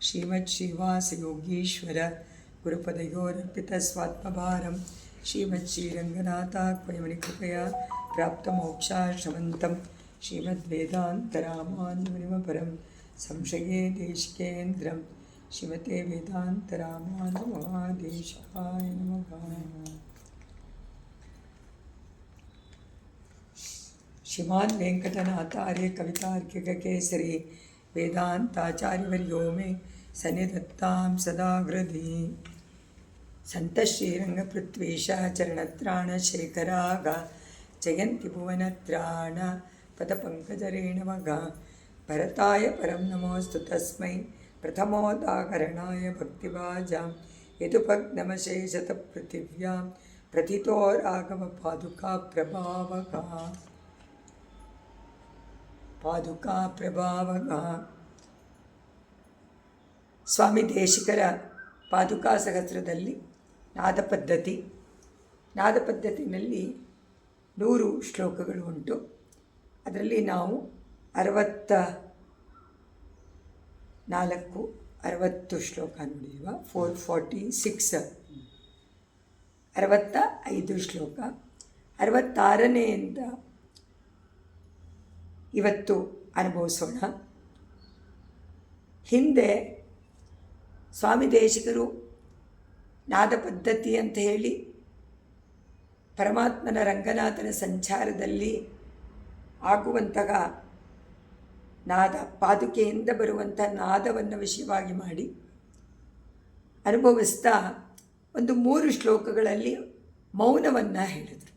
ಶ್ರೀಮಚ್ಛ್ರೀವಾಸಯೋಗೀಶ್ವರ ಗುರುಪದಯೋರರ್ಪಿತಸ್ವಾತ್ಮಭಾರಂ ಶ್ರೀಮಚ್ಛ್ರೀರಂಗನಾಥಾಕ್ವಯಮಣಿಕೃಪಯಾ ಪ್ರಾಪ್ತಮೋಕ್ಷಾಶ್ರಮಂತಂ ಶ್ರೀಮದ್ವೇದಾಂತರಾಮಾನುಜಮುನಿಮಪರಂ ಸಂಶಯೇ ದೇಶಿಕೇಂದ್ರಂ ಶ್ರೀಮತೆ ವೇದಾಂತರಾಮಾನುಜಮಹಾದೇಶಾಯ ನಮಃ. श्रीमान वेंकटनाथार्य कवितार्किककेसरी वेदांताचार्यवर्यो मे सन्निधत्तां सदा हृदि. संत श्रीरंगपृथ्वीश चरणत्राणशेखराग जयन्ति भुवनत्राण पदपङ्कजरेणवग. भरताय परं नमोऽस्तु तस्मै प्रथमोदाहरणाय भक्तिभाजां यदुपग्नमशेषतपृथिव्यां प्रथितो राघव पादुका प्रभावग. ಸ್ವಾಮಿ ದೇಶಿಕರ ಪಾದುಕಾ ಸಹಸ್ರದಲ್ಲಿ ನಾದ ಪದ್ಧತಿನಲ್ಲಿ 100 ಶ್ಲೋಕಗಳು ಉಂಟು. ಅದರಲ್ಲಿ ನಾವು 60 ಶ್ಲೋಕ ನೋಡಿರುವ 446 65 ಶ್ಲೋಕ 66ನೇಯಿಂದ ಇವತ್ತು ಅನುಭವಿಸೋಣ. ಹಿಂದೆ ಸ್ವಾಮಿ ದೇಶಿಕರು ನಾದ ಪದ್ಧತಿ ಅಂತ ಹೇಳಿ ಪರಮಾತ್ಮನ ರಂಗನಾಥನ ಸಂಚಾರದಲ್ಲಿ ಆಗುವಂತಹ ನಾದ, ಪಾದುಕೆಯಿಂದ ಬರುವಂಥ ನಾದವನ್ನು ವಿಷಯವಾಗಿ ಮಾಡಿ ಅನುಭವಿಸ್ತಾ ಒಂದು 3 ಶ್ಲೋಕಗಳಲ್ಲಿ ಮೌನವನ್ನು ಹೇಳಿದರು.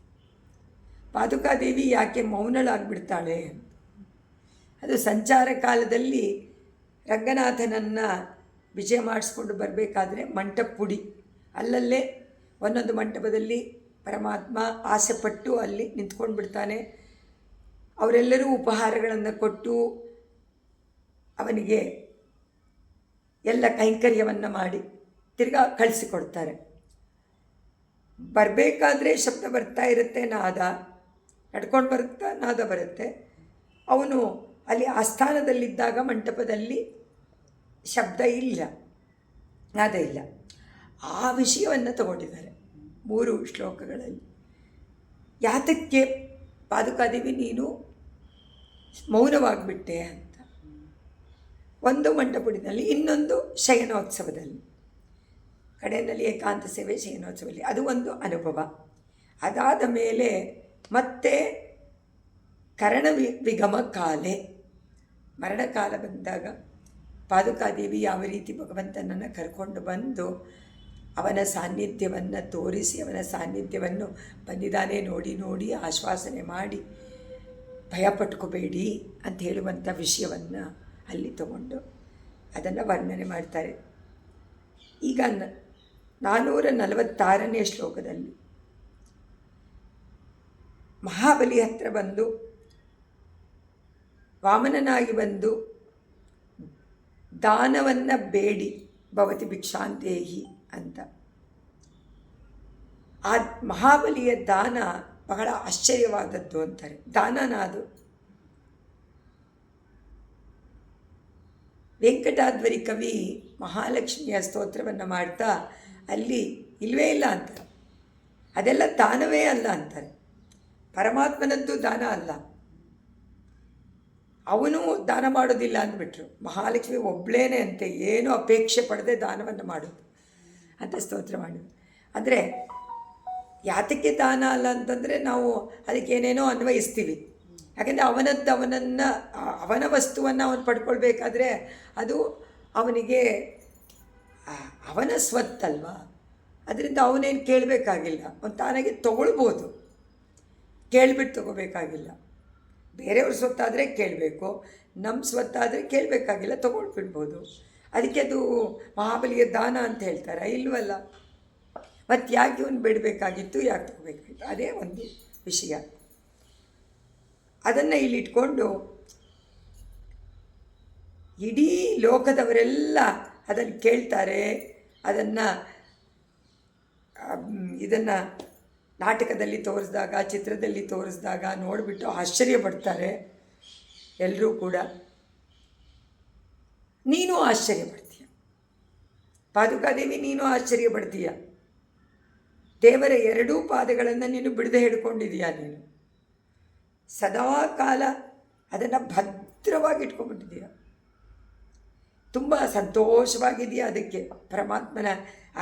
ಪಾದುಕಾದೇವಿ ಯಾಕೆ ಮೌನಳಾಗಿಬಿಡ್ತಾಳೆ? ಅದು ಸಂಚಾರ ಕಾಲದಲ್ಲಿ ರಂಗನಾಥನನ್ನು ವಿಜಯ ಮಾಡಿಸ್ಕೊಂಡು ಬರಬೇಕಾದ್ರೆ ಮಂಟಪುಡಿ, ಅಲ್ಲಲ್ಲೇ ಒಂದೊಂದು ಮಂಟಪದಲ್ಲಿ ಪರಮಾತ್ಮ ಆಸೆಪಟ್ಟು ಅಲ್ಲಿ ನಿಂತ್ಕೊಂಡು ಬಿಡ್ತಾನೆ. ಅವರೆಲ್ಲರೂ ಉಪಹಾರಗಳನ್ನು ಕೊಟ್ಟು ಅವನಿಗೆ ಎಲ್ಲ ಕೈಂಕರ್ಯವನ್ನು ಮಾಡಿ ತಿರ್ಗಾ ಕಳಿಸಿಕೊಡ್ತಾರೆ. ಬರಬೇಕಾದ್ರೆ ಶಬ್ದ ಬರ್ತಾ ಇರುತ್ತೆ, ನಾದ ನಡ್ಕೊಂಡು ಬರುತ್ತಾ ನಾದ ಬರುತ್ತೆ. ಅವನು ಅಲ್ಲಿ ಆಸ್ಥಾನದಲ್ಲಿದ್ದಾಗ ಮಂಟಪದಲ್ಲಿ ಶಬ್ದ ಇಲ್ಲ, ನಾದ ಇಲ್ಲ. ಆ ವಿಷಯವನ್ನು ತಗೊಂಡಿದ್ದಾರೆ 3 ಶ್ಲೋಕಗಳಲ್ಲಿ. ಯಾತಕ್ಕೆ ಪಾದುಕಾದೇವಿ ನೀನು ಮೌನವಾಗಿಬಿಟ್ಟೆ ಅಂತ. ಒಂದು ಮಂಟಪುಡಿನಲ್ಲಿ, ಇನ್ನೊಂದು ಶಯನೋತ್ಸವದಲ್ಲಿ, ಕಡೆಯಲ್ಲಿ ಏಕಾಂತ ಸೇವೆ ಶಯನೋತ್ಸವದಲ್ಲಿ, ಅದು ಒಂದು ಅನುಭವ. ಅದಾದ ಮೇಲೆ ಮತ್ತೆ ಕರಣ ವಿಗಮ ಕಾಲೆ, ಮರಣಕಾಲ ಬಂದಾಗ ಪಾದುಕಾದೇವಿ ಯಾವ ರೀತಿ ಭಗವಂತನನ್ನು ಕರ್ಕೊಂಡು ಬಂದು ಅವನ ಸಾನ್ನಿಧ್ಯವನ್ನು ತೋರಿಸಿ, ಅವನ ಸಾನ್ನಿಧ್ಯವನ್ನು ಬಂದಿದ್ದಾನೆ ನೋಡಿ ಆಶ್ವಾಸನೆ ಮಾಡಿ ಭಯ ಪಟ್ಕೋಬೇಡಿ ಅಂತ ಹೇಳುವಂಥ ವಿಷಯವನ್ನು ಅಲ್ಲಿ ತಗೊಂಡು ಅದನ್ನು ವರ್ಣನೆ ಮಾಡ್ತಾರೆ. ಈಗ 446ನೇ ಶ್ಲೋಕದಲ್ಲಿ ಮಹಾಬಲಿ ಹತ್ರ ಬಂದು ವಾಮನನಾಗಿ ಬಂದು ದಾನವನ್ನು ಬೇಡಿ ಭವತಿ ಭಿಕ್ಷಾಂತೇಹಿ ಅಂತ. ಆ ಮಹಾಬಲಿಯ ದಾನ ಬಹಳ ಆಶ್ಚರ್ಯವಾದದ್ದು ಅಂತಾರೆ. ದಾನನ ಅದು ವೆಂಕಟಾದ್ವರಿ ಕವಿ ಮಹಾಲಕ್ಷ್ಮಿಯ ಸ್ತೋತ್ರವನ್ನು ಮಾಡ್ತಾ ಅಲ್ಲಿ ಇಲ್ಲವೇ ಇಲ್ಲ ಅಂತಾರೆ. ಅದೆಲ್ಲ ದಾನವೇ ಅಲ್ಲ ಅಂತಾರೆ. ಪರಮಾತ್ಮನದ್ದು ದಾನ ಅಲ್ಲ, ಅವನು ದಾನ ಮಾಡೋದಿಲ್ಲ ಅಂದ್ಬಿಟ್ರು. ಮಹಾಲಕ್ಷ್ಮಿ ಒಬ್ಬಳೇನೆ ಅಂತೆ, ಏನೂ ಅಪೇಕ್ಷೆ ಪಡದೆ ದಾನವನ್ನು ಮಾಡೋದು ಅಂತ ಸ್ತೋತ್ರ ಮಾಡೋದು. ಅಂದರೆ ಯಾತಕ್ಕೆ ದಾನ ಅಲ್ಲ ಅಂತಂದರೆ ನಾವು ಅದಕ್ಕೆ ಏನೇನೋ ಅನ್ವಯಿಸ್ತೀವಿ. ಯಾಕೆಂದರೆ ಅವನ ವಸ್ತುವನ್ನು ಅವನು ಪಡ್ಕೊಳ್ಬೇಕಾದ್ರೆ ಅದು ಅವನಿಗೆ ಅವನ ಸ್ವತ್ತಲ್ವ, ಅದರಿಂದ ಅವನೇನು ಕೇಳಬೇಕಾಗಿಲ್ಲ. ಅವನು ತಾನಾಗೆ ತೊಗೊಳ್ಬೋದು, ಕೇಳಿಬಿಟ್ಟು ತೊಗೋಬೇಕಾಗಿಲ್ಲ. ಬೇರೆಯವ್ರ ಸ್ವತ್ತಾದರೆ ಕೇಳಬೇಕು, ನಮ್ಮ ಸ್ವತ್ತಾದರೆ ಕೇಳಬೇಕಾಗಿಲ್ಲ, ತೊಗೊಳ್ಬಿಡ್ಬೋದು. ಅದಕ್ಕೆ ಅದು ಮಹಾಬಲಿಯ ದಾನ ಅಂತ ಹೇಳ್ತಾರೆ, ಇಲ್ವಲ್ಲ. ಮತ್ತು ಯಾಕೆ ಇವನು ಬಿಡಬೇಕಾಗಿತ್ತು, ಯಾಕೆ ತೊಗೋಬೇಕಾಗಿತ್ತು, ಅದೇ ಒಂದು ವಿಷಯ. ಅದನ್ನು ಇಲ್ಲಿಟ್ಕೊಂಡು ಇಡೀ ಲೋಕದವರೆಲ್ಲ ಅದನ್ನು ಕೇಳ್ತಾರೆ. ಇದನ್ನು ನಾಟಕದಲ್ಲಿ ತೋರಿಸಿದಾಗ, ಚಿತ್ರದಲ್ಲಿ ತೋರಿಸಿದಾಗ ನೋಡಿಬಿಟ್ಟು ಆಶ್ಚರ್ಯ ಪಡ್ತಾರೆ ಎಲ್ಲರೂ ಕೂಡ. ನೀನು ಆಶ್ಚರ್ಯ ಪಡ್ತೀಯ. ಪಾದುಕಾದೇವಿ ನೀನು ಆಶ್ಚರ್ಯ ಪಡ್ತೀಯ. ದೇವರ ಎರಡೂ ಪಾದಗಳನ್ನು ನೀನು ಬಿಡದೆ ಹಿಡ್ಕೊಂಡಿದೀಯ. ನೀನು ಸದಾ ಕಾಲ ಅದನ್ನು ಭದ್ರವಾಗಿ ಇಟ್ಕೊಂಡ್ಬಿಟ್ಟಿದೀಯ. ತುಂಬ ಸಂತೋಷವಾಗಿದೆಯಾ. ಅದಕ್ಕೆ ಪರಮಾತ್ಮನ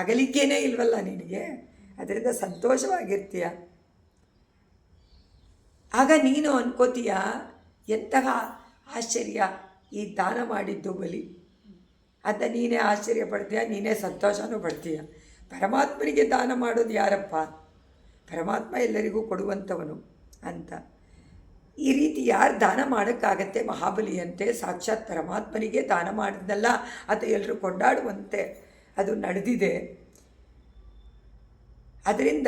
ಅಗಲಿಕೆಯೇ ಇಲ್ವಲ್ಲ ನಿನಗೆ, ಅದರಿಂದ ಸಂತೋಷವಾಗಿರ್ತೀಯ. ಆಗ ನೀನು ಅನ್ಕೋತೀಯ, ಎಂತಹ ಆಶ್ಚರ್ಯ ಈ ದಾನ ಮಾಡಿದ್ದು ಬಲಿ ಅಂತ ನೀನೇ ಆಶ್ಚರ್ಯ ಪಡ್ತೀಯ, ನೀನೇ ಸಂತೋಷನೂ ಪಡ್ತೀಯ. ಪರಮಾತ್ಮನಿಗೆ ದಾನ ಮಾಡೋದು ಯಾರಪ್ಪ? ಪರಮಾತ್ಮ ಎಲ್ಲರಿಗೂ ಕೊಡುವಂಥವನು ಅಂತ. ಈ ರೀತಿ ಯಾರು ದಾನ ಮಾಡೋಕ್ಕಾಗತ್ತೆ? ಮಹಾಬಲಿಯಂತೆ ಸಾಕ್ಷಾತ್ ಪರಮಾತ್ಮನಿಗೆ ದಾನ ಮಾಡಿದ್ನಲ್ಲ ಅದು ಎಲ್ಲರೂ ಕೊಂಡಾಡುವಂತೆ ಅದು ನಡೆದಿದೆ. ಅದರಿಂದ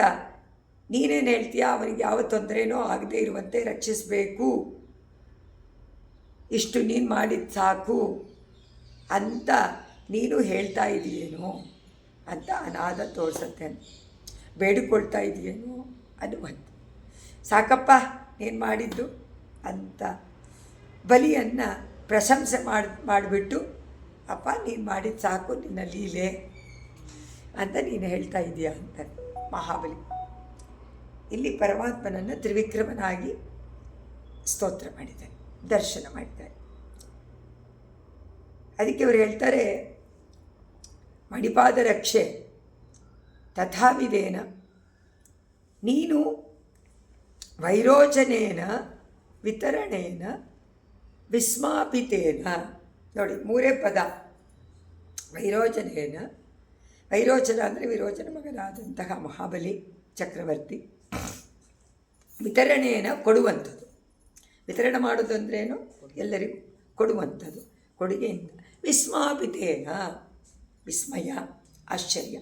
ನೀನೇನು ಹೇಳ್ತೀಯ? ಅವನಿಗೆ ಯಾವ ತೊಂದರೆನೋ ಆಗದೇ ಇರುವಂತೆ ರಕ್ಷಿಸಬೇಕು, ಇಷ್ಟು ನೀನು ಮಾಡಿದ್ದು ಸಾಕು ಅಂತ ನೀನು ಹೇಳ್ತಾ ಇದೆಯೇನೋ ಅಂತ ಅನಾಥ ತೋರಿಸುತ್ತೆ. ಬೇಡಿಕೊಳ್ತಾ ಇದೆಯೇನೋ ಅನ್ನುವಂಥ. ಸಾಕಪ್ಪ ನೀನು ಮಾಡಿದ್ದು ಅಂತ ಬಲಿಯನ್ನು ಪ್ರಶಂಸೆ ಮಾಡಿಬಿಟ್ಟು, ಅಪ್ಪ ನೀನು ಮಾಡಿದ್ದು ಸಾಕು, ನಿನ್ನ ಲೀಲೆ ಅಂತ ನೀನು ಹೇಳ್ತಾ ಇದೆಯಾ ಅಂತ ಮಹಾಬಲಿ ಇಲ್ಲಿ ಪರಮಾತ್ಮನನ್ನು ತ್ರಿವಿಕ್ರಮನಾಗಿ ಸ್ತೋತ್ರ ಮಾಡಿದ್ದಾರೆ, ದರ್ಶನ ಮಾಡಿದ್ದಾರೆ. ಅದಕ್ಕೆ ಅವರು ಹೇಳ್ತಾರೆ, ಮಣಿಪಾದ ರಕ್ಷೆ ತಥಾವಿಧೇನ ನೀನು ವೈರೋಚನೇನ ವಿತರಣೇನ ವಿಸ್ಮಾಪಿತೇನ. ನೋಡಿ, ಮೂರೇ ಪದ. ವೈರೋಚನೇನ, ವೈರೋಚನ ಅಂದರೆ ವಿರೋಚನ ಮಗನಾದಂತಹ ಮಹಾಬಲಿ ಚಕ್ರವರ್ತಿ. ವಿತರಣೇನ ಕೊಡುವಂಥದ್ದು. ವಿತರಣೆ ಮಾಡೋದು ಅಂದ್ರೇನು? ಎಲ್ಲರಿಗೂ ಕೊಡುವಂಥದ್ದು, ಕೊಡುಗೆಯಿಂದ. ವಿಸ್ಮಾಪಿತೇನ, ವಿಸ್ಮಯ, ಆಶ್ಚರ್ಯ.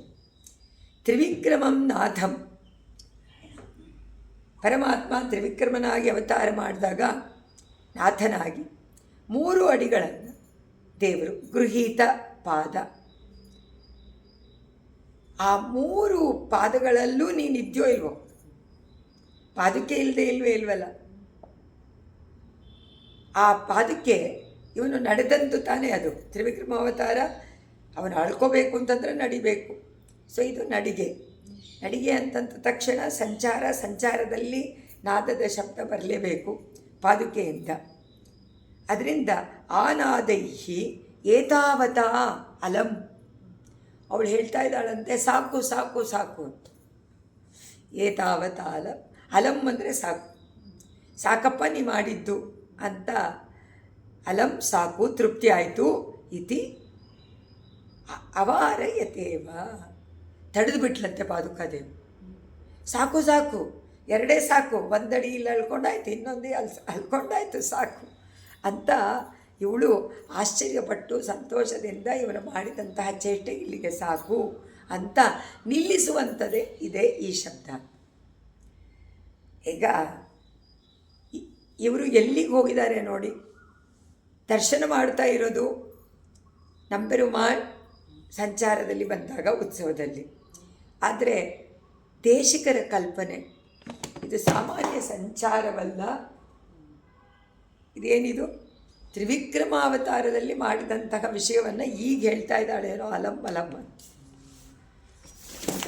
ತ್ರಿವಿಕ್ರಮಂ ನಾಥಂ, ಪರಮಾತ್ಮ ತ್ರಿವಿಕ್ರಮನಾಗಿ ಅವತಾರ ಮಾಡಿದಾಗ ನಾಥನಾಗಿ 3 ಅಡಿಗಳನ್ನು ದೇವರು ಗೃಹೀತ ಪಾದ, ಆ 3 ಪಾದಗಳಲ್ಲೂ ನೀನಿದ್ಯೋ ಇಲ್ವೋ? ಪಾದಕ್ಕೆ ಇಲ್ಲದೆ ಇಲ್ವಲ್ಲ. ಆ ಪಾದಕ್ಕೆ ಇವನು ನಡೆದಂತು ತಾನೇ ಅದು ತ್ರಿವಿಕ್ರಮ ಅವತಾರ. ಅವನು ಆಳ್ಕೋಬೇಕು ಅಂತಂದರೆ ನಡಿಬೇಕು. ಸೊ ಇದು ನಡಿಗೆ. ನಡಿಗೆ ಅಂತಂದ ತಕ್ಷಣ ಸಂಚಾರದಲ್ಲಿ ನಾದದ ಶಬ್ದ ಬರಲೇಬೇಕು ಪಾದುಕೆಯಿಂದ. ಅದರಿಂದ ಆನಾದೈಹಿ ಏತಾವತಾ ಅಲಂ. ಅವಳು ಹೇಳ್ತಾ ಇದ್ದಾಳಂತೆ, ಸಾಕು ಸಾಕು ಸಾಕು ಅಂತ. ಏತಾವತ ಅಲಂ, ಅಲಂ ಅಂದರೆ ಸಾಕು, ಸಾಕಪ್ಪ ನೀ ಮಾಡಿದ್ದು ಅಂತ. ಅಲಂ ಸಾಕು, ತೃಪ್ತಿ ಆಯಿತು. ಇತಿ ಅವಾರಯತೇವ, ತಡೆದು ಬಿಟ್ಲಂತೆ ಪಾದುಕಾದೇವಿ. ಸಾಕು ಸಾಕು, 2 ಸಾಕು, 1 ಅಡಿ ಇಲ್ಲಿ ಅಳ್ಕೊಂಡಾಯ್ತು, ಇನ್ನೊಂದು ಅಲ್ಕೊಂಡಾಯ್ತು, ಸಾಕು ಅಂತ ಇವಳು ಆಶ್ಚರ್ಯಪಟ್ಟು ಸಂತೋಷದಿಂದ ಇವನು ಮಾಡಿದಂತಹ ಚೇಷ್ಟೆ ಇಲ್ಲಿಗೆ ಸಾಕು ಅಂತ ನಿಲ್ಲಿಸುವಂಥದ್ದೇ ಇದೆ ಈ ಶಬ್ದ. ಈಗ ಇವರು ಎಲ್ಲಿಗೆ ಹೋಗಿದ್ದಾರೆ ನೋಡಿ, ದರ್ಶನ ಮಾಡ್ತಾ ಇರೋದು ನಂಬೆರುಮಾಳ್ ಸಂಚಾರದಲ್ಲಿ ಬಂದಾಗ, ಉತ್ಸವದಲ್ಲಿ. ಆದರೆ ದೇಶಿಕರ ಕಲ್ಪನೆ ಇದು ಸಾಮಾನ್ಯ ಸಂಚಾರವಲ್ಲ. ಇದೇನಿದು ತ್ರಿವಿಕ್ರಮ ಅವತಾರದಲ್ಲಿ ಮಾಡಿದಂತಹ ವಿಷಯವನ್ನು ಈಗ ಹೇಳ್ತಾ ಇದ್ದಾಳೇನೋ ಅಲಂ ಅಲಂ ಅಂತ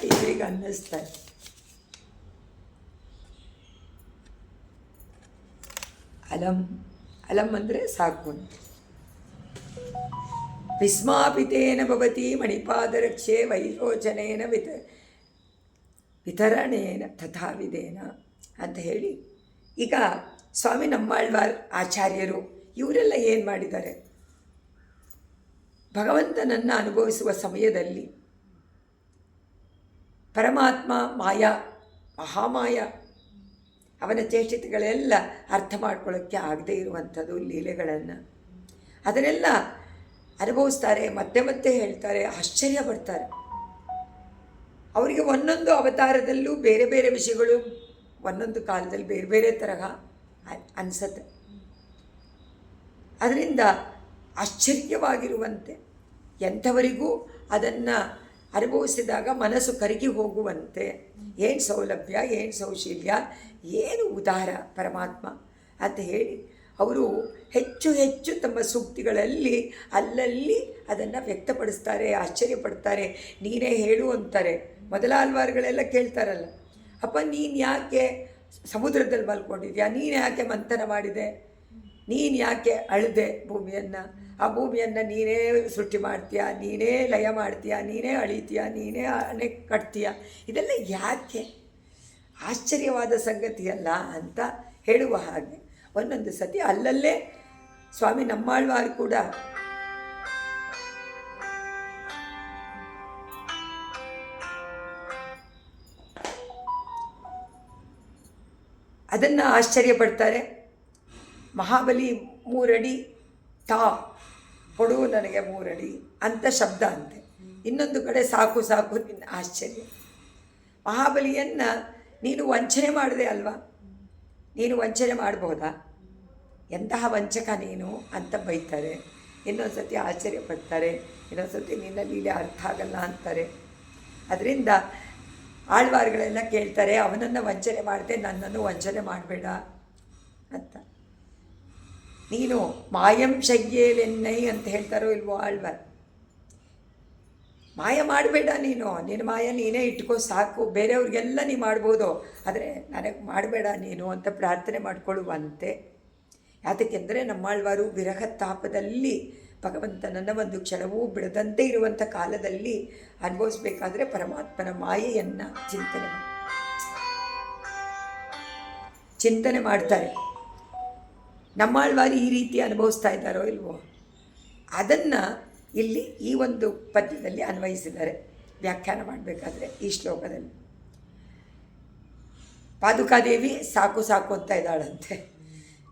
ಇವರಿಗೆ ಅನ್ನಿಸ್ತಾರೆ. ಅಲಂ ಅಲಂ ಅಂದರೆ ಸಾಕು. ವಿಸ್ಮಾಪಿತೇನ ಭವತಿ ಮಣಿಪಾದರಕ್ಷೆ ವೈರೋಚನೇನ ವಿತರಣೇನ ತಥಾವಿಧೇನ ಅಂತ ಹೇಳಿ, ಈಗ ಸ್ವಾಮಿ ನಮ್ಮಾಳ್ವಾರ್ ಆಚಾರ್ಯರು ಇವರೆಲ್ಲ ಏನು ಮಾಡಿದ್ದಾರೆ? ಭಗವಂತನನ್ನು ಅನುಭವಿಸುವ ಸಮಯದಲ್ಲಿ ಪರಮಾತ್ಮ ಮಾಯಾ, ಮಹಾಮಾಯ, ಅವನ ಚೇಷ್ಟತೆಗಳೆಲ್ಲ ಅರ್ಥ ಮಾಡ್ಕೊಳ್ಳೋಕ್ಕೆ ಆಗದೇ ಇರುವಂಥದ್ದು ಲೀಲೆಗಳನ್ನು ಅದನ್ನೆಲ್ಲ ಅನುಭವಿಸ್ತಾರೆ, ಮತ್ತೆ ಮತ್ತೆ ಹೇಳ್ತಾರೆ, ಆಶ್ಚರ್ಯ ಪಡ್ತಾರೆ. ಅವರಿಗೆ ಒಂದೊಂದು ಅವತಾರದಲ್ಲೂ ಬೇರೆ ಬೇರೆ ವಿಷಯಗಳು ಒಂದೊಂದು ಕಾಲದಲ್ಲಿ ಬೇರೆ ಬೇರೆ ತರಹ ಅನಿಸುತ್ತೆ. ಅದರಿಂದ ಆಶ್ಚರ್ಯವಾಗಿರುವಂತೆ, ಎಂಥವರಿಗೂ ಅದನ್ನು ಅನುಭವಿಸಿದಾಗ ಮನಸ್ಸು ಕರಗಿ ಹೋಗುವಂತೆ, ಏನು ಸೌಲಭ್ಯ, ಏನು ಸೌಶೀಲ್ಯ, ಏನು ಉದಾರ ಪರಮಾತ್ಮ ಅಂತ ಹೇಳಿ ಅವರು ಹೆಚ್ಚು ಹೆಚ್ಚು ತಮ್ಮ ಸೂಕ್ತಿಗಳಲ್ಲಿ ಅಲ್ಲಲ್ಲಿ ಅದನ್ನು ವ್ಯಕ್ತಪಡಿಸ್ತಾರೆ, ಆಶ್ಚರ್ಯಪಡ್ತಾರೆ. ನೀನೇ ಹೇಳು ಅಂತಾರೆ. ಮೊದಲ ಆಳ್ವಾರುಗಳೆಲ್ಲ ಕೇಳ್ತಾರಲ್ಲ, ಅಪ್ಪ ನೀನು ಯಾಕೆ ಸಮುದ್ರದಲ್ಲಿ ಮಲ್ಕೊಂಡಿದ್ಯಾ, ನೀನು ಯಾಕೆ ಮಂಥನ ಮಾಡಿದೆ, ನೀನು ಯಾಕೆ ಅಳ್ದೆ ಭೂಮಿಯನ್ನು, ಆ ಭೂಮಿಯನ್ನು ನೀನೇ ಸೃಷ್ಟಿ ಮಾಡ್ತೀಯಾ, ನೀನೇ ಲಯ ಮಾಡ್ತೀಯಾ, ನೀನೇ ಅಳಿತೀಯ, ನೀನೇ ಅಣೆ ಕಟ್ತೀಯ, ಇದೆಲ್ಲ ಯಾಕೆ ಆಶ್ಚರ್ಯವಾದ ಸಂಗತಿಯಲ್ಲ ಅಂತ ಹೇಳುವ ಹಾಗೆ ಒಂದೊಂದು ಸತಿ ಅಲ್ಲಲ್ಲೇ ಸ್ವಾಮಿ ನಮ್ಮಾಳ್ವಾರು ಕೂಡ ಅದನ್ನು ಆಶ್ಚರ್ಯಪಡ್ತಾರೆ. ಮಹಾಬಲಿ 3 ಅಡಿ ತಾ ಕೊಡು ನನಗೆ 3 ಅಡಿ ಅಂತ ಶಬ್ದ ಅಂತೆ. ಇನ್ನೊಂದು ಕಡೆ ಸಾಕು ಸಾಕು ನಿನ್ನ ಆಶ್ಚರ್ಯ. ಮಹಾಬಲಿಯನ್ನು ನೀನು ವಂಚನೆ ಮಾಡಿದೆ ಅಲ್ವಾ, ನೀನು ವಂಚನೆ ಮಾಡ್ಬೋದಾ, ಎಂತಹ ವಂಚಕ ನೀನು ಅಂತ ಬೈತಾರೆ. ಇನ್ನೊಂದು ಸತಿ ಆಶ್ಚರ್ಯಪಡ್ತಾರೆ, ಇನ್ನೊಂದು ಸತಿ ನಿನ್ನ ಲೀಲೆ ಅರ್ಥ ಆಗಲ್ಲ ಅಂತಾರೆ. ಅದರಿಂದ ಆಳ್ವಾರುಗಳೆಲ್ಲ ಕೇಳ್ತಾರೆ, ಅವನನ್ನು ವಂಚನೆ ಮಾಡಿದೆ, ನನ್ನನ್ನು ವಂಚನೆ ಮಾಡಬೇಡ ಅಂತ. ನೀನು ಮಾಯಂ ಶಯ್ಯೇಲೆನ್ನೈ ಅಂತ ಹೇಳ್ತಾರೋ ಇಲ್ವೋ ಆಳ್ವಾರ್, ಮಾಯ ಮಾಡಬೇಡ, ನಿನ್ನ ಮಾಯ ನೀನೇ ಇಟ್ಕೋ ಸಾಕು, ಬೇರೆಯವ್ರಿಗೆಲ್ಲ ನೀ ಮಾಡ್ಬೋದು, ಆದರೆ ನನಗೆ ಮಾಡಬೇಡ ನೀನು ಅಂತ ಪ್ರಾರ್ಥನೆ ಮಾಡಿಕೊಳ್ಳುವಂತೆ. ಯಾತಕ್ಕೆಂದರೆ ನಮ್ಮಾಳ್ವಾರು ವಿರಹ ತಾಪದಲ್ಲಿ ಭಗವಂತನನ್ನು ಒಂದು ಕ್ಷಣವೂ ಬಿಡದಂತೆ ಇರುವಂಥ ಕಾಲದಲ್ಲಿ ಅನುಭವಿಸ್ಬೇಕಾದ್ರೆ ಪರಮಾತ್ಮನ ಮಾಯೆಯನ್ನು ಚಿಂತನೆ ಮಾಡ್ತಾರೆ. ನಮ್ಮಾಳ್ವಾರು ಈ ರೀತಿ ಅನುಭವಿಸ್ತಾ ಇದ್ದಾರೋ ಇಲ್ವೋ ಅದನ್ನು ಇಲ್ಲಿ ಈ ಒಂದು ಪದ್ಯದಲ್ಲಿ ಅನ್ವಯಿಸಿದ್ದಾರೆ ವ್ಯಾಖ್ಯಾನ ಮಾಡಬೇಕಾದ್ರೆ. ಈ ಶ್ಲೋಕದಲ್ಲಿ ಪಾದುಕಾದೇವಿ ಸಾಕು ಸಾಕು ಅಂತ ಇದ್ದಾಳಂತೆ.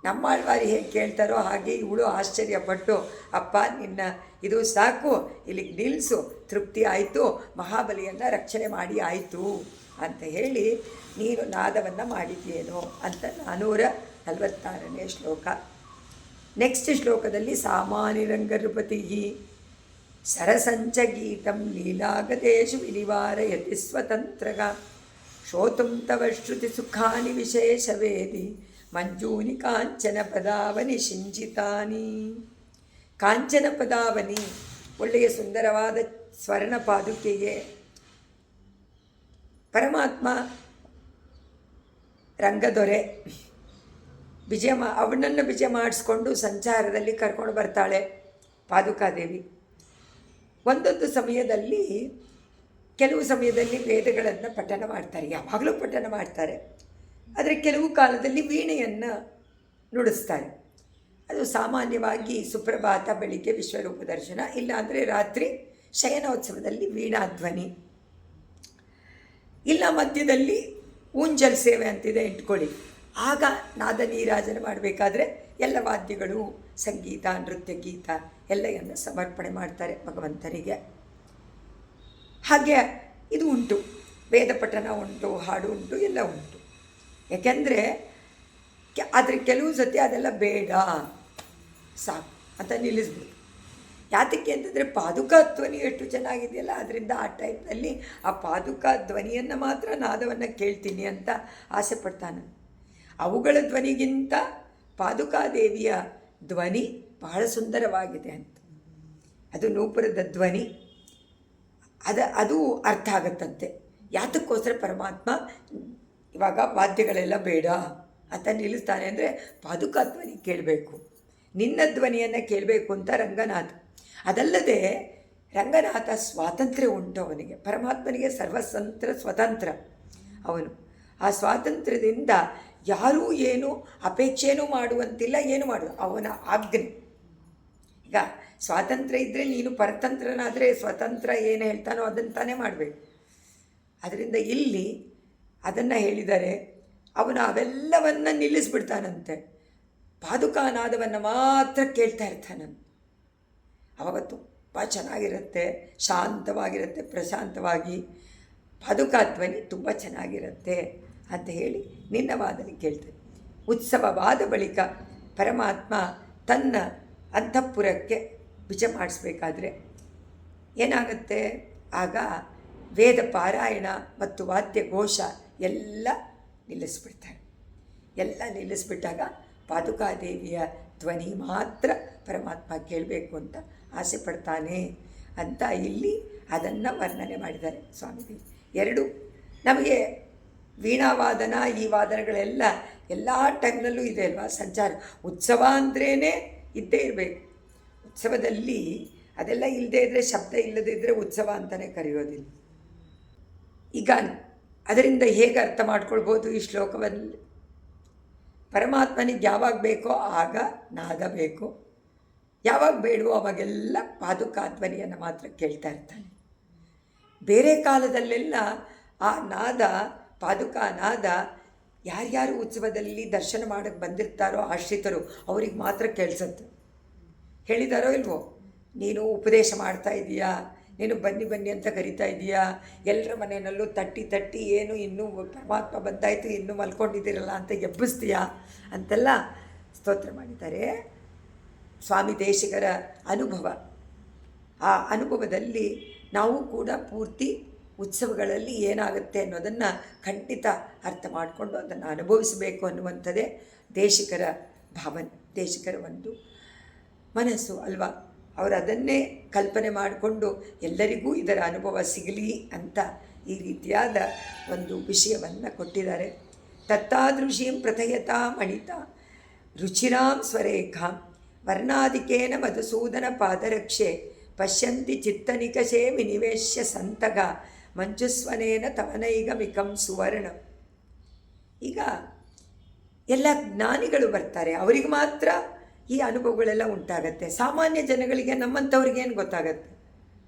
ನಮ್ಮಾಳ್ವಾರು ಹೇಗೆ ಕೇಳ್ತಾರೋ ಹಾಗೆ ಇವಳು ಆಶ್ಚರ್ಯಪಟ್ಟು, ಅಪ್ಪ ನಿನ್ನ ಇದು ಸಾಕು, ಇಲ್ಲಿಗೆ ನಿಲ್ಲಿಸು, ತೃಪ್ತಿ ಆಯಿತು, ಮಹಾಬಲಿಯನ್ನು ರಕ್ಷಣೆ ಮಾಡಿ ಆಯಿತು ಅಂತ ಹೇಳಿ ನೀನು ನಾದವನ್ನು ಮಾಡಿದ್ದೇನೋ ಅಂತ 446ನೇ ಶ್ಲೋಕ. ನೆಕ್ಸ್ಟ್ ಶ್ಲೋಕದಲ್ಲಿ ಸಾಮಾನ್ಯರಂಗರುಪತಿ ಸರಸಂಚ ಗೀತಂ ಲೀಲಾಗತೇಶು ವಿನಿವಾರಯತಿ ಸ್ವತಂತ್ರಗ ಶ್ರೋತುಂ ತವ ಶ್ರುತಿ ಸುಖಾನಿ ವಿಶೇಷವೇದಿ ಮಂಜೂನಿ ಕಾಂಚನ ಪದಾವನಿ ಶಿಂಜಿತಾನಿ. ಕಾಂಚನ ಪದಾವನಿ ಒಳ್ಳೆಯ ಸುಂದರವಾದ ಸ್ವರ್ಣ ಪಾದುಕೆಯೇ. ಪರಮಾತ್ಮ ರಂಗದೊರೆ ಅವನನ್ನು ವಿಜಯ ಮಾಡಿಸ್ಕೊಂಡು ಸಂಚಾರದಲ್ಲಿ ಕರ್ಕೊಂಡು ಬರ್ತಾಳೆ ಪಾದುಕಾದೇವಿ. ಒಂದೊಂದು ಸಮಯದಲ್ಲಿ ಕೆಲವು ಸಮಯದಲ್ಲಿ ವೇದಗಳನ್ನು ಪಠನ ಮಾಡ್ತಾರೆ, ಯಾವಾಗಲೂ ಪಠನ ಮಾಡ್ತಾರೆ. ಆದರೆ ಕೆಲವು ಕಾಲದಲ್ಲಿ ವೀಣೆಯನ್ನು ನುಡಿಸ್ತಾರೆ. ಅದು ಸಾಮಾನ್ಯವಾಗಿ ಸುಪ್ರಭಾತ, ಬೆಳಿಗ್ಗೆ ವಿಶ್ವರೂಪ ದರ್ಶನ, ಇಲ್ಲಾಂದರೆ ರಾತ್ರಿ ಶಯನೋತ್ಸವದಲ್ಲಿ ವೀಣಾಧ್ವನಿ, ಇಲ್ಲ ಮಧ್ಯದಲ್ಲಿ ಊಂಜಲ್ ಸೇವೆ ಅಂತಿದೆ ಇಟ್ಕೊಳ್ಳಿ. ಆಗ ನಾದ ನೀರಾಜನೆ ಮಾಡಬೇಕಾದ್ರೆ ಎಲ್ಲ ವಾದ್ಯಗಳು, ಸಂಗೀತ, ನೃತ್ಯ, ಗೀತ ಎಲ್ಲವನ್ನು ಸಮರ್ಪಣೆ ಮಾಡ್ತಾರೆ ಭಗವಂತನಿಗೆ. ಹಾಗೆ ಇದು ಉಂಟು, ವೇದ ಪಠನ ಉಂಟು, ಹಾಡು ಉಂಟು, ಎಲ್ಲ ಉಂಟು. ಯಾಕೆಂದರೆ ಆದರೆ ಕೆಲವು ಸತಿ ಅದೆಲ್ಲ ಬೇಡ ಸಾಕು ಅಂತ ನಿಲ್ಲಿಸ್ಬಿಡು. ಯಾತಕ್ಕೆ ಅಂತಂದರೆ ಪಾದುಕಾ ಧ್ವನಿ ಎಷ್ಟು ಚೆನ್ನಾಗಿದೆಯಲ್ಲ, ಅದರಿಂದ ಆ ಟೈಮ್ನಲ್ಲಿ ಆ ಪಾದುಕಾ ಧ್ವನಿಯನ್ನು ಮಾತ್ರ ನಾದವನ್ನು ಕೇಳ್ತೀನಿ ಅಂತ ಆಸೆ ಪಡ್ತಾನೆ. ಅವುಗಳ ಧ್ವನಿಗಿಂತ ಪಾದುಕಾದೇವಿಯ ಧ್ವನಿ ಬಹಳ ಸುಂದರವಾಗಿದೆ ಅಂತ. ಅದು ನೂಪುರದ ಧ್ವನಿ, ಅದು ಅರ್ಥ ಆಗತ್ತಂತೆ. ಯಾತಕ್ಕೋಸ್ಕರ ಪರಮಾತ್ಮ ಇವಾಗ ವಾದ್ಯಗಳೆಲ್ಲ ಬೇಡ ಅಂತ ನಿಲ್ಲಿಸ್ತಾನೆ ಅಂದರೆ ಪಾದುಕಾ ಧ್ವನಿ ಕೇಳಬೇಕು, ನಿನ್ನ ಧ್ವನಿಯನ್ನು ಕೇಳಬೇಕು ಅಂತ ರಂಗನಾಥ. ಅದಲ್ಲದೆ ರಂಗನಾಥ ಸ್ವಾತಂತ್ರ್ಯ ಉಂಟು ಅವನಿಗೆ, ಪರಮಾತ್ಮನಿಗೆ ಸ್ವತಂತ್ರ ಅವನು. ಆ ಸ್ವಾತಂತ್ರ್ಯದಿಂದ ಯಾರೂ ಏನು ಅಪೇಕ್ಷೆನೂ ಮಾಡುವಂತಿಲ್ಲ, ಏನು ಮಾಡೋದು ಅವನ ಆಜ್ಞೆ. ಈಗ ಸ್ವಾತಂತ್ರ್ಯ ಇದ್ದರೆ ನೀನು ಪರತಂತ್ರನಾದರೆ ಸ್ವತಂತ್ರ ಏನು ಹೇಳ್ತಾನೋ ಅದನ್ನು ತಾನೇ ಮಾಡಬೇಕು. ಅದರಿಂದ ಇಲ್ಲಿ ಅದನ್ನು ಹೇಳಿದರೆ ಅವನು ಅವೆಲ್ಲವನ್ನು ನಿಲ್ಲಿಸ್ಬಿಡ್ತಾನಂತೆ, ಪಾದುಕಾನಾದವನ್ನು ಮಾತ್ರ ಕೇಳ್ತಾ ಇರ್ತಾನಂತೆ. ಅವಾಗ ತುಂಬ ಚೆನ್ನಾಗಿರುತ್ತೆ, ಶಾಂತವಾಗಿರುತ್ತೆ, ಪ್ರಶಾಂತವಾಗಿ ಪಾದುಕಾಧ್ವನಿ ತುಂಬ ಚೆನ್ನಾಗಿರುತ್ತೆ ಅಂತ ಹೇಳಿ ನಿನ್ನ ವಾದನೆ ಕೇಳ್ತೇನೆ. ಉತ್ಸವವಾದ ಬಳಿಕ ಪರಮಾತ್ಮ ತನ್ನ ಅಂತಃಪುರಕ್ಕೆ ವಿಜಯ ಮಾಡಿಸ್ಬೇಕಾದ್ರೆ ಏನಾಗುತ್ತೆ, ಆಗ ವೇದ ಪಾರಾಯಣ ಮತ್ತು ವಾದ್ಯ ಘೋಷ ಎಲ್ಲ ನಿಲ್ಲಿಸ್ಬಿಡ್ತಾರೆ. ಎಲ್ಲ ನಿಲ್ಲಿಸ್ಬಿಟ್ಟಾಗ ಪಾದುಕಾದೇವಿಯ ಧ್ವನಿ ಮಾತ್ರ ಪರಮಾತ್ಮ ಕೇಳಬೇಕು ಅಂತ ಆಸೆ ಪಡ್ತಾನೆ ಅಂತ ಇಲ್ಲಿ ಅದನ್ನು ವರ್ಣನೆ ಮಾಡಿದ್ದಾರೆ ಸ್ವಾಮೀಜಿ. ಎರಡು ನಮಗೆ ವೀಣಾವಾದನ ಈ ವಾದನಗಳೆಲ್ಲ ಎಲ್ಲ ಟೈಮ್ನಲ್ಲೂ ಇದೆ ಅಲ್ವಾ, ಸಂಚಾರ. ಉತ್ಸವ ಅಂದ್ರೇ ಇದ್ದೇ ಇರಬೇಕು. ಉತ್ಸವದಲ್ಲಿ ಅದೆಲ್ಲ ಇಲ್ಲದೇ ಇದ್ದರೆ, ಶಬ್ದ ಇಲ್ಲದೇ ಇದ್ದರೆ ಉತ್ಸವ ಅಂತಲೇ ಕರೆಯೋದಿಲ್ಲ. ಈಗ ಅದರಿಂದ ಹೇಗೆ ಅರ್ಥ ಮಾಡ್ಕೊಳ್ಬೋದು ಈ ಶ್ಲೋಕದಲ್ಲಿ? ಪರಮಾತ್ಮನಿಗೆ ಯಾವಾಗ ಬೇಕೋ ಆಗ ನಾದ ಬೇಕು, ಯಾವಾಗ ಬೇಡವೋ ಅವಾಗೆಲ್ಲ ಪಾದುಕಾಧ್ವನಿಯನ್ನು ಮಾತ್ರ ಕೇಳ್ತಾ ಇರ್ತಾನೆ. ಬೇರೆ ಕಾಲದಲ್ಲೆಲ್ಲ ಆ ನಾದ, ಪಾದುಕಾ ನಾದ ಯಾರ್ಯಾರು ಉತ್ಸವದಲ್ಲಿ ದರ್ಶನ ಮಾಡೋಕ್ಕೆ ಬಂದಿರ್ತಾರೋ ಆಶ್ರಿತರು ಅವ್ರಿಗೆ ಮಾತ್ರ ಕೇಳಿಸುತ್ತೆ. ಹೇಳಿದಾರೋ ಇಲ್ವೋ, ನೀನು ಉಪದೇಶ ಮಾಡ್ತಾ ಇದೀಯಾ, ನೀನು ಬನ್ನಿ ಬನ್ನಿ ಅಂತ ಕರಿತಾ ಇದೀಯಾ, ಎಲ್ಲರ ಮನೆಯಲ್ಲೂ ತಟ್ಟಿ ತಟ್ಟಿ ಏನು ಇನ್ನೂ ಪರಮಾತ್ಮ ಬಂದಾಯಿತು ಇನ್ನೂ ಮಲ್ಕೊಂಡಿದ್ದೀರಲ್ಲ ಅಂತ ಎಬ್ಬಿಸ್ತೀಯಾ ಅಂತೆಲ್ಲ ಸ್ತೋತ್ರ ಮಾಡಿದ್ದಾರೆ. ಸ್ವಾಮಿ ದೇಶಿಗರ ಅನುಭವ, ಆ ಅನುಭವದಲ್ಲಿ ನಾವು ಕೂಡ ಪೂರ್ತಿ ಉತ್ಸವಗಳಲ್ಲಿ ಏನಾಗುತ್ತೆ ಅನ್ನೋದನ್ನು ಖಂಡಿತ ಅರ್ಥ ಮಾಡಿಕೊಂಡು ಅದನ್ನು ಅನುಭವಿಸಬೇಕು ಅನ್ನುವಂಥದ್ದೇ ದೇಶಿಕರ ಭಾವನೆ, ದೇಶಿಕರ ಒಂದು ಮನಸ್ಸು ಅಲ್ವಾ. ಅವರು ಅದನ್ನೇ ಕಲ್ಪನೆ ಮಾಡಿಕೊಂಡು ಎಲ್ಲರಿಗೂ ಇದರ ಅನುಭವ ಸಿಗಲಿ ಅಂತ ಈ ರೀತಿಯಾದ ಒಂದು ವಿಷಯವನ್ನು ಕೊಟ್ಟಿದ್ದಾರೆ. ತತ್ತಾದೃಶೀಂ ಪ್ರಥಯತಾ ಮಣಿತ ರುಚಿರಾಂ ಸ್ವರೇಖಾಂ ವರ್ಣಾಧಿಕೇನ ಮಧುಸೂದನ ಪಾದರಕ್ಷೆ ಪಶ್ಯಂತಿ ಚಿತ್ತನಿಕಷೇ ವಿನಿವೇಶ್ಯ ಸಂತಗ ಮಂಜುಸ್ವನೇನ ತವನೈಗಮಿಕಂ ಸುವರ್ಣ. ಈಗ ಎಲ್ಲ ಜ್ಞಾನಿಗಳು ಬರ್ತಾರೆ, ಅವರಿಗೆ ಮಾತ್ರ ಈ ಅನುಭವಗಳೆಲ್ಲ ಉಂಟಾಗತ್ತೆ. ಸಾಮಾನ್ಯ ಜನಗಳಿಗೆ, ನಮ್ಮಂಥವ್ರಿಗೆ ಏನು ಗೊತ್ತಾಗತ್ತೆ?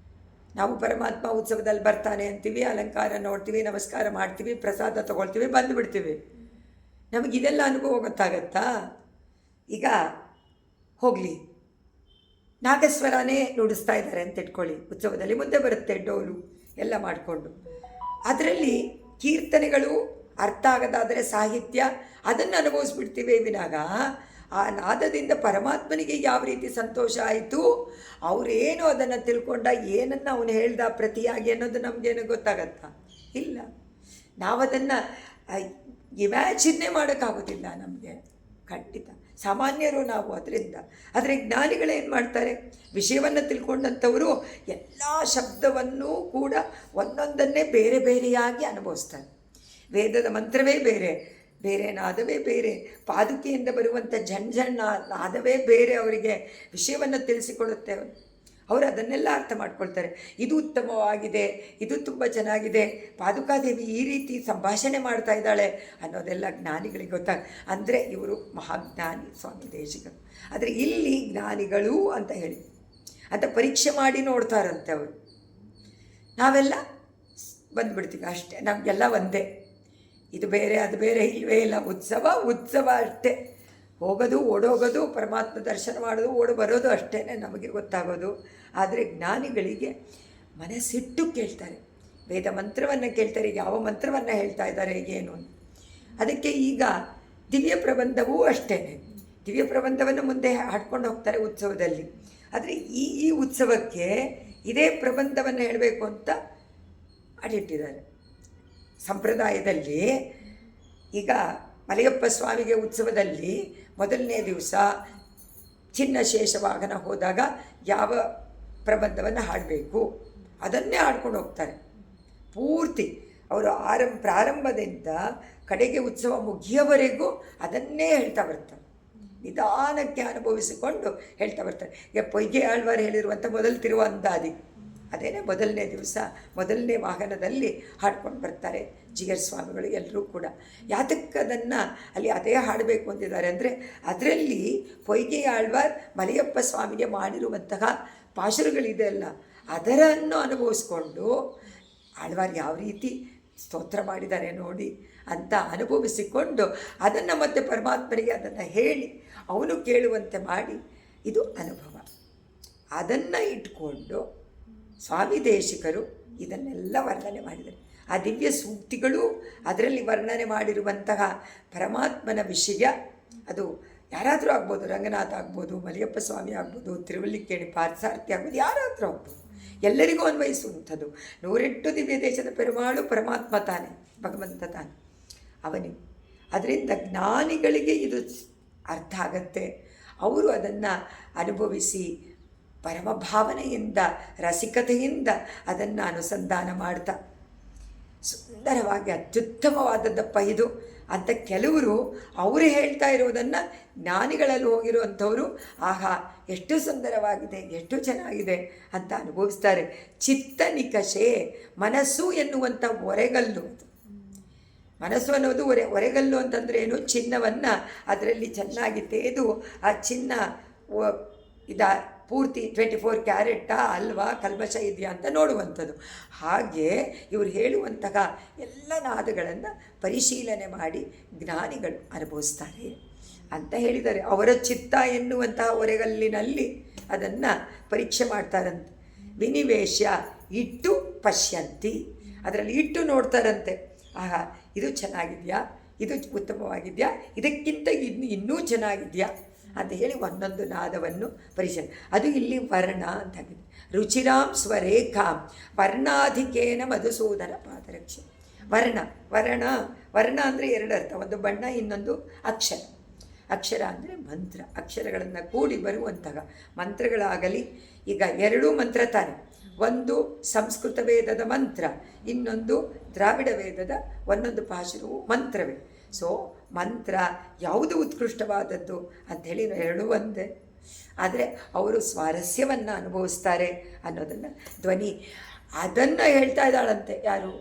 ನಾವು ಪರಮಾತ್ಮ ಉತ್ಸವದಲ್ಲಿ ಬರ್ತಾನೆ ಅಂತೀವಿ, ಅಲಂಕಾರ ನೋಡ್ತೀವಿ, ನಮಸ್ಕಾರ ಮಾಡ್ತೀವಿ, ಪ್ರಸಾದ ತೊಗೊಳ್ತೀವಿ, ಬಂದುಬಿಡ್ತೀವಿ. ನಮಗಿದೆಲ್ಲ ಅನುಭವ ಗೊತ್ತಾಗತ್ತಾ? ಈಗ ಹೋಗಲಿ, ನಾಗಸ್ವರನೇ ನುಡಿಸ್ತಾ ಇದ್ದಾರೆ ಅಂತ ಇಟ್ಕೊಳ್ಳಿ, ಉತ್ಸವದಲ್ಲಿ ಮುಂದೆ ಬರುತ್ತೆ ಡೋಲು ಎಲ್ಲ ಮಾಡಿಕೊಂಡು. ಅದರಲ್ಲಿ ಕೀರ್ತನೆಗಳು ಅರ್ಥ ಆಗದಾದರೆ ಸಾಹಿತ್ಯ ಅದನ್ನು ಅನುಭವಿಸ್ಬಿಡ್ತೀವಿ ವಿನಾಗ ಆ ನಾದದಿಂದ ಪರಮಾತ್ಮನಿಗೆ ಯಾವ ರೀತಿ ಸಂತೋಷ ಆಯಿತು, ಅವರೇನು ಅದನ್ನು ತಿಳ್ಕೊಂಡ, ಏನನ್ನು ಅವನು ಹೇಳ್ದ ಪ್ರತಿಯಾಗಿ ಅನ್ನೋದು ನಮಗೇನು ಗೊತ್ತಾಗತ್ತಾ? ಇಲ್ಲ. ನಾವದನ್ನು ಇಮ್ಯಾಜಿನ್ನೇ ಮಾಡೋಕ್ಕಾಗೋದಿಲ್ಲ ನಮಗೆ, ಖಂಡಿತ ಸಾಮಾನ್ಯರು ನಾವು ಅದರಿಂದ. ಆದರೆ ಜ್ಞಾನಿಗಳೇನು ಮಾಡ್ತಾರೆ, ವಿಷಯವನ್ನು ತಿಳ್ಕೊಂಡಂಥವರು ಎಲ್ಲ ಶಬ್ದವನ್ನೂ ಕೂಡ ಒಂದೊಂದನ್ನೇ ಬೇರೆ ಬೇರೆಯಾಗಿ ಅನುಭವಿಸ್ತಾರೆ. ವೇದದ ಮಂತ್ರವೇ ಬೇರೆ, ಬೇರೆ ನಾದವೇ ಬೇರೆ, ಪಾದುಕೆಯಿಂದ ಬರುವಂಥ ಜಂಜಣ್ಣ ನಾದವೇ ಬೇರೆ, ಅವರಿಗೆ ವಿಷಯವನ್ನು ತಿಳಿಸಿಕೊಡುತ್ತೆ. ಅವರು ಅದನ್ನೆಲ್ಲ ಅರ್ಥ ಮಾಡ್ಕೊಳ್ತಾರೆ. ಇದು ಉತ್ತಮವಾಗಿದೆ, ಇದು ತುಂಬ ಚೆನ್ನಾಗಿದೆ, ಪಾದುಕಾದೇವಿ ಈ ರೀತಿ ಸಂಭಾಷಣೆ ಮಾಡ್ತಾ ಇದ್ದಾಳೆ ಅನ್ನೋದೆಲ್ಲ ಜ್ಞಾನಿಗಳಿಗೆ ಅಂದರೆ ಇವರು ಮಹಾಜ್ಞಾನಿ ಸ್ವಾಮಿ ದೇಶಿಕರು. ಆದರೆ ಇಲ್ಲಿ ಜ್ಞಾನಿಗಳು ಅಂತ ಹೇಳಿ ಅಂತ ಪರೀಕ್ಷೆ ಮಾಡಿ ನೋಡ್ತಾರಂತೆ ಅವರು. ನಾವೆಲ್ಲ ಬಂದುಬಿಡ್ತೀವಿ ಅಷ್ಟೇ, ನಮಗೆಲ್ಲ ಒಂದೇ, ಇದು ಬೇರೆ ಅದು ಬೇರೆ ಇಲ್ಲವೇ ಇಲ್ಲ. ಉತ್ಸವ ಅಷ್ಟೇ, ಹೋಗೋದು ಓಡೋಗೋದು, ಪರಮಾತ್ಮ ದರ್ಶನ ಮಾಡೋದು ಓಡಿ ಬರೋದು ಅಷ್ಟೇ ನಮಗೆ ಗೊತ್ತಾಗೋದು. ಆದರೆ ಜ್ಞಾನಿಗಳಿಗೆ ಮನಸ್ಸಿಟ್ಟು ಕೇಳ್ತಾರೆ, ವೇದ ಮಂತ್ರವನ್ನು ಕೇಳ್ತಾರೆ, ಯಾವ ಮಂತ್ರವನ್ನು ಹೇಳ್ತಾ ಇದ್ದಾರೆ ಏನು. ಅದಕ್ಕೆ ಈಗ ದಿವ್ಯ ಪ್ರಬಂಧವೂ ಅಷ್ಟೇ, ದಿವ್ಯ ಪ್ರಬಂಧವನ್ನು ಮುಂದೆ ಹಾಡ್ಕೊಂಡು ಹೋಗ್ತಾರೆ ಉತ್ಸವದಲ್ಲಿ. ಆದರೆ ಈ ಉತ್ಸವಕ್ಕೆ ಇದೇ ಪ್ರಬಂಧವನ್ನು ಹೇಳಬೇಕು ಅಂತ ಅಡಿಟ್ಟಿದ್ದಾರೆ ಸಂಪ್ರದಾಯದಲ್ಲಿ. ಈಗ ಮಲಯಪ್ಪ ಸ್ವಾಮಿಗೆ ಉತ್ಸವದಲ್ಲಿ ಮೊದಲನೇ ದಿವಸ ಚಿನ್ನ ಶೇಷವಾಹನ ಹೋದಾಗ ಯಾವ ಪ್ರಬಂಧವನ್ನು ಹಾಡಬೇಕು ಅದನ್ನೇ ಹಾಡ್ಕೊಂಡು ಹೋಗ್ತಾರೆ ಪೂರ್ತಿ. ಅವರು ಪ್ರಾರಂಭದಿಂದ ಕಡೆಗೆ ಉತ್ಸವ ಮುಗಿಯೋವರೆಗೂ ಅದನ್ನೇ ಹೇಳ್ತಾ ಬರ್ತಾರೆ, ನಿಧಾನಕ್ಕೆ ಅನುಭವಿಸಿಕೊಂಡು ಹೇಳ್ತಾ ಬರ್ತಾರೆ. ಈಗ ಪೊಯ್ಗೆ ಆಳ್ವಾರ್ ಹೇಳಿರುವಂಥ ಮೊದಲು ತಿರುವಂದಾದಿ, ಅದೇನೇ ಮೊದಲನೇ ದಿವಸ ಮೊದಲನೇ ವಾಹನದಲ್ಲಿ ಹಾಡ್ಕೊಂಡು ಬರ್ತಾರೆ ಜಿಗರ್ ಸ್ವಾಮಿಗಳು ಎಲ್ಲರೂ ಕೂಡ. ಯಾತಕ್ಕದನ್ನು ಅಲ್ಲಿ ಅದೇ ಹಾಡಬೇಕು ಅಂತಿದ್ದಾರೆ ಅಂದರೆ, ಅದರಲ್ಲಿ ಪೊಯ್ಗೆ ಆಳ್ವಾರ್ ಮಲಯಪ್ಪ ಸ್ವಾಮಿಗೆ ಮಾಡಿರುವಂತಹ ಪಾಶುರಗಳಿದೆ ಅಲ್ಲ, ಅದರನ್ನು ಅನುಭವಿಸ್ಕೊಂಡು ಆಳ್ವಾರ್ ಯಾವ ರೀತಿ ಸ್ತೋತ್ರ ಮಾಡಿದ್ದಾರೆ ನೋಡಿ ಅಂತ ಅನುಭವಿಸಿಕೊಂಡು ಅದನ್ನು ಮತ್ತೆ ಪರಮಾತ್ಮನಿಗೆ ಅದನ್ನು ಹೇಳಿ ಅವನು ಕೇಳುವಂತೆ ಮಾಡಿ, ಇದು ಅನುಭವ. ಅದನ್ನು ಇಟ್ಕೊಂಡು ಸ್ವಾಮಿ ದೇಶಿಕರು ಇದನ್ನೆಲ್ಲ ವರ್ಣನೆ ಮಾಡಿದ್ದಾರೆ. ಆ ದಿವ್ಯ ಸೂಕ್ತಿಗಳು ಅದರಲ್ಲಿ ವರ್ಣನೆ ಮಾಡಿರುವಂತಹ ಪರಮಾತ್ಮನ ವಿಷಯ, ಅದು ಯಾರಾದರೂ ಆಗ್ಬೋದು, ರಂಗನಾಥ ಆಗ್ಬೋದು, ಮಲಯಪ್ಪ ಸ್ವಾಮಿ ಆಗ್ಬೋದು, ತಿರುವಲ್ಲಿಕ್ಕೇಣಿ ಪಾರ್ಥಸಾರಥಿ ಆಗ್ಬೋದು, ಯಾರಾದರೂ ಆಗ್ಬೋದು, ಎಲ್ಲರಿಗೂ ಅನ್ವಯಿಸುವಂಥದ್ದು. 108 ದಿವ್ಯ ದೇಶದ ಪೆರುಮಾಳು ಪರಮಾತ್ಮ ತಾನೆ, ಭಗವಂತ ತಾನೆ ಅವನಿಗೆ. ಅದರಿಂದ ಜ್ಞಾನಿಗಳಿಗೆ ಇದು ಅರ್ಥ ಆಗತ್ತೆ. ಅವರು ಅದನ್ನು ಅನುಭವಿಸಿ ಪರಮಭಾವನೆಯಿಂದ ರಸಿಕತೆಯಿಂದ ಅದನ್ನು ಅನುಸಂಧಾನ ಮಾಡ್ತಾ ಸುಂದರವಾಗಿ ಅತ್ಯುತ್ತಮವಾದದ್ದಪ್ಪ ಇದು ಅಂತ ಕೆಲವರು ಅವರು ಹೇಳ್ತಾ ಇರೋದನ್ನು ಜ್ಞಾನಿಗಳಲ್ಲಿ ಹೋಗಿರುವಂಥವರು ಆಹಾ ಎಷ್ಟು ಸುಂದರವಾಗಿದೆ, ಎಷ್ಟು ಚೆನ್ನಾಗಿದೆ ಅಂತ ಅನುಭವಿಸ್ತಾರೆ. ಚಿತ್ತ ನಿಕಷೆ, ಮನಸ್ಸು ಎನ್ನುವಂಥ ಒರೆಗಲ್ಲು. ಮನಸ್ಸು ಅನ್ನೋದು ಒರೆಗಲ್ಲು ಅಂತಂದರೆ ಏನು? ಚಿನ್ನವನ್ನು ಅದರಲ್ಲಿ ಚೆನ್ನಾಗಿ ತೆಗೆದು ಆ ಚಿನ್ನ ಪೂರ್ತಿ 24 ಕ್ಯಾರೆಟಾ ಅಲ್ವಾ, ಕಲ್ಮಶ ಇದೆಯಾ ಅಂತ ನೋಡುವಂಥದ್ದು. ಹಾಗೆ ಇವರು ಹೇಳುವಂತಹ ಎಲ್ಲ ನಾದಗಳನ್ನು ಪರಿಶೀಲನೆ ಮಾಡಿ ಜ್ಞಾನಿಗಳು ಅನುಭವಿಸ್ತಾರೆ ಅಂತ ಹೇಳಿದ್ದಾರೆ. ಅವರ ಚಿತ್ತ ಎನ್ನುವಂತಹ ಒರೆಗಲ್ಲಿನಲ್ಲಿ ಅದನ್ನು ಪರೀಕ್ಷೆ ಮಾಡ್ತಾರಂತೆ. ವಿನಿವೇಶ ಇಟ್ಟು ಪಶ್ಯಂತಿ, ಅದರಲ್ಲಿ ಇಟ್ಟು ನೋಡ್ತಾರಂತೆ. ಆಹಾ ಇದು ಚೆನ್ನಾಗಿದೆಯಾ, ಇದು ಉತ್ತಮವಾಗಿದೆಯಾ, ಇದಕ್ಕಿಂತ ಇನ್ನೂ ಚೆನ್ನಾಗಿದೆಯಾ ಅಂತ ಹೇಳಿ ಒಂದೊಂದು ನಾದವನ್ನು ಪರಿಶೀಲನೆ. ಅದು ಇಲ್ಲಿ ವರ್ಣ ಅಂತಾಗಿದೆ. ರುಚಿರಾಂ ಸ್ವರೇಖಾಂ ವರ್ಣಾಧಿಕೇನ ಮಧುಸೂದನ ಪಾದರಕ್ಷೆ. ವರ್ಣ ವರ್ಣ ವರ್ಣ ಅಂದರೆ ಎರಡು ಅರ್ಥ, ಒಂದು ಬಣ್ಣ, ಇನ್ನೊಂದು ಅಕ್ಷರ. ಅಕ್ಷರ ಅಂದರೆ ಮಂತ್ರ, ಅಕ್ಷರಗಳನ್ನು ಕೂಡಿ ಬರುವಂತಹ ಮಂತ್ರಗಳಾಗಲಿ. ಈಗ ಎರಡೂ ಮಂತ್ರ ತಾನೆ, ಒಂದು ಸಂಸ್ಕೃತ ವೇದದ ಮಂತ್ರ, ಇನ್ನೊಂದು ದ್ರಾವಿಡ ವೇದದ ಒಂದೊಂದು ಪಾಶುರವು ಮಂತ್ರವೇ. ಸೊ ಮಂತ್ರ ಯಾವುದು ಉತ್ಕೃಷ್ಟವಾದದ್ದು ಅಂಥೇಳಿ ಎರಡೂ ಒಂದೇ. ಆದರೆ ಅವರು ಸ್ವಾರಸ್ಯವನ್ನು ಅನುಭವಿಸ್ತಾರೆ ಅನ್ನೋದನ್ನು ಧ್ವನಿ ಅದನ್ನು ಹೇಳ್ತಾ ಇದ್ದಾಳಂತೆ. ಯಾರು?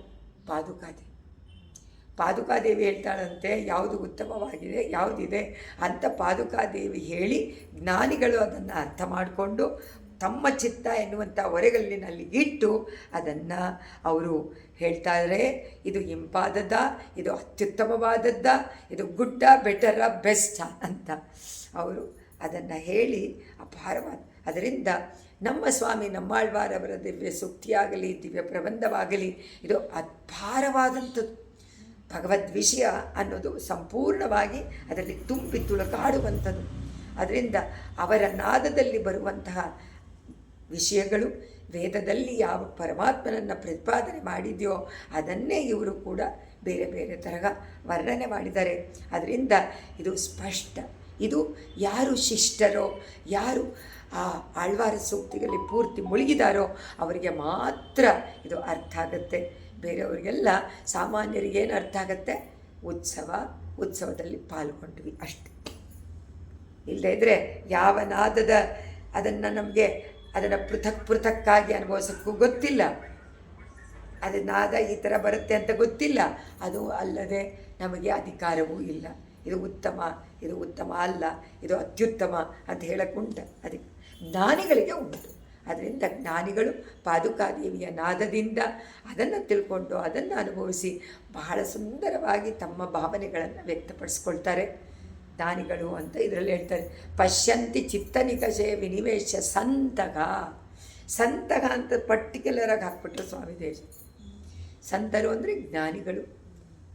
ಪಾದುಕಾದೇವಿ ಹೇಳ್ತಾಳಂತೆ ಯಾವುದು ಉತ್ತಮವಾಗಿದೆ, ಯಾವುದಿದೆ ಅಂತ ಪಾದುಕಾದೇವಿ ಹೇಳಿ ಜ್ಞಾನಿಗಳು ಅದನ್ನು ಅರ್ಥ ಮಾಡಿಕೊಂಡು ತಮ್ಮ ಚಿತ್ತ ಎನ್ನುವಂಥ ಒರೆಗಲ್ಲಿನಲ್ಲಿ ಇಟ್ಟು ಅದನ್ನು ಅವರು ಹೇಳ್ತಾರೆ. ಇದು ಇಂಪಾದದ್ದ, ಇದು ಅತ್ಯುತ್ತಮವಾದದ್ದ, ಇದು ಗುಡ್ಡ, ಬೆಟರ, ಬೆಸ್ಟ್ ಅಂತ ಅವರು ಅದನ್ನು ಹೇಳಿ ಅಪಾರವಾದ. ಅದರಿಂದ ನಮ್ಮ ಸ್ವಾಮಿ ನಮ್ಮಾಳ್ವಾರವರ ದಿವ್ಯ ಸೂಕ್ತಿಯಾಗಲಿ, ದಿವ್ಯ ಪ್ರಬಂಧವಾಗಲಿ, ಇದು ಅಪಾರವಾದಂಥದ್ದು. ಭಗವದ್ ವಿಷಯ ಅನ್ನೋದು ಸಂಪೂರ್ಣವಾಗಿ ಅದರಲ್ಲಿ ತುಂಬಿ ತುಳುಕಾಡುವಂಥದ್ದು. ಅದರಿಂದ ಅವರ ನಾದದಲ್ಲಿ ಬರುವಂತಹ ವಿಷಯಗಳು ವೇದದಲ್ಲಿ ಯಾವ ಪರಮಾತ್ಮನನ್ನು ಪ್ರತಿಪಾದನೆ ಮಾಡಿದೆಯೋ ಅದನ್ನೇ ಇವರು ಕೂಡ ಬೇರೆ ಬೇರೆ ತರಹ ವರ್ಣನೆ ಮಾಡಿದ್ದಾರೆ. ಅದರಿಂದ ಇದು ಸ್ಪಷ್ಟ. ಇದು ಯಾರು ಶಿಷ್ಟರೋ, ಯಾರು ಆ ಆಳ್ವಾರ ಸೂಕ್ತಿಗಳಲ್ಲಿ ಪೂರ್ತಿ ಮುಳುಗಿದಾರೋ ಅವರಿಗೆ ಮಾತ್ರ ಇದು ಅರ್ಥ ಆಗುತ್ತೆ. ಬೇರೆಯವರಿಗೆಲ್ಲ ಸಾಮಾನ್ಯರಿಗೇನು ಅರ್ಥ ಆಗುತ್ತೆ? ಉತ್ಸವದಲ್ಲಿ ಪಾಲ್ಗೊಂಡ್ವಿ ಅಷ್ಟೆ. ಇಲ್ಲದೇ ಇದ್ದರೆ ಯಾವ ನಾದದ ಅದನ್ನು ನಮಗೆ ಅದನ್ನು ಪೃಥಕ್ಕಾಗಿ ಅನುಭವಿಸೋಕ್ಕೂ ಗೊತ್ತಿಲ್ಲ. ಅದು ನಾದ ಈ ಥರ ಬರುತ್ತೆ ಅಂತ ಗೊತ್ತಿಲ್ಲ. ಅದು ಅಲ್ಲದೆ ನಮಗೆ ಅಧಿಕಾರವೂ ಇಲ್ಲ. ಇದು ಉತ್ತಮ ಅಲ್ಲ, ಇದು ಅತ್ಯುತ್ತಮ ಅಂತ ಹೇಳಕ್ಕುಂಟ. ಅದಕ್ಕೆ ಜ್ಞಾನಿಗಳಿಗೆ ಉಂಟು. ಅದರಿಂದ ಜ್ಞಾನಿಗಳು ಪಾದುಕಾದೇವಿಯ ನಾದದಿಂದ ಅದನ್ನು ತಿಳ್ಕೊಂಡು ಅದನ್ನು ಅನುಭವಿಸಿ ಬಹಳ ಸುಂದರವಾಗಿ ತಮ್ಮ ಭಾವನೆಗಳನ್ನು ವ್ಯಕ್ತಪಡಿಸ್ಕೊಳ್ತಾರೆ ಜ್ಞಾನಿಗಳು ಅಂತ ಇದರಲ್ಲಿ ಹೇಳ್ತಾರೆ. ಪಶ್ಯಂತಿ ಚಿತ್ತನಿಕಷೆ ವಿನಿವೇಶ ಸಂತಗ ಅಂತ ಪರ್ಟಿಕ್ಯುಲರಾಗಿ ಹಾಕ್ಬಿಟ್ರು ಸ್ವಾಮಿ ದೇಶ. ಸಂತರು ಅಂದರೆ ಜ್ಞಾನಿಗಳು,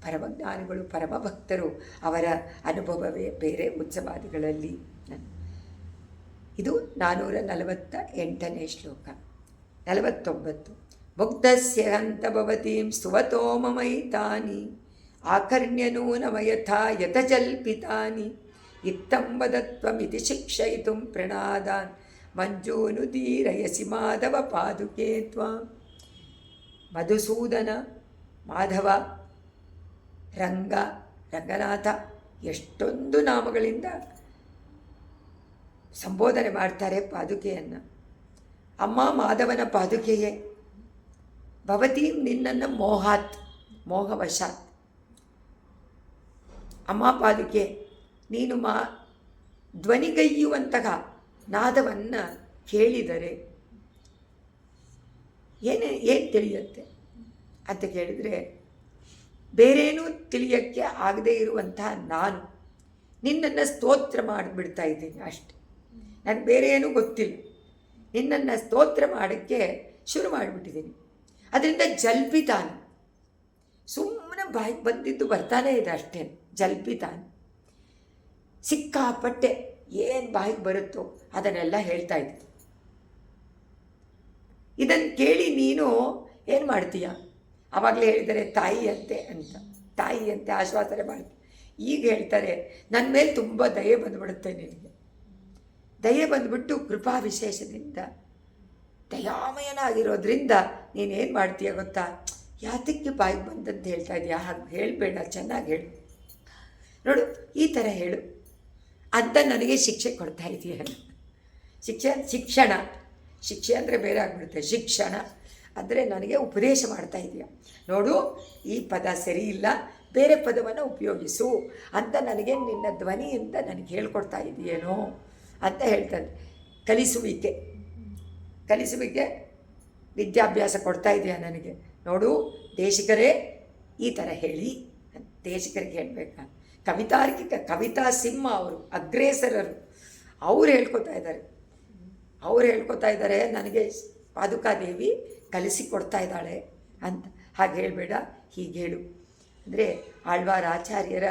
ಪರಮಜ್ಞಾನಿಗಳು, ಪರಮಭಕ್ತರು. ಅವರ ಅನುಭವವೇ ಬೇರೆ ಉತ್ಸವಾದಿಗಳಲ್ಲಿ. ಇದು 448ನೇ ಶ್ಲೋಕ. 49 ಮುಗ್ಧಸ್ಯ ಹಂತ ಭವತೀಂ ಸ್ತುವತೋ ಮಮೈತಾನಿ ಆಕರ್ಣ್ಯನೂನಮಯಥಾ ಯತಜಲ್ಪಿತಾನಿ ಇತ್ತಂ ವದತ್ವಮಿತಿ ಶಿಕ್ಷಯಿತುಂ ಪ್ರಣಾದಾನ್ ಮಂಜೂನುದೀರಯಸಿ ಮಾಧವ ಪಾದುಕೆ ತ್ವಾಂ. ಮಧುಸೂದನ, ಮಾಧವ, ರಂಗನಾಥ ಎಷ್ಟೊಂದು ನಾಮಗಳಿಂದ ಸಂಬೋಧನೆ ಮಾಡ್ತಾರೆ ಪಾದುಕೆಯನ್ನು. ಅಮ್ಮ ಮಾಧವನ ಪಾದುಕೆಯೇ, ಭವತಿ ನಿನ್ನನ್ನು ಮೋಹವಶಾತ್. ಅಮ್ಮ ಪಾದುಕೆ, ನೀನು ಧ್ವನಿಗೈಯುವಂತಹ ನಾದವನ್ನು ಕೇಳಿದರೆ ಏನು ತಿಳಿಯುತ್ತೆ ಅಂತ ಕೇಳಿದರೆ, ಬೇರೇನೂ ತಿಳಿಯೋಕ್ಕೆ ಆಗದೇ ಇರುವಂತಹ ನಾನು ನಿನ್ನನ್ನು ಸ್ತೋತ್ರ ಮಾಡಿಬಿಡ್ತಾ ಇದ್ದೀನಿ ಅಷ್ಟೆ. ನನಗೆ ಬೇರೆ ಏನೂ ಗೊತ್ತಿಲ್ಲ, ನಿನ್ನನ್ನು ಸ್ತೋತ್ರ ಮಾಡೋಕ್ಕೆ ಶುರು ಮಾಡಿಬಿಟ್ಟಿದ್ದೀನಿ. ಅದರಿಂದ ಜಲ್ಪಿತಾನೆ, ಸುಮ್ಮನೆ ಬಾಯಿಗೆ ಬಂದಿದ್ದು ಬರ್ತಾನೇ ಇದೆ ಅಷ್ಟೇ. ಜಲ್ಪಿತಾನೆ, ಸಿಕ್ಕಾಪಟ್ಟೆ ಏನು ಬಾಯಿಗೆ ಬರುತ್ತೋ ಅದನ್ನೆಲ್ಲ ಹೇಳ್ತಾ ಇದ್ದೀನಿ. ಇದನ್ನು ಕೇಳಿ ನೀನು ಏನು ಮಾಡ್ತೀಯ? ಆವಾಗಲೇ ಹೇಳಿದರೆ ತಾಯಿಯಂತೆ ಆಶ್ವಾಸನೆ ಮಾಡ್ತೀಯ. ಈಗ ಹೇಳ್ತಾರೆ, ನನ್ನ ಮೇಲೆ ತುಂಬ ದಯೆ ಬಂದುಬಿಡುತ್ತೆ ನಿನಗೆ. ದಯೆ ಬಂದುಬಿಟ್ಟು ಕೃಪಾ ವಿಶೇಷದಿಂದ ದಯಾಮಯನಾಗಿರೋದ್ರಿಂದ ನೀನೇನು ಮಾಡ್ತೀಯ ಗೊತ್ತಾ, ಯಾತಕ್ಕೆ ಬಾಯಿಗೆ ಬಂದಂತ ಹೇಳ್ತಾ ಇದೆಯಾ, ಹಾಗೆ ಹೇಳಬೇಡ, ಚೆನ್ನಾಗಿ ಹೇಳು, ನೋಡು ಈ ಥರ ಹೇಳು ಅಂತ ನನಗೆ ಶಿಕ್ಷೆ ಕೊಡ್ತಾ ಇದೆಯಾ. ಶಿಕ್ಷೆ ಅಂದರೆ ಬೇರೆ ಆಗಿಬಿಡುತ್ತೆ. ಶಿಕ್ಷಣ ಅಂದರೆ ನನಗೆ ಉಪದೇಶ ಮಾಡ್ತಾ ಇದೆಯಾ, ನೋಡು ಈ ಪದ ಸರಿ ಇಲ್ಲ, ಬೇರೆ ಪದವನ್ನು ಉಪಯೋಗಿಸು ಅಂತ ನನಗೆ ನಿನ್ನ ಧ್ವನಿಯಿಂದ ನನಗೆ ಹೇಳ್ಕೊಡ್ತಾ ಇದೆಯೇನೋ ಅಂತ ಹೇಳ್ತಾನೆ. ಕಲಿಸುವಿಕೆ ವಿದ್ಯಾಭ್ಯಾಸ ಕೊಡ್ತಾ ಇದೆಯಾ ನನಗೆ. ನೋಡು ದೇಶಿಕರೇ ಈ ಥರ ಹೇಳಿ, ದೇಶಿಕರಿಗೆ ಹೇಳಬೇಕಾ. ಕವಿತಾ ಸಿಂಹ ಅವರು ಅಗ್ರೇಸರರು, ಅವ್ರು ಹೇಳ್ಕೊತಾ ಇದ್ದಾರೆ ನನಗೆ ಪಾದುಕಾದೇವಿ ಕಲಿಸಿಕೊಡ್ತಾ ಇದ್ದಾಳೆ ಅಂತ. ಹಾಗೆ ಹೇಳಬೇಡ, ಹೀಗೆ ಹೇಳು ಅಂದರೆ ಆಳ್ವಾರ ಆಚಾರ್ಯರ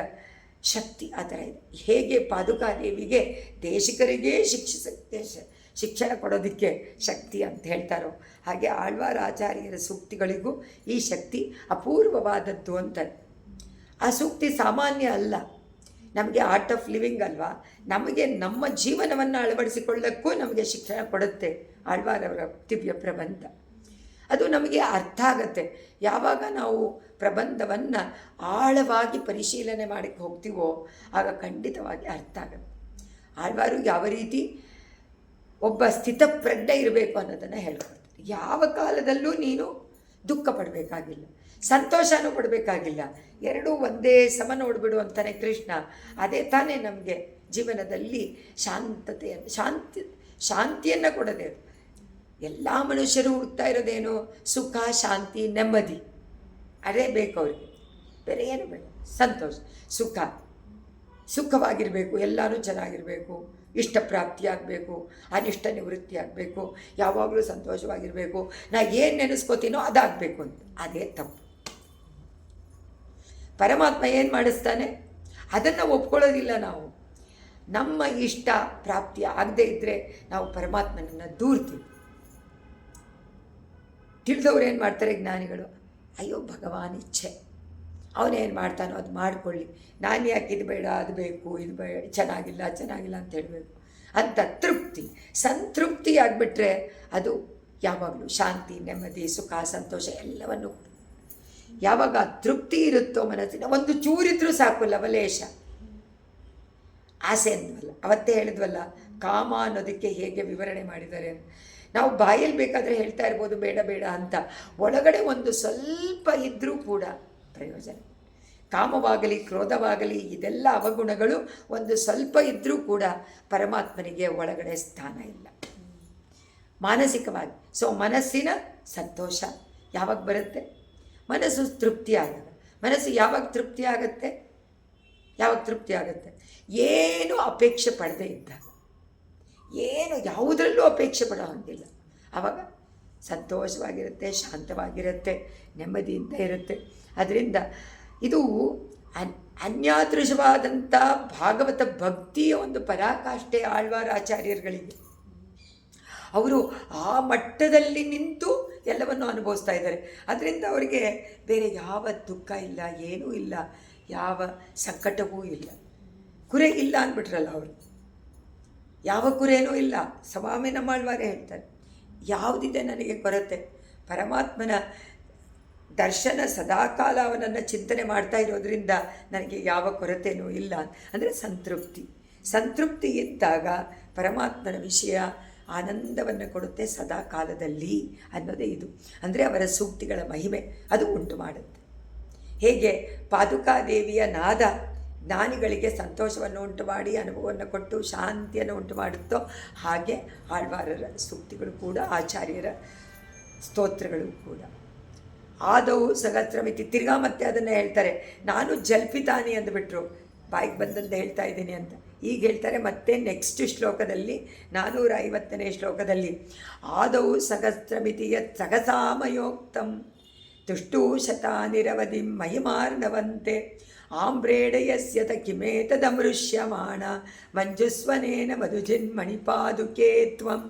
ಶಕ್ತಿ ಆ ಥರ ಇದೆ. ಹೇಗೆ ಪಾದುಕಾದೇವಿಗೆ ದೇಶಿಕರಿಗೆ ಶಿಕ್ಷಣ ಕೊಡೋದಕ್ಕೆ ಶಕ್ತಿ ಅಂತ ಹೇಳ್ತಾರೋ, ಹಾಗೆ ಆಳ್ವಾರ ಆಚಾರ್ಯರ ಸೂಕ್ತಿಗಳಿಗೂ ಈ ಶಕ್ತಿ ಅಪೂರ್ವವಾದದ್ದು ಅಂತಾರೆ. ಆ ಸೂಕ್ತಿ ಸಾಮಾನ್ಯ ಅಲ್ಲ, ನಮಗೆ ಆರ್ಟ್ ಆಫ್ ಲಿವಿಂಗ್ ಅಲ್ವಾ, ನಮಗೆ ನಮ್ಮ ಜೀವನವನ್ನು ಅಳವಡಿಸಿಕೊಳ್ಳಕ್ಕೂ ನಮಗೆ ಶಿಕ್ಷಣ ಕೊಡುತ್ತೆ ಆಳ್ವಾರವರ ದಿವ್ಯ ಪ್ರಬಂಧ. ಅದು ನಮಗೆ ಅರ್ಥ ಆಗುತ್ತೆ ಯಾವಾಗ ನಾವು ಪ್ರಬಂಧವನ್ನು ಆಳವಾಗಿ ಪರಿಶೀಲನೆ ಮಾಡಕ್ಕೆ ಹೋಗ್ತೀವೋ, ಆಗ ಖಂಡಿತವಾಗಿ ಅರ್ಥ ಆಗುತ್ತೆ. ಆಳ್ವಾರು ಯಾವ ರೀತಿ ಒಬ್ಬ ಸ್ಥಿತಪ್ರಜ್ಞೆ ಇರಬೇಕು ಅನ್ನೋದನ್ನು ಹೇಳ್ಕೊಡ್ತಾರೆ. ಯಾವ ಕಾಲದಲ್ಲೂ ನೀನು ದುಃಖ ಪಡಬೇಕಾಗಿಲ್ಲ, ಸಂತೋಷನೂ ಪಡಬೇಕಾಗಿಲ್ಲ, ಎರಡೂ ಒಂದೇ ಸಮ ನೋಡಿಬಿಡು ಅಂತಾನೆ ಕೃಷ್ಣ. ಅದೇ ತಾನೇ ನಮಗೆ ಜೀವನದಲ್ಲಿ ಶಾಂತಿಯನ್ನು ಕೊಡೋದೇ. ಎಲ್ಲ ಮನುಷ್ಯರು ಹುಡುಕ್ತಾ ಇರೋದೇನು, ಸುಖ, ಶಾಂತಿ, ನೆಮ್ಮದಿ, ಅದೇ ಬೇಕು ಅವ್ರಿಗೆ, ಬೇರೆ ಏನು ಬೇಡ. ಸಂತೋಷ, ಸುಖವಾಗಿರಬೇಕು, ಎಲ್ಲನೂ ಚೆನ್ನಾಗಿರಬೇಕು, ಇಷ್ಟ ಪ್ರಾಪ್ತಿಯಾಗಬೇಕು, ಅನಿಷ್ಟ ನಿವೃತ್ತಿ ಆಗಬೇಕು, ಯಾವಾಗಲೂ ಸಂತೋಷವಾಗಿರಬೇಕು, ನಾ ಏನು ನೆನೆಸ್ಕೋತೀನೋ ಅದಾಗಬೇಕು ಅಂತ. ಅದೇ ತಪ್ಪು. ಪರಮಾತ್ಮ ಏನು ಮಾಡಿಸ್ತಾನೆ ಅದನ್ನು ಒಪ್ಕೊಳ್ಳೋದಿಲ್ಲ ನಾವು. ನಮ್ಮ ಇಷ್ಟ ಪ್ರಾಪ್ತಿ ಆಗದೇ ಇದ್ದರೆ ನಾವು ಪರಮಾತ್ಮನನ್ನು ದೂರ್ತೀವಿ. ತಿಳಿದವ್ರು ಏನು ಮಾಡ್ತಾರೆ ಜ್ಞಾನಿಗಳು, ಅಯ್ಯೋ ಭಗವಾನ್ ಇಚ್ಛೆ, ಅವನೇನು ಮಾಡ್ತಾನೋ ಅದು ಮಾಡಿಕೊಳ್ಳಿ, ನಾನು ಯಾಕೆ ಇದು ಬೇಡ ಅದು ಬೇಕು, ಇದು ಬೇಡ, ಚೆನ್ನಾಗಿಲ್ಲ ಅಂತ ಹೇಳಬೇಕು ಅಂತ ಸಂತೃಪ್ತಿ ಆಗಿಬಿಟ್ರೆ ಅದು ಯಾವಾಗಲೂ ಶಾಂತಿ, ನೆಮ್ಮದಿ, ಸುಖ, ಸಂತೋಷ ಎಲ್ಲವನ್ನು. ಯಾವಾಗ ತೃಪ್ತಿ ಇರುತ್ತೋ ಮನಸ್ಸಿನ, ಒಂದು ಚೂರಿದ್ರೂ ಸಾಕು, ಲವಲೇಶ ಆಸೆ ಅಂದ್ವಲ್ಲ, ಅವತ್ತೇ ಹೇಳಿದ್ವಲ್ಲ ಕಾಮ ಅನ್ನೋದಕ್ಕೆ ಹೇಗೆ ವಿವರಣೆ ಮಾಡಿದ್ದಾರೆ. ನಾವು ಬಾಯಲ್ಲಿ ಬೇಕಾದರೆ ಹೇಳ್ತಾ ಇರ್ಬೋದು ಬೇಡ ಬೇಡ ಅಂತ, ಒಳಗಡೆ ಒಂದು ಸ್ವಲ್ಪ ಇದ್ದರೂ ಕೂಡ ಪ್ರಯೋಜನ. ಕಾಮವಾಗಲಿ ಕ್ರೋಧವಾಗಲಿ ಇದೆಲ್ಲ ಅವಗುಣಗಳು ಒಂದು ಸ್ವಲ್ಪ ಇದ್ದರೂ ಕೂಡ ಪರಮಾತ್ಮನಿಗೆ ಒಳಗಡೆ ಸ್ಥಾನ ಇಲ್ಲ ಮಾನಸಿಕವಾಗಿ. ಸೊ ಮನಸ್ಸಿನ ಸಂತೋಷ ಯಾವಾಗ ಬರುತ್ತೆ, ಮನಸ್ಸು ತೃಪ್ತಿ ಆಗಲ್ಲ. ಮನಸ್ಸು ಯಾವಾಗ ತೃಪ್ತಿ ಆಗುತ್ತೆ, ಏನು ಅಪೇಕ್ಷೆ ಪಡದೇ ಇದ್ದಾಗ, ಏನು ಯಾವುದರಲ್ಲೂ ಅಪೇಕ್ಷೆ ಪಡೋ ಹಾಗಿಲ್ಲ, ಆವಾಗ ಸಂತೋಷವಾಗಿರುತ್ತೆ, ಶಾಂತವಾಗಿರುತ್ತೆ, ನೆಮ್ಮದಿಯಿಂದ ಇರುತ್ತೆ. ಅದರಿಂದ ಇದು ಅನ್ಯಾದೃಶವಾದಂಥ ಭಾಗವತ ಭಕ್ತಿಯ ಒಂದು ಪರಾಕಾಷ್ಠೆ ಆಳ್ವಾರ ಆಚಾರ್ಯರುಗಳಿಗೆ. ಅವರು ಆ ಮಟ್ಟದಲ್ಲಿ ನಿಂತು ಎಲ್ಲವನ್ನು ಅನುಭವಿಸ್ತಾ ಇದ್ದಾರೆ. ಅದರಿಂದ ಅವರಿಗೆ ಬೇರೆ ಯಾವ ದುಃಖ ಇಲ್ಲ, ಏನೂ ಇಲ್ಲ, ಯಾವ ಸಂಕಟವೂ ಇಲ್ಲ, ಕುರೆ ಇಲ್ಲ ಅಂದ್ಬಿಟ್ರಲ್ಲ ಅವರು. ಯಾವ ಕುರೇನೂ ಇಲ್ಲ. ಸ್ವಾಮಿ ನಮ್ಮಾಳ್ವಾರೇ ಹೇಳ್ತಾರೆ, ಯಾವುದಿದೆ ನನಗೆ ಕೊರತೆ, ಪರಮಾತ್ಮನ ದರ್ಶನ ಸದಾಕಾಲ ಅವನನ್ನು ಚಿಂತನೆ ಮಾಡ್ತಾ ಇರೋದ್ರಿಂದ ನನಗೆ ಯಾವ ಕೊರತೆಯೂ ಇಲ್ಲ. ಅಂದರೆ ಸಂತೃಪ್ತಿ ಇದ್ದಾಗ ಪರಮಾತ್ಮನ ವಿಷಯ ಆನಂದವನ್ನು ಕೊಡುತ್ತೆ ಸದಾ ಕಾಲದಲ್ಲಿ ಅನ್ನೋದೇ ಇದು. ಅಂದರೆ ಅವರ ಸೂಕ್ತಿಗಳ ಮಹಿಮೆ ಅದು ಉಂಟು ಮಾಡುತ್ತೆ. ಹೇಗೆ ಪಾದುಕಾದೇವಿಯ ನಾದ ಜ್ಞಾನಿಗಳಿಗೆ ಸಂತೋಷವನ್ನು ಉಂಟು ಮಾಡಿ ಅನುಭವವನ್ನು ಕೊಟ್ಟು ಶಾಂತಿಯನ್ನು ಉಂಟು ಮಾಡುತ್ತೋ, ಹಾಗೆ ಆಳ್ವಾರರ ಸೂಕ್ತಿಗಳು ಕೂಡ, ಆಚಾರ್ಯರ ಸ್ತೋತ್ರಗಳು ಕೂಡ. ಆದವು ಸಹಸ್ರಮಿತಿ, ತಿರ್ಗಾ ಮತ್ತೆ ಅದನ್ನು ಹೇಳ್ತಾರೆ. ನಾನು ಜಲ್ಪಿತಾನಿ ಅಂದುಬಿಟ್ರು, ಬಾಯಿಗೆ ಬಂದಂತೆ ಹೇಳ್ತಾ ಇದ್ದೀನಿ ಅಂತ. ಈಗ ಹೇಳ್ತಾರೆ ಮತ್ತೆ ನೆಕ್ಸ್ಟ್ ಶ್ಲೋಕದಲ್ಲಿ 450ನೇ ಶ್ಲೋಕದಲ್ಲಿ, ಆದವು ಸಹಸ್ರಮಿತಿಯ ಸಹಸಾಮಯೋಕ್ತಂ ತುಷ್ಟೂ ಶತಾನಿರವಧಿಂ ಮಹಿಮಾರ್ಣವಂತೆ ಆಮ್ರೇಡಯಸ್ಯತ ಕಿಮೇತದಮೃಶ್ಯಮಾಣ ಮಂಜುಸ್ವನೇನ ಮಧುಜಿನ್ಮಣಿಪಾದುಕೇ ತ್ವಂ.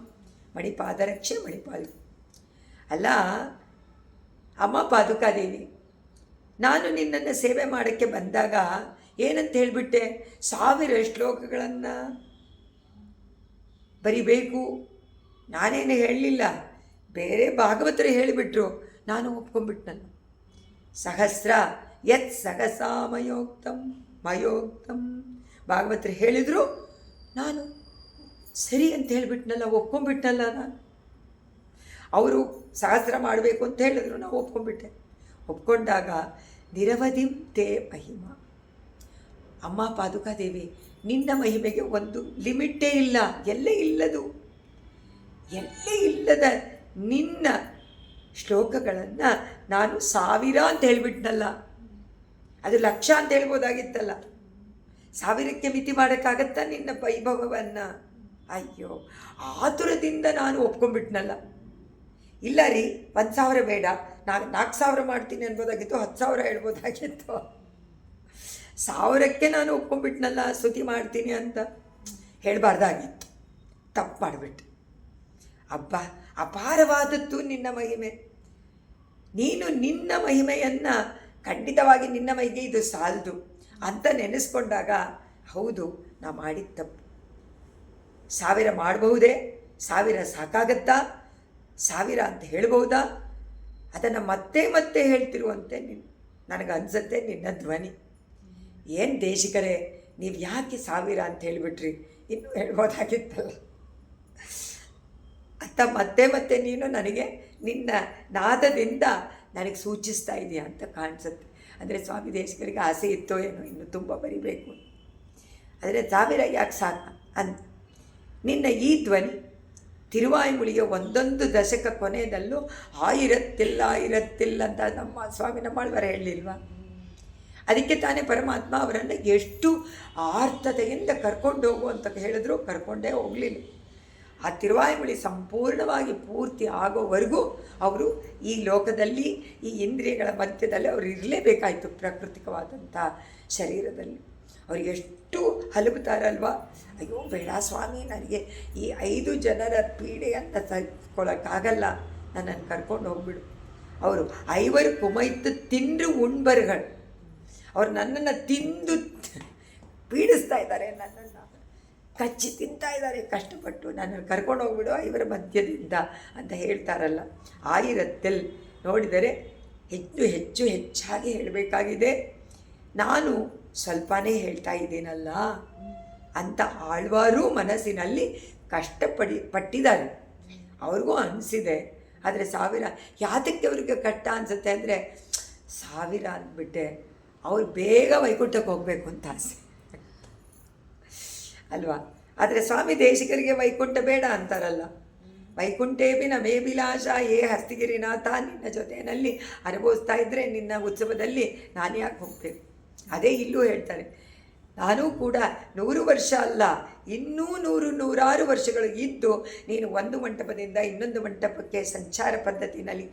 ಮಣಿಪಾದರಕ್ಷೆ ಅಲ್ಲ ಅಮ್ಮ ಪಾದುಕಾದೇವಿ, ನಾನು ನಿನ್ನನ್ನು ಸೇವೆ ಮಾಡೋಕ್ಕೆ ಬಂದಾಗ ಏನಂತ ಹೇಳಿಬಿಟ್ಟೆ, 1000 ಶ್ಲೋಕಗಳನ್ನು ಬರಿಬೇಕು. ನಾನೇನು ಹೇಳಲಿಲ್ಲ, ಬೇರೆ ಭಾಗವತರು ಹೇಳಿಬಿಟ್ರು, ನಾನು ಒಪ್ಕೊಂಡ್ಬಿಟ್ನಲ್ಲ. ಸಹಸ್ರ ಯತ್ ಸಹಸಾ ಮಯೋಕ್ತಂ ಭಾಗವತರು ಹೇಳಿದರು, ನಾನು ಸರಿ ಅಂತ ಹೇಳಿಬಿಟ್ನಲ್ಲ, ಒಪ್ಕೊಂಡ್ಬಿಟ್ನಲ್ಲ. ನಾನು ಅವರು ಸಹಸ್ರ ಮಾಡಬೇಕು ಅಂತ ಹೇಳಿದ್ರು, ನಾವು ಒಪ್ಕೊಂಡ್ಬಿಟ್ಟೆ. ಒಪ್ಕೊಂಡಾಗ ನಿರವಧಿಂ ತೇ ಮಹಿಮಾ. ಅಮ್ಮ ಪಾದುಕಾದೇವಿ, ನಿನ್ನ ಮಹಿಮೆಗೆ ಒಂದು ಲಿಮಿಟೇ ಇಲ್ಲ, ಎಲ್ಲೇ ಇಲ್ಲದ ನಿನ್ನ ಶ್ಲೋಕಗಳನ್ನು ನಾನು 1000 ಅಂತ ಹೇಳಿಬಿಟ್ನಲ್ಲ. ಅದು 1,00,000 ಅಂತ ಹೇಳ್ಬೋದಾಗಿತ್ತಲ್ಲ. 1000ಕ್ಕೆ ಮಿತಿ ಮಾಡೋಕ್ಕಾಗತ್ತಾ ನಿನ್ನ ವೈಭವವನ್ನು? ಅಯ್ಯೋ, ಆತುರದಿಂದ ನಾನು ಒಪ್ಕೊಂಡ್ಬಿಟ್ನಲ್ಲ. ಇಲ್ಲ ರೀ, 1,000 ಬೇಡ, 4,000 ಮಾಡ್ತೀನಿ ಅನ್ಬೋದಾಗಿತ್ತು, 10,000 ಹೇಳ್ಬೋದಾಗಿತ್ತು. 1000ಕ್ಕೆ ನಾನು ಒಪ್ಕೊಂಡ್ಬಿಟ್ನಲ್ಲ, ಸ್ತುತಿ ಮಾಡ್ತೀನಿ ಅಂತ ಹೇಳಬಾರ್ದಾಗಿತ್ತು. ತಪ್ಪು ಮಾಡಿಬಿಟ್ಟು. ಅಬ್ಬ, ಅಪಾರವಾದದ್ದು ನಿನ್ನ ಮಹಿಮೆ. ನೀನು ನಿನ್ನ ಮಹಿಮೆಯನ್ನು ಖಂಡಿತವಾಗಿ ನಿನ್ನ ಮೈಗೆ ಇದು ಸಾಲದು ಅಂತ ನೆನೆಸ್ಕೊಂಡಾಗ, ಹೌದು, ನಾ ಮಾಡಿದ ತಪ್ಪು. 1000 ಮಾಡಬಹುದೇ? 1000 ಸಾಕಾಗತ್ತಾ? 1000 ಅಂತ ಹೇಳ್ಬಹುದಾ? ಅದನ್ನು ಮತ್ತೆ ಮತ್ತೆ ಹೇಳ್ತಿರುವಂತೆ ನನಗನ್ಸುತ್ತೆ ನಿನ್ನ ಧ್ವನಿ. ಏನು ದೇಶಿಕರೇ, ನೀವು ಯಾಕೆ 1000 ಅಂತ ಹೇಳಿಬಿಟ್ರಿ? ಇನ್ನೂ ಹೇಳ್ಬೋದಾಗಿತ್ತಲ್ಲ ಅಂತ ಮತ್ತೆ ಮತ್ತೆ ನೀನು ನನಗೆ ನಿನ್ನ ನಾದದಿಂದ ನನಗೆ ಸೂಚಿಸ್ತಾ ಇದೆಯಾ ಅಂತ ಕಾಣಿಸುತ್ತೆ. ಅಂದರೆ ಸ್ವಾಮಿ ದೇಶಿಕರಿಗೆ ಆಸೆ ಇತ್ತೋ ಏನೋ ಇನ್ನೂ ತುಂಬ ಬರಿಬೇಕು. ಆದರೆ 1000 ಯಾಕೆ ಸಾಕು ಅಂತ ನಿನ್ನ ಈ ಧ್ವನಿ ತಿರುವಾಯ್ಮುಳಿಗೆ ಒಂದೊಂದು ದಶಕ ಕೊನೆಯದಲ್ಲೂ ಇರತ್ತಿಲ್ಲ ಅಂತ ನಮ್ಮ ಸ್ವಾಮಿ ನಮ್ಮಾಳ್ವಾರ ಹೇಳಲಿಲ್ವಾ? ಅದಕ್ಕೆ ತಾನೇ ಪರಮಾತ್ಮ ಅವರನ್ನು ಎಷ್ಟು ಆರ್ತತೆಯಿಂದ ಕರ್ಕೊಂಡು ಹೋಗು ಅಂತ ಹೇಳಿದ್ರು, ಕರ್ಕೊಂಡೇ ಹೋಗಲಿಲ್ಲ. ಆ ತಿರುವಾಯ್ಮುಳಿ ಸಂಪೂರ್ಣವಾಗಿ ಪೂರ್ತಿ ಆಗೋವರೆಗೂ ಅವರು ಈ ಲೋಕದಲ್ಲಿ, ಈ ಇಂದ್ರಿಯಗಳ ಮಧ್ಯದಲ್ಲಿ ಅವರು ಇರಲೇಬೇಕಾಯಿತು. ಪ್ರಾಕೃತಿಕವಾದಂಥ ಶರೀರದಲ್ಲಿ ಅವ್ರಿಗೆ ಎಷ್ಟು ಹಲುಬುತ್ತಾರಲ್ವ. ಅಯ್ಯೋ ಬೇಡ ಸ್ವಾಮಿ, ನನಗೆ ಈ 5 ಜನರ ಪೀಡೆ ಅಂತ ತಗೊಳಕ್ಕಾಗಲ್ಲ, ನನ್ನನ್ನು ಕರ್ಕೊಂಡು ಹೋಗ್ಬಿಡು. ಅವರು 5 ಕುಮೈತು ತಿಂದ್ರು ಉಣ್ಬರ್ಗಳು. ಅವ್ರು ನನ್ನನ್ನು ತಿಂದು ಪೀಡಿಸ್ತಾ ಇದ್ದಾರೆ, ನನ್ನನ್ನು ಕಚ್ಚಿ ತಿಂತಾ ಇದ್ದಾರೆ ಕಷ್ಟಪಟ್ಟು. ನನ್ನನ್ನು ಕರ್ಕೊಂಡು ಹೋಗ್ಬಿಡು 5 ಮಧ್ಯದಿಂದ ಅಂತ ಹೇಳ್ತಾರಲ್ಲ. 1000 ನೋಡಿದರೆ ಹೆಚ್ಚಾಗಿ ಹೇಳಬೇಕಾಗಿದೆ. ನಾನು ಸ್ವಲ್ಪನೇ ಹೇಳ್ತಾ ಇದ್ದೀನಲ್ಲ ಅಂತ ಆಳ್ವಾರೂ ಮನಸ್ಸಿನಲ್ಲಿ ಪಟ್ಟಿದ್ದಾರೆ. ಅವ್ರಿಗೂ ಅನಿಸಿದೆ. ಆದರೆ 1000 ಯಾತಕ್ಕೆ ಅವ್ರಿಗೆ ಕಷ್ಟ ಅನಿಸುತ್ತೆ ಅಂದರೆ, 1000 ಅಂದ್ಬಿಟ್ಟೆ ಅವ್ರು ಬೇಗ ವೈಕುಂಠಕ್ಕೆ ಹೋಗಬೇಕು ಅಂತ ಆಸೆ ಅಲ್ವಾ? ಆದರೆ ಸ್ವಾಮಿ ದೇಶಿಕರಿಗೆ ವೈಕುಂಠ ಬೇಡ ಅಂತಾರಲ್ಲ. ವೈಕುಂಠೇಪಿ ಮೇಭಿಲಾಷ ಹಸ್ತಿಗಿರಿನಾಥ, ನಿನ್ನ ಜೊತೆಯಲ್ಲಿ ಅನುಭವಿಸ್ತಾ ಇದ್ದರೆ ನಿನ್ನ ಉತ್ಸವದಲ್ಲಿ ನಾನು ಯಾಕೆ ಹೋಗ್ಬೇಕು? ಅದೇ ಇಲ್ಲೂ ಹೇಳ್ತಾರೆ, ನಾನೂ ಕೂಡ 100 ವರ್ಷ ಅಲ್ಲ, ಇನ್ನೂ 100-106 ವರ್ಷಗಳು ಇದ್ದು ನೀನು ಒಂದು ಮಂಟಪದಿಂದ ಇನ್ನೊಂದು ಮಂಟಪಕ್ಕೆ ಸಂಚಾರ ಪದ್ಧತಿನಲ್ಲಿ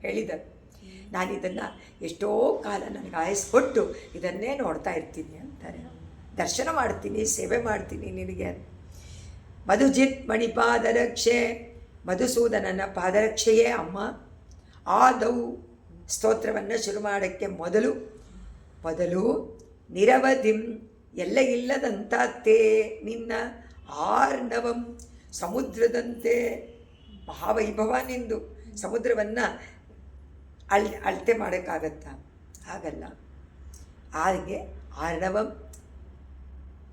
ಹೇಳಿದ್ದಾರೆ. ನಾನಿದನ್ನು ಎಷ್ಟೋ ಕಾಲ ನನಗೆ ಆಯಸ್ಕೊಟ್ಟು ಇದನ್ನೇ ನೋಡ್ತಾ ಇರ್ತೀನಿ ಅಂತಾರೆ. ದರ್ಶನ ಮಾಡ್ತೀನಿ, ಸೇವೆ ಮಾಡ್ತೀನಿ ನಿನಗೆ. ಮಧುಜಿತ್ ಮಣಿಪಾದರಕ್ಷೆ, ಮಧುಸೂದನನ ಪಾದರಕ್ಷೆಯೇ ಅಮ್ಮ. ಆದೌ ಸ್ತೋತ್ರವನ್ನು ಶುರು ಮಾಡೋಕ್ಕೆ ಮೊದಲು ನಿರವಧಿಂ ಎಲ್ಲ ಇಲ್ಲದಂಥ ತೇ ನಿನ್ನ ಆರ್ಣವಂ ಸಮುದ್ರದಂತೆ ಮಹಾವೈಭವ ನಿಂದು. ಸಮುದ್ರವನ್ನು ಅಳತೆ ಮಾಡೋಕ್ಕಾಗತ್ತಾ? ಆಗಲ್ಲ. ಹಾಗೆ ಆರ್ಣವಂ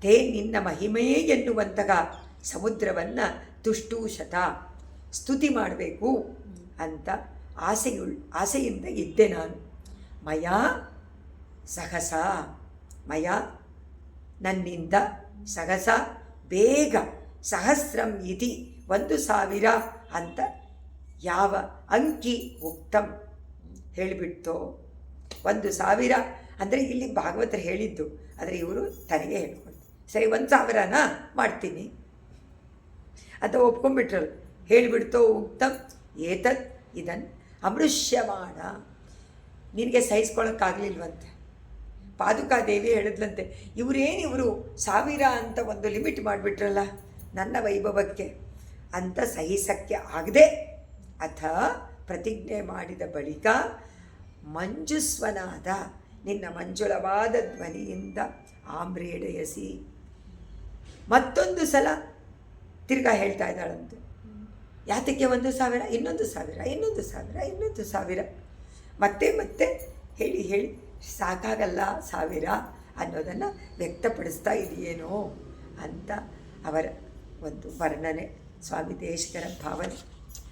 ತೇ ನಿನ್ನ ಮಹಿಮೆಯೇ ಎನ್ನುವಂತಹ ಸಮುದ್ರವನ್ನು ತುಷ್ಟೂಶತ ಸ್ತುತಿ ಮಾಡಬೇಕು ಅಂತ ಆಸೆಯಿಂದ ಇದ್ದೆ ನಾನು. ನನ್ನಿಂದ ಸಹಸ ಬೇಗ ಸಹಸ್ರಂ ಇತಿ 1,000 ಅಂತ ಯಾವ ಅಂಕಿ ಉಕ್ತಂ ಹೇಳಿಬಿಡ್ತೋ. 1,000 ಅಂದರೆ ಇಲ್ಲಿ ಭಾಗವತರು ಹೇಳಿದ್ದು, ಆದರೆ ಇವರು ತನಗೆ ಹೇಳ್ಕೊಳ್ತಾರೆ. ಸರಿ, 1,000ನ ಮಾಡ್ತೀನಿ ಅಂತ ಒಪ್ಕೊಂಡ್ಬಿಟ್ರಲ್ಲ. ಹೇಳಿಬಿಡ್ತೋ ಉಕ್ತಂ ಇದನ್ನು ಅಮೃಷ್ಯಮಾಣ. ನಿನಗೆ ಸಹಿಸ್ಕೊಳ್ಳೋಕ್ಕಾಗಲಿಲ್ವಂತೆ. ಪಾದುಕಾದೇವಿ ಹೇಳಿದ್ಲಂತೆ, ಇವರು 1000 ಅಂತ ಒಂದು ಲಿಮಿಟ್ ಮಾಡಿಬಿಟ್ರಲ್ಲ ನನ್ನ ವೈಭವಕ್ಕೆ ಅಂತ ಸಹಿಸಕ್ಕೆ ಆಗದೆ ಪ್ರತಿಜ್ಞೆ ಮಾಡಿದ ಬಳಿಕ ಮಂಜುಸ್ವನಾದ ನಿನ್ನ ಮಂಜುಳವಾದ ಧ್ವನಿಯಿಂದ ಆಮ್ರೇಡೆಯಸಿ. ಮತ್ತೊಂದು ಸಲ ತಿರ್ಗಾ ಹೇಳ್ತಾ ಇದ್ದಾಳಂತೆ, ಯಾತಕ್ಕೆ 1,000, ಇನ್ನೊಂದು 1,000, ಇನ್ನೊಂದು 1,000, ಇನ್ನೊಂದು 1,000, ಮತ್ತೆ ಮತ್ತೆ ಹೇಳಿ ಹೇಳಿ ಸಾಕಾಗಲ್ಲ 1,000 ಅನ್ನೋದನ್ನು ವ್ಯಕ್ತಪಡಿಸ್ತಾ ಇದೆಯೇನೋ ಅಂತ ಅವರ ಒಂದು ವರ್ಣನೆ, ಸ್ವಾಮಿ ದೇಶಿಕರ ಭಾವನೆ.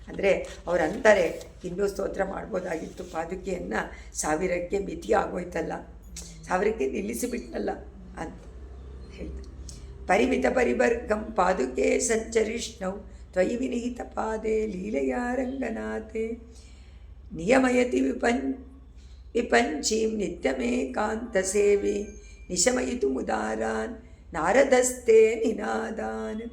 ಅಂದರೆ ಅವ್ರು ಅಂತಾರೆ, ಇನ್ನೂ ಸ್ತೋತ್ರ ಮಾಡ್ಬೋದಾಗಿತ್ತು, ಪಾದುಕೆಯನ್ನು 1,000ಕ್ಕೆ ಮಿತಿ ಆಗೋಯ್ತಲ್ಲ, 1,000ಕ್ಕೆ ನಿಲ್ಲಿಸಿಬಿಟ್ನಲ್ಲ ಅಂತ ಹೇಳ್ತಾರೆ. ಪರಿಮಿತ ಪರಿವರ್ಗಂ ಪಾದುಕೆ ಸಂಚರಿಷ್ಣೌ ತ್ವಯಿ ವಿನಿಹಿತ ಪಾದೆ ಲೀಲೆಯ ರಂಗನಾಥೆ ನಿಯಮಯತಿ ವಿಪಂಚೀಂ ನಿತ್ಯಮೇಕಾಂತ ಸೇವಿ ನಿಶಮಯಿತು ಮುದಾರಾನ್ ನಾರದಸ್ತೆ ನಿನಾದಾನ್.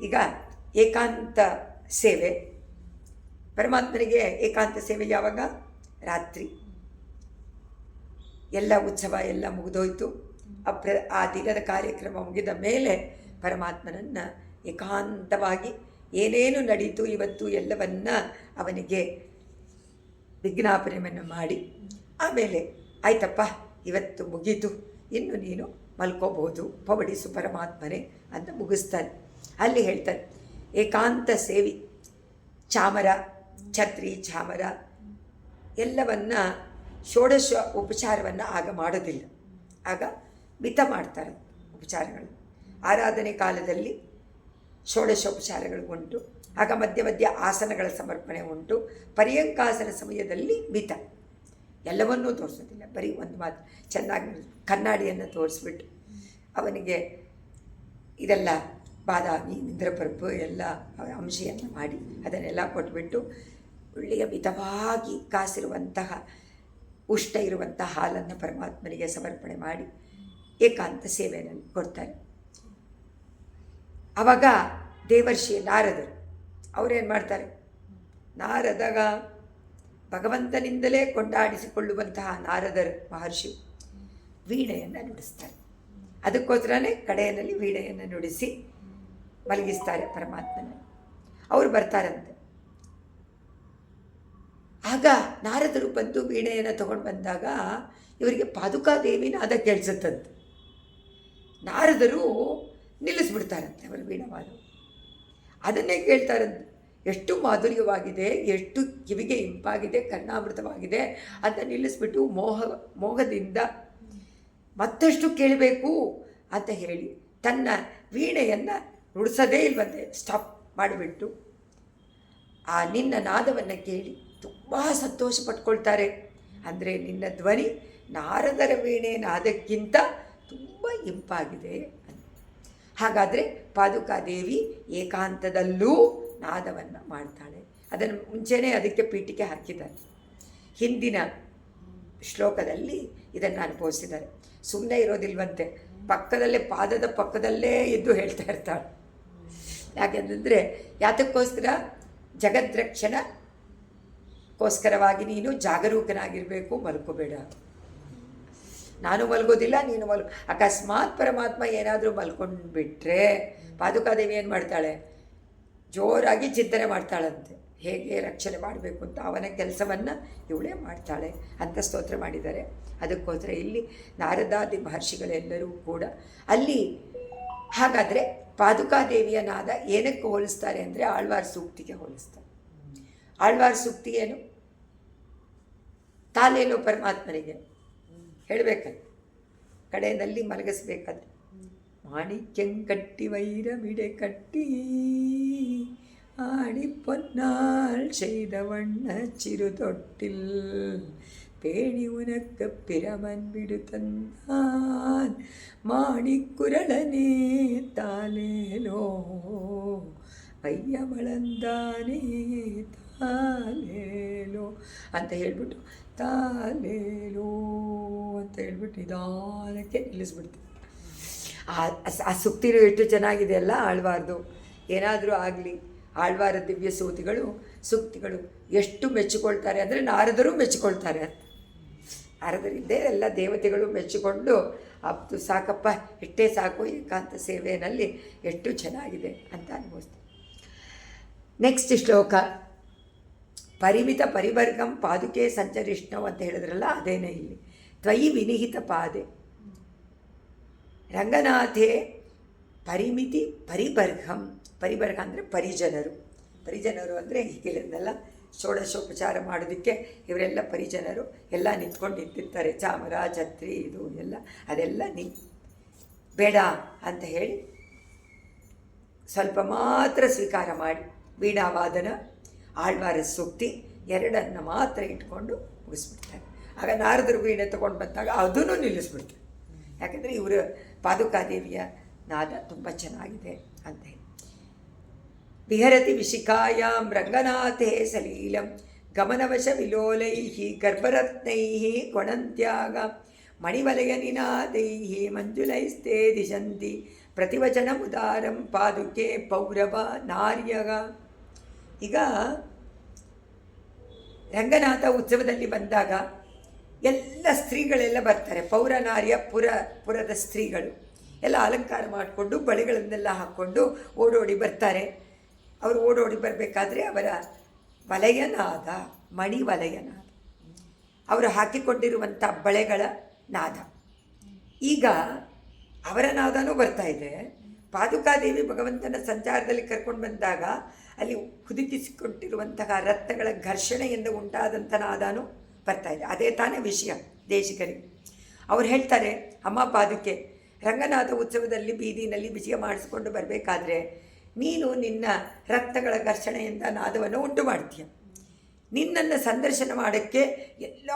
ಈಗ ಏಕಾಂತ ಸೇವೆ, ಪರಮಾತ್ಮನಿಗೆ ಏಕಾಂತ ಸೇವೆ ಯಾವಾಗ? ರಾತ್ರಿ ಎಲ್ಲ ಉತ್ಸವ ಎಲ್ಲ ಮುಗಿದೋಯ್ತು, ಆ ದಿನದ ಕಾರ್ಯಕ್ರಮ ಮುಗಿದ ಮೇಲೆ ಪರಮಾತ್ಮನನ್ನು ಏಕಾಂತವಾಗಿ ಏನೇನು ನಡೀತು ಇವತ್ತು ಎಲ್ಲವನ್ನ ಅವನಿಗೆ ವಿಜ್ಞಾಪನೆಯನ್ನು ಮಾಡಿ ಆಮೇಲೆ ಆಯ್ತಪ್ಪ ಇವತ್ತು ಮುಗೀತು, ಇನ್ನು ನೀನು ಮಲ್ಕೋಬಹುದು, ಪವಡಿಸು ಪರಮಾತ್ಮನೇ ಅಂತ ಮುಗಿಸ್ತಾನೆ. ಅಲ್ಲಿ ಹೇಳ್ತಾನೆ ಏಕಾಂತ ಸೇವಿ, ಚಾಮರ, ಛತ್ರಿ, ಚಾಮರ ಎಲ್ಲವನ್ನ ಷೋಡಶ ಉಪಚಾರವನ್ನು ಆಗ ಮಾಡೋದಿಲ್ಲ, ಆಗ ಮಿತ ಮಾಡ್ತಾರೆ ಉಪಚಾರಗಳು. ಆರಾಧನೆ ಕಾಲದಲ್ಲಿ ಷೋಡಶೋಪಚಾರಗಳು ಉಂಟು, ಆಗ ಮಧ್ಯ ಮಧ್ಯ ಆಸನಗಳ ಸಮರ್ಪಣೆ ಉಂಟು. ಪರ್ಯಂಕಾಸನ ಸಮಯದಲ್ಲಿ ಮಿತ, ಎಲ್ಲವನ್ನೂ ತೋರಿಸೋದಿಲ್ಲ, ಬರೀ ಒಂದು ಮಾತು ಚೆನ್ನಾಗಿ ಕನ್ನಡಿಯನ್ನು ತೋರಿಸ್ಬಿಟ್ಟು ಅವನಿಗೆ ಇದೆಲ್ಲ ಬಾದಾಮಿ ಇಂದ್ರಪರ್ಪು ಎಲ್ಲ ಅಂಶೆಯನ್ನು ಮಾಡಿ ಅದನ್ನೆಲ್ಲ ಕೊಟ್ಬಿಟ್ಟು ಒಳ್ಳೆಯ ಮಿತವಾಗಿ ಕಾಸಿರುವಂತಹ ಉಷ್ಣ ಇರುವಂತಹ ಹಾಲನ್ನು ಪರಮಾತ್ಮನಿಗೆ ಸಮರ್ಪಣೆ ಮಾಡಿ ಏಕಾಂತ ಸೇವೆಯನ್ನು ಕೊಡ್ತಾರೆ. ಆವಾಗ ದೇವರ್ಷಿ ನಾರದರು ಅವರೇನು ಮಾಡ್ತಾರೆ, ನಾರದಗ ಭಗವಂತನಿಂದಲೇ ಕೊಂಡಾಡಿಸಿಕೊಳ್ಳುವಂತಹ ನಾರದರು ಮಹರ್ಷಿ ವೀಣೆಯನ್ನು ನುಡಿಸ್ತಾರೆ. ಅದಕ್ಕೋಸ್ಕರನೇ ಕಡೆಯಲ್ಲಿ ವೀಣೆಯನ್ನು ನುಡಿಸಿ ಮಲಗಿಸ್ತಾರೆ ಪರಮಾತ್ಮನ. ಅವರು ಬರ್ತಾರಂತೆ. ಆಗ ನಾರದರು ಬಂದು ವೀಣೆಯನ್ನು ತಗೊಂಡು ಬಂದಾಗ ಇವರಿಗೆ ಪಾದುಕಾದೇವಿ ನಾದ ಕೇಳಿಸುತ್ತಂತೆ. ನಾರದರು ನಿಲ್ಲಿಸ್ಬಿಡ್ತಾರಂತೆ ಅವರ ವೀಣಾವಾದ, ಅದನ್ನೇ ಕೇಳ್ತಾರಂತೆ. ಎಷ್ಟು ಮಾಧುರ್ಯವಾಗಿದೆ, ಎಷ್ಟು ಕಿವಿಗೆ ಇಂಪಾಗಿದೆ, ಕರ್ಣಾಮೃತವಾಗಿದೆ ಅಂತ ನಿಲ್ಲಿಸ್ಬಿಟ್ಟು ಮೋಹದಿಂದ ಮತ್ತಷ್ಟು ಕೇಳಬೇಕು ಅಂತ ಹೇಳಿ ತನ್ನ ವೀಣೆಯನ್ನು ನುಡಿಸೋದೇ ಇಲ್ವಂತೆ, ಸ್ಟಾಪ್ ಮಾಡಿಬಿಟ್ಟು ಆ ನಿನ್ನ ನಾದವನ್ನು ಕೇಳಿ ತುಂಬ ಸಂತೋಷ ಪಟ್ಕೊಳ್ತಾರೆ. ಅಂದರೆ ನಿನ್ನ ಧ್ವನಿ ನಾರದರ ವೀಣೆ ನಾದಕ್ಕಿಂತ ತುಂಬ ಇಂಪಾಗಿದೆ. ಹಾಗಾದರೆ ಪಾದುಕಾದೇವಿ ಏಕಾಂತದಲ್ಲೂ ನಾದವನ್ನು ಮಾಡ್ತಾಳೆ. ಅದನ್ನು ಮುಂಚೆನೇ ಅದಕ್ಕೆ ಪೀಠಿಕೆ ಹಾಕಿದ್ದಾರೆ. ಹಿಂದಿನ ಶ್ಲೋಕದಲ್ಲಿ ಇದನ್ನು ಅನುಭವಿಸಿದ್ದಾರೆ. ಸುಮ್ಮನೆ ಇರೋದಿಲ್ವಂತೆ, ಪಕ್ಕದಲ್ಲೇ ಪಾದದ ಪಕ್ಕದಲ್ಲೇ ಇದ್ದು ಹೇಳ್ತಾ ಇರ್ತಾಳೆ. ಯಾಕೆಂದರೆ ಯಾತಕ್ಕೋಸ್ಕರ? ಜಗದ್ರಕ್ಷಣಕ್ಕೋಸ್ಕರವಾಗಿ ನೀನು ಜಾಗರೂಕನಾಗಿರಬೇಕು, ಮಲ್ಕೋಬೇಡ. ನಾನು ಮಲ್ಗೋದಿಲ್ಲ, ನೀನು ಅಕಸ್ಮಾತ್ ಪರಮಾತ್ಮ ಏನಾದರೂ ಮಲ್ಕೊಂಡು ಬಿಟ್ಟರೆ ಪಾದುಕಾದೇವಿ ಏನು ಮಾಡ್ತಾಳೆ? ಜೋರಾಗಿ ಚಿಂತನೆ ಮಾಡ್ತಾಳಂತೆ, ಹೇಗೆ ರಕ್ಷಣೆ ಮಾಡಬೇಕು ಅಂತ. ಅವನ ಕೆಲಸವನ್ನು ಇವಳೇ ಮಾಡ್ತಾಳೆ ಅಂತ ಸ್ತೋತ್ರ ಮಾಡಿದ್ದಾರೆ. ಅದಕ್ಕೋಸ್ಕರ ಇಲ್ಲಿ ನಾರದಾದಿ ಮಹರ್ಷಿಗಳೆಲ್ಲರೂ ಕೂಡ ಅಲ್ಲಿ. ಹಾಗಾದರೆ ಪಾದುಕಾದೇವಿಯ ನಾದ ಏನಕ್ಕೆ ಹೋಲಿಸ್ತಾರೆ ಅಂದರೆ ಆಳ್ವಾರ್ ಸೂಕ್ತಿಗೆ ಹೋಲಿಸ್ತಾರೆ. ಆಳ್ವಾರ್ ಸೂಕ್ತಿ ಏನು? ತಾಲೇಲೋ ಪರಮಾತ್ಮನಿಗೆ ಹೇಳಬೇಕಲ್ಲ, ಕಡೆಯಲ್ಲಿ ಮಲಗಿಸ್ಬೇಕಾದ್ರೆ ಮಾಣಿಕ್ಯಂಕಟ್ಟಿ ವೈರ ಮಿಡೆ ಕಟ್ಟಿ ஆடி பொன்னால் செய்த வண்ண சிறு தொட்டில் பேணி உனக்கு பிரமன் விடு தந்தான் மாணிக்குரளனே தாலேலோ ಅಯ್ಯವಳಂದಾನೇ ತಾಲೇಲೋ ಅಂತ ಹೇಳ್ಬಿಟ್ಟು ತಾಲೇಲೋ ಅಂತ ಹೇಳ್ಬಿಟ್ಟು ನಿಧಾನಕ್ಕೆ ನಿಲ್ಲಿಸ್ಬಿಡ್ತೀವಿ. ಆ ಸುಕ್ತಿರು ಎಷ್ಟು ಚೆನ್ನಾಗಿದೆ ಅಲ್ಲ ಆಳ್ವಾರ್ದು. ಏನಾದರೂ ಆಗಲಿ ಆಳ್ವಾರ ದಿವ್ಯ ಸೂಕ್ತಿಗಳು ಎಷ್ಟು ಮೆಚ್ಚಿಕೊಳ್ತಾರೆ ಅಂದರೆ ನಾರದರು ಮೆಚ್ಚಿಕೊಳ್ತಾರೆ ಅಂತ. ನಾರದರಿದ್ದೇ ಎಲ್ಲ ದೇವತೆಗಳು ಮೆಚ್ಚಿಕೊಂಡು ಅದು ಸಾಕಪ್ಪ, ಇಷ್ಟೇ ಸಾಕು ಏಕಾಂತ ಸೇವೆಯಲ್ಲಿ ಎಷ್ಟು ಚೆನ್ನಾಗಿದೆ ಅಂತ ಅನ್ಭವಿಸ್ತೀವಿ. ನೆಕ್ಸ್ಟ್ ಶ್ಲೋಕ ಪರಿಮಿತ ಪರಿವರ್ಗಂ ಪಾದುಕೆ ಸಂಚರಿಷ್ಣವ್ ಅಂತ ಹೇಳಿದ್ರಲ್ಲ, ಅದೇನೇ ಇಲ್ಲಿ. ತ್ವಯಿ ವಿನಿಹಿತ ಪಾದೆ ರಂಗನಾಥೇ ಪರಿಮಿತಿ ಪರಿವರ್ಗಂ. ಪರಿವರ್ಗ ಅಂದರೆ ಪರಿಜನರು. ಪರಿಜನರು ಅಂದರೆ ಹೀಗೆಲ್ಲ ಷೋಡಶೋಪಚಾರ ಮಾಡೋದಕ್ಕೆ ಇವರೆಲ್ಲ ಪರಿಜನರು ಎಲ್ಲ ನಿಂತ್ಕೊಂಡಿರ್ತಾರೆ. ಚಾಮರ ಛತ್ರಿ ಇದು ಎಲ್ಲ ಅದೆಲ್ಲ ಬೇಡ ಅಂತ ಹೇಳಿ ಸ್ವಲ್ಪ ಮಾತ್ರ ಸ್ವೀಕಾರ ಮಾಡಿ ವೀಣಾವಾದನ ಆಳ್ವಾರ ಸೂಕ್ತಿ ಎರಡನ್ನು ಮಾತ್ರ ಇಟ್ಕೊಂಡು ಮುಗಿಸ್ಬಿಡ್ತಾರೆ. ಆಗ ನಾರದರು ವೀಣೆ ತೊಗೊಂಡು ಬಂದಾಗ ಅದನ್ನು ನಿಲ್ಲಿಸ್ಬಿಡ್ತಾರೆ. ಯಾಕಂದರೆ ಇವರು ಪಾದುಕಾದೇವಿಯ ನಾದ ತುಂಬ ಚೆನ್ನಾಗಿದೆ ಅಂತ ಹೇಳಿ. ವಿಹರತಿ ವಿಶಿಖಾಯಾಂ ರಂಗನಾಥೇ ಸಲೀಲಂ ಗಮನವಶ ವಿಲೋಲೈಃ ಗರ್ಭರತ್ನೈಃ ಕೊಣಂತ್ಯಾಗ ಮಣಿವಲಯ ನಿನಾದೈಃ ಮಂಜುಲೈಸ್ತೆ ದಿಶಂತಿ ಪ್ರತಿವಚನಮುದಾರಂ ಪಾದುಕೆ ಪೌರವ ನಾರ್ಯಗ. ಈಗ ರಂಗನಾಥ ಉತ್ಸವದಲ್ಲಿ ಬಂದಾಗ ಎಲ್ಲ ಸ್ತ್ರೀಗಳೆಲ್ಲ ಬರ್ತಾರೆ. ಪೌರನಾರ್ಯ ಪುರದ ಸ್ತ್ರೀಗಳು ಎಲ್ಲ ಅಲಂಕಾರ ಮಾಡಿಕೊಂಡು ಬಳೆಗಳನ್ನೆಲ್ಲ ಹಾಕ್ಕೊಂಡು ಓಡೋಡಿ ಬರ್ತಾರೆ. ಅವರು ಓಡೋಡಿ ಬರಬೇಕಾದ್ರೆ ಅವರ ವಲಯನಾದ, ಮಣಿ ವಲಯನಾದ, ಅವರು ಹಾಕಿಕೊಂಡಿರುವಂಥ ಬಳೆಗಳ ನಾದ. ಈಗ ಅವರ ನಾದನೂ ಬರ್ತಾ ಇದೆ. ಪಾದುಕಾದೇವಿ ಭಗವಂತನ ಸಂಚಾರದಲ್ಲಿ ಕರ್ಕೊಂಡು ಬಂದಾಗ ಅಲ್ಲಿ ಹುದುಗಿಸಿಕೊಂಡಿರುವಂತಹ ರತ್ನಗಳ ಘರ್ಷಣೆಯಿಂದ ಉಂಟಾದಂಥ ನಾದನೂ ಬರ್ತಾ ಇದೆ. ಅದೇ ತಾನೇ ವಿಷಯ ದೇಶಿಕರಿಗೆ. ಅವ್ರು ಹೇಳ್ತಾರೆ, ಅಮ್ಮ ಪಾದುಕೆ, ರಂಗನಾಥ ಉತ್ಸವದಲ್ಲಿ ಬೀದಿನಲ್ಲಿ ವಿಜಯ ಮಾಡಿಸ್ಕೊಂಡು ಬರಬೇಕಾದ್ರೆ ನೀನು ನಿನ್ನ ರತ್ನಗಳ ಘರ್ಷಣೆಯಿಂದ ನಾದವನ್ನು ಉಂಟು ಮಾಡ್ತೀಯ. ನಿನ್ನನ್ನು ಸಂದರ್ಶನ ಮಾಡೋಕ್ಕೆ ಎಲ್ಲ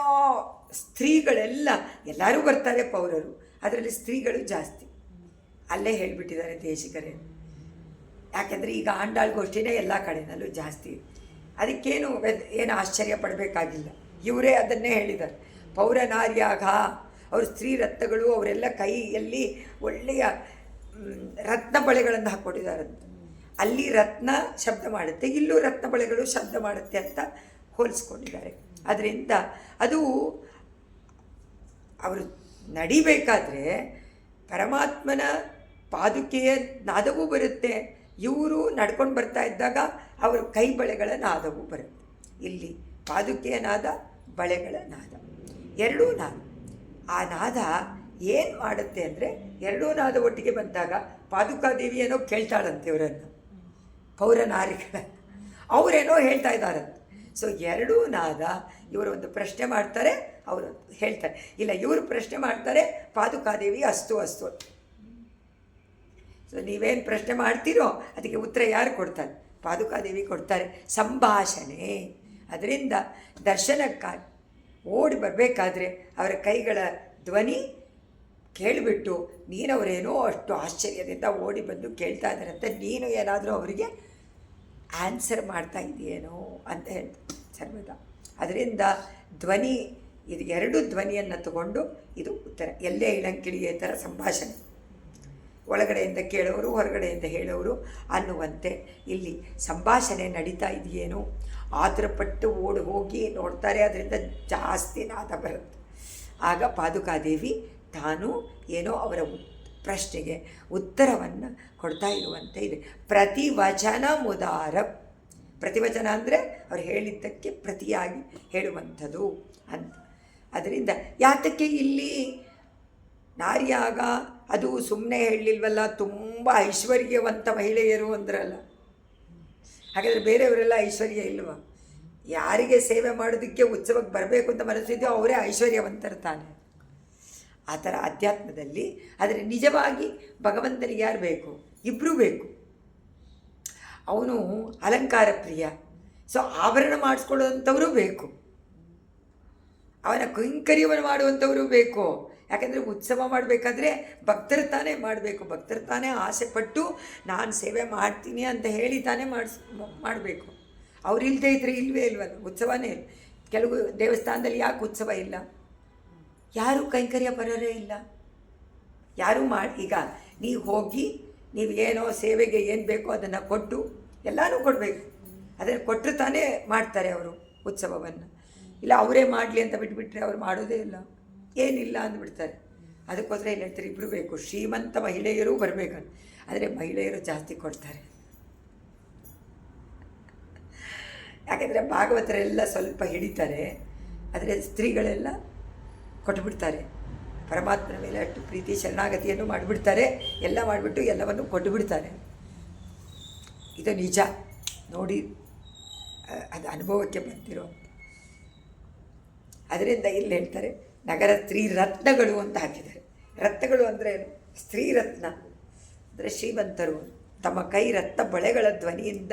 ಸ್ತ್ರೀಗಳೆಲ್ಲ ಎಲ್ಲರೂ ಬರ್ತಾರೆ, ಪೌರರು, ಅದರಲ್ಲಿ ಸ್ತ್ರೀಗಳು ಜಾಸ್ತಿ. ಅಲ್ಲೇ ಹೇಳಿಬಿಟ್ಟಿದ್ದಾರೆ ದೇಶಿಕರೇ. ಯಾಕೆಂದರೆ ಈಗ ಆಂಡಾಳ್ ಗೋಷ್ಠಿನೇ ಎಲ್ಲ ಕಡೆಯಲ್ಲೂ ಜಾಸ್ತಿ. ಅದಕ್ಕೇನು ಏನು ಆಶ್ಚರ್ಯ ಪಡಬೇಕಾಗಿಲ್ಲ. ಇವರೇ ಅದನ್ನೇ ಹೇಳಿದ್ದಾರೆ. ಪೌರನಾರ್ಯಾಗ ಅವರು ಸ್ತ್ರೀ ರತ್ನಗಳು, ಅವರೆಲ್ಲ ಕೈಯಲ್ಲಿ ಒಳ್ಳೆಯ ರತ್ನ ಬಳೆಗಳನ್ನು ಹಾಕ್ಕೊಟ್ಟಿದ್ದಾರಂತೆ. ಅಲ್ಲಿ ರತ್ನ ಶಬ್ದ ಮಾಡುತ್ತೆ, ಇಲ್ಲೂ ರತ್ನ ಬಳೆಗಳು ಶಬ್ದ ಮಾಡುತ್ತೆ ಅಂತ ಹೋಲಿಸ್ಕೊಂಡಿದ್ದಾರೆ. ಅದರಿಂದ ಅದು ಅವರು ನಡಿಬೇಕಾದ್ರೆ ಪರಮಾತ್ಮನ ಪಾದುಕೆಯ ನಾದವೂ ಬರುತ್ತೆ. ಇವರು ನಡ್ಕೊಂಡು ಬರ್ತಾ ಇದ್ದಾಗ ಅವರ ಕೈ ಬಳೆಗಳ ನಾದವೂ ಬರುತ್ತೆ. ಇಲ್ಲಿ ಪಾದುಕೆಯ ನಾದ, ಬಳೆಗಳ ನಾದ, ಎರಡೂ ನಾದ. ಆ ನಾದ ಏನು ಮಾಡುತ್ತೆ ಅಂದರೆ, ಎರಡೂ ನಾದ ಒಟ್ಟಿಗೆ ಬಂದಾಗ ಪಾದುಕಾದೇವಿ ಏನೋ ಕೇಳ್ತಾಳಂತೆ ಇವರನ್ನು, ಪೌರನಾರಿಗಳ ಅವರೇನೋ ಹೇಳ್ತಾ ಇದ್ದಾರಂತೆ. ಸೊ ಎರಡೂ ನಾದ, ಇವರು ಒಂದು ಪ್ರಶ್ನೆ ಮಾಡ್ತಾರೆ, ಅವರು ಹೇಳ್ತಾರೆ. ಇಲ್ಲ, ಇವರು ಪ್ರಶ್ನೆ ಮಾಡ್ತಾರೆ, ಪಾದುಕಾದೇವಿ ಅಸ್ತು ಅಸ್ತು. ಸೊ ನೀವೇನು ಪ್ರಶ್ನೆ ಮಾಡ್ತೀರೋ ಅದಕ್ಕೆ ಉತ್ತರ ಯಾರು ಕೊಡ್ತಾರೆ? ಪಾದುಕಾದೇವಿ ಕೊಡ್ತಾರೆ. ಸಂಭಾಷಣೆ. ಅದರಿಂದ ದರ್ಶನಕ್ಕಾಗಿ ಓಡಿ ಬರಬೇಕಾದ್ರೆ ಅವರ ಕೈಗಳ ಧ್ವನಿ ಕೇಳಿಬಿಟ್ಟು ನೀನವರೇನೋ ಅಷ್ಟು ಆಶ್ಚರ್ಯದಿಂದ ಓಡಿ ಬಂದು ಕೇಳ್ತಾ ಇದ್ದಾರಂತೆ, ನೀನು ಏನಾದರೂ ಅವರಿಗೆ ಆನ್ಸರ್ ಮಾಡ್ತಾ ಇದೆಯೇನೋ ಅಂತ ಹೇಳ್ತಾರೆ ಸರ್ವದಾ. ಅದರಿಂದ ಧ್ವನಿ, ಇದು ಎರಡು ಧ್ವನಿಯನ್ನು ತಗೊಂಡು ಇದು ಉತ್ತರ. ಎಲ್ಲೇ ಇಳಂಕಿಳಿಯೇ ಥರ ಸಂಭಾಷಣೆ, ಒಳಗಡೆಯಿಂದ ಕೇಳೋರು ಹೊರಗಡೆಯಿಂದ ಹೇಳೋರು ಅನ್ನುವಂತೆ ಇಲ್ಲಿ ಸಂಭಾಷಣೆ ನಡೀತಾ ಇದೆಯೇನೋ. ಆತುರಪಟ್ಟು ಓಡಿ ಹೋಗಿ ನೋಡ್ತಾರೆ, ಅದರಿಂದ ಜಾಸ್ತಿ ನಾದ ಬರುತ್ತೆ. ಆಗ ಪಾದುಕಾದೇವಿ ತಾನು ಏನೋ ಅವರ ಪ್ರಶ್ನೆಗೆ ಉತ್ತರವನ್ನು ಕೊಡ್ತಾ ಇರುವಂತೆ ಇದೆ. ಪ್ರತಿವಚನ ಮುದಾರ. ಪ್ರತಿವಚನ ಅಂದರೆ ಅವ್ರು ಹೇಳಿದ್ದಕ್ಕೆ ಪ್ರತಿಯಾಗಿ ಹೇಳುವಂಥದ್ದು ಅಂತ. ಅದರಿಂದ ಯಾತಕ್ಕೆ ಇಲ್ಲಿ ನಾರ್ಯಾಗ ಅದು ಸುಮ್ಮನೆ ಹೇಳಲಿಲ್ವಲ್ಲ, ತುಂಬ ಐಶ್ವರ್ಯವಂತ ಮಹಿಳೆಯರು ಅಂದ್ರಲ್ಲ. ಹಾಗಾದರೆ ಬೇರೆಯವರೆಲ್ಲ ಐಶ್ವರ್ಯ ಇಲ್ವ? ಯಾರಿಗೆ ಸೇವೆ ಮಾಡೋದಕ್ಕೆ ಉತ್ಸವಕ್ಕೆ ಬರಬೇಕು ಅಂತ ಮನಸ್ಸಿದೆಯೋ ಅವರೇ ಐಶ್ವರ್ಯವಂತರು ತಾನೆ. ಆ ಥರ ಅಧ್ಯಾತ್ಮದಲ್ಲಿ. ಆದರೆ ನಿಜವಾಗಿ ಭಗವಂತನಿಗೆ ಯಾರು ಬೇಕು? ಇಬ್ಬರೂ ಬೇಕು. ಅವನು ಅಲಂಕಾರ ಪ್ರಿಯ, ಸೊ ಆಭರಣ ಮಾಡಿಸ್ಕೊಳ್ಳುವಂಥವರು ಬೇಕು, ಅವನ ಕೈಂಕರ್ಯವನ್ನು ಮಾಡುವಂಥವರು ಬೇಕು. ಯಾಕೆಂದರೆ ಉತ್ಸವ ಮಾಡಬೇಕಾದ್ರೆ ಭಕ್ತರು ತಾನೇ ಮಾಡಬೇಕು, ಭಕ್ತರು ತಾನೇ ಆಸೆ ಪಟ್ಟು ನಾನು ಸೇವೆ ಮಾಡ್ತೀನಿ ಅಂತ ಹೇಳಿ ತಾನೇ ಮಾಡಬೇಕು. ಅವ್ರು ಇಲ್ಲದೆ ಇದ್ದರೆ ಇಲ್ಲವೇ ಇಲ್ವಲ್ಲ, ಉತ್ಸವನೇ ಇಲ್ಲ. ಕೆಲವು ದೇವಸ್ಥಾನದಲ್ಲಿ ಯಾಕೆ ಉತ್ಸವ ಇಲ್ಲ? ಯಾರೂ ಕೈಂಕರ್ಯ ಬರೋರೇ ಇಲ್ಲ, ಯಾರೂ ಈಗ ನೀವು ಹೋಗಿ ನೀವು ಏನೋ ಸೇವೆಗೆ ಏನು ಬೇಕೋ ಅದನ್ನು ಕೊಟ್ಟು ಎಲ್ಲನೂ ಕೊಡಬೇಕು. ಅದನ್ನು ಕೊಟ್ಟರು ತಾನೇ ಮಾಡ್ತಾರೆ ಅವರು ಉತ್ಸವವನ್ನು. ಇಲ್ಲ ಅವರೇ ಮಾಡಲಿ ಅಂತ ಬಿಟ್ಬಿಟ್ರೆ ಅವ್ರು ಮಾಡೋದೇ ಇಲ್ಲ, ಏನಿಲ್ಲ ಅಂದ್ಬಿಡ್ತಾರೆ. ಅದಕ್ಕೋಸ್ಕರ ಇಲ್ಲಿ ಹೇಳ್ತಾರೆ ಇಬ್ಬರು ಬೇಕು. ಶ್ರೀಮಂತ ಮಹಿಳೆಯರೂ ಬರಬೇಕಂತ, ಆದರೆ ಮಹಿಳೆಯರು ಜಾಸ್ತಿ ಕೊಡ್ತಾರೆ. ಯಾಕೆಂದರೆ ಭಾಗವತರೆಲ್ಲ ಸ್ವಲ್ಪ ಹಿಡಿತಾರೆ, ಆದರೆ ಸ್ತ್ರೀಗಳೆಲ್ಲ ಕೊಟ್ಟುಬಿಡ್ತಾರೆ. ಪರಮಾತ್ಮನ ಮೇಲೆ ಅಷ್ಟು ಪ್ರೀತಿ ಶರಣಾಗತಿಯನ್ನು ಮಾಡಿಬಿಡ್ತಾರೆ, ಎಲ್ಲ ಮಾಡಿಬಿಟ್ಟು ಎಲ್ಲವನ್ನು ಕೊಟ್ಟುಬಿಡ್ತಾರೆ. ಇದು ನಿಜ, ನೋಡಿ ಅದು ಅನುಭವಕ್ಕೆ ಬಂದಿರೋ. ಅದರಿಂದ ಇಲ್ಲಿ ಹೇಳ್ತಾರೆ ನಗರ ಸ್ತ್ರೀ ರತ್ನಗಳು ಅಂತ ಹಾಕಿದ್ದಾರೆ. ರತ್ನಗಳು ಅಂದರೆ ಏನು? ಸ್ತ್ರೀ ರತ್ನ ಅಂದರೆ ಶ್ರೀಮಂತರು ತಮ್ಮ ಕೈ ರತ್ನ ಬಳೆಗಳ ಧ್ವನಿಯಿಂದ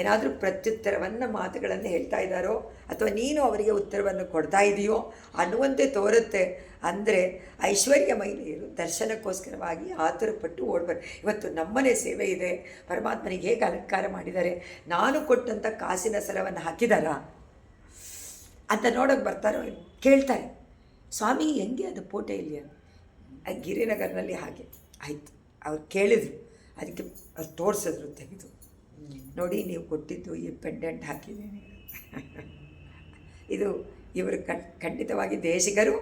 ಏನಾದರೂ ಪ್ರತ್ಯುತ್ತರವನ್ನು ಮಾತುಗಳನ್ನು ಹೇಳ್ತಾ ಇದ್ದಾರೋ ಅಥವಾ ನೀನು ಅವರಿಗೆ ಉತ್ತರವನ್ನು ಕೊಡ್ತಾ ಇದೆಯೋ ಅನ್ನುವಂತೆ ತೋರುತ್ತೆ. ಅಂದರೆ ಐಶ್ವರ್ಯ ಮಹಿಳೆಯರು ದರ್ಶನಕ್ಕೋಸ್ಕರವಾಗಿ ಆತುರಪಟ್ಟು ಓಡ್ಬಾರ್ದು. ಇವತ್ತು ನಮ್ಮನೆ ಸೇವೆ ಇದೆ, ಪರಮಾತ್ಮನಿಗೆ ಹೇಗೆ ಅಲಂಕಾರ ಮಾಡಿದ್ದಾರೆ, ನಾನು ಕೊಟ್ಟಂಥ ಕಾಸಿನ ಸರವನ್ನು ಹಾಕಿದಾರಾ ಅಂತ ನೋಡೋಕೆ ಬರ್ತಾರೋ, ಕೇಳ್ತಾರೆ ಸ್ವಾಮಿ ಹೆಂಗೆ ಅದು ಫೋಟೋ ಇಲ್ಲಿ ಅಂತ. ಗಿರಿನಗರ್ನಲ್ಲಿ ಹಾಗೆ ಆಯಿತು. ಅವ್ರು ಕೇಳಿದರು, ಅದಕ್ಕೆ ಅವ್ರು ತೋರಿಸಿದ್ರು ತೆಗೆದು, ನೋಡಿ ನೀವು ಕೊಟ್ಟಿದ್ದು ಈ ಪೆಂಡೆಂಟ್ ಹಾಕಿದ್ದೀನಿ. ಇದು ಇವರು ಖಂಡಿತವಾಗಿ ದೇಶಿಗರು.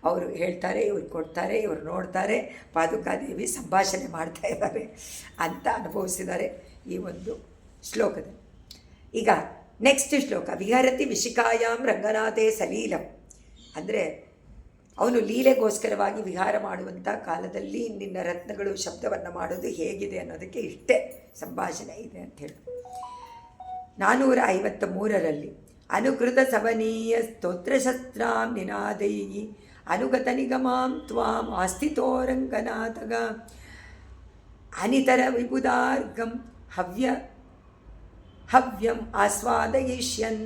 ಅವರು ಹೇಳ್ತಾರೆ, ಇವ್ರು ಕೊಡ್ತಾರೆ, ಇವರು ನೋಡ್ತಾರೆ, ಪಾದುಕಾದೇವಿ ಸಂಭಾಷಣೆ ಮಾಡ್ತಾ ಇದ್ದಾರೆ ಅಂತ ಅನುಭವಿಸಿದ್ದಾರೆ ಈ ಒಂದು ಶ್ಲೋಕದಲ್ಲಿ. ಈಗ ನೆಕ್ಸ್ಟ್ ಶ್ಲೋಕ, ವಿಹರತಿ ವಿಶಿಕಾಯಾಮ್ ರಂಗನಾಥೇ ಸಲೀಲಂ. ಅಂದರೆ ಅವನು ಲೀಲೆಗೋಸ್ಕರವಾಗಿ ವಿಹಾರ ಮಾಡುವಂಥ ಕಾಲದಲ್ಲಿ ನಿನ್ನ ರತ್ನಗಳು ಶಬ್ದವನ್ನು ಮಾಡೋದು ಹೇಗಿದೆ ಅನ್ನೋದಕ್ಕೆ ಇಷ್ಟೇ ಸಂಭಾಷಣೆ ಇದೆ ಅಂಥೇಳಿ. 453ರಲ್ಲಿ ಅನುಕೃತ ಸವನೀಯ ಸ್ತೋತ್ರಶಸ್ತ್ರಾಂ ನಿನಾದೈ ಅನುಗತ ನಿಗಮಾಂ ತ್ವಾಂ ಆಸ್ಥಿತೋರಂಗನಾಥಗ ಅನಿತರ ವಿಬುಧಾರ್ಗಂ ಹವ್ಯಂ ಆಸ್ವಾದಯಿಷ್ಯನ್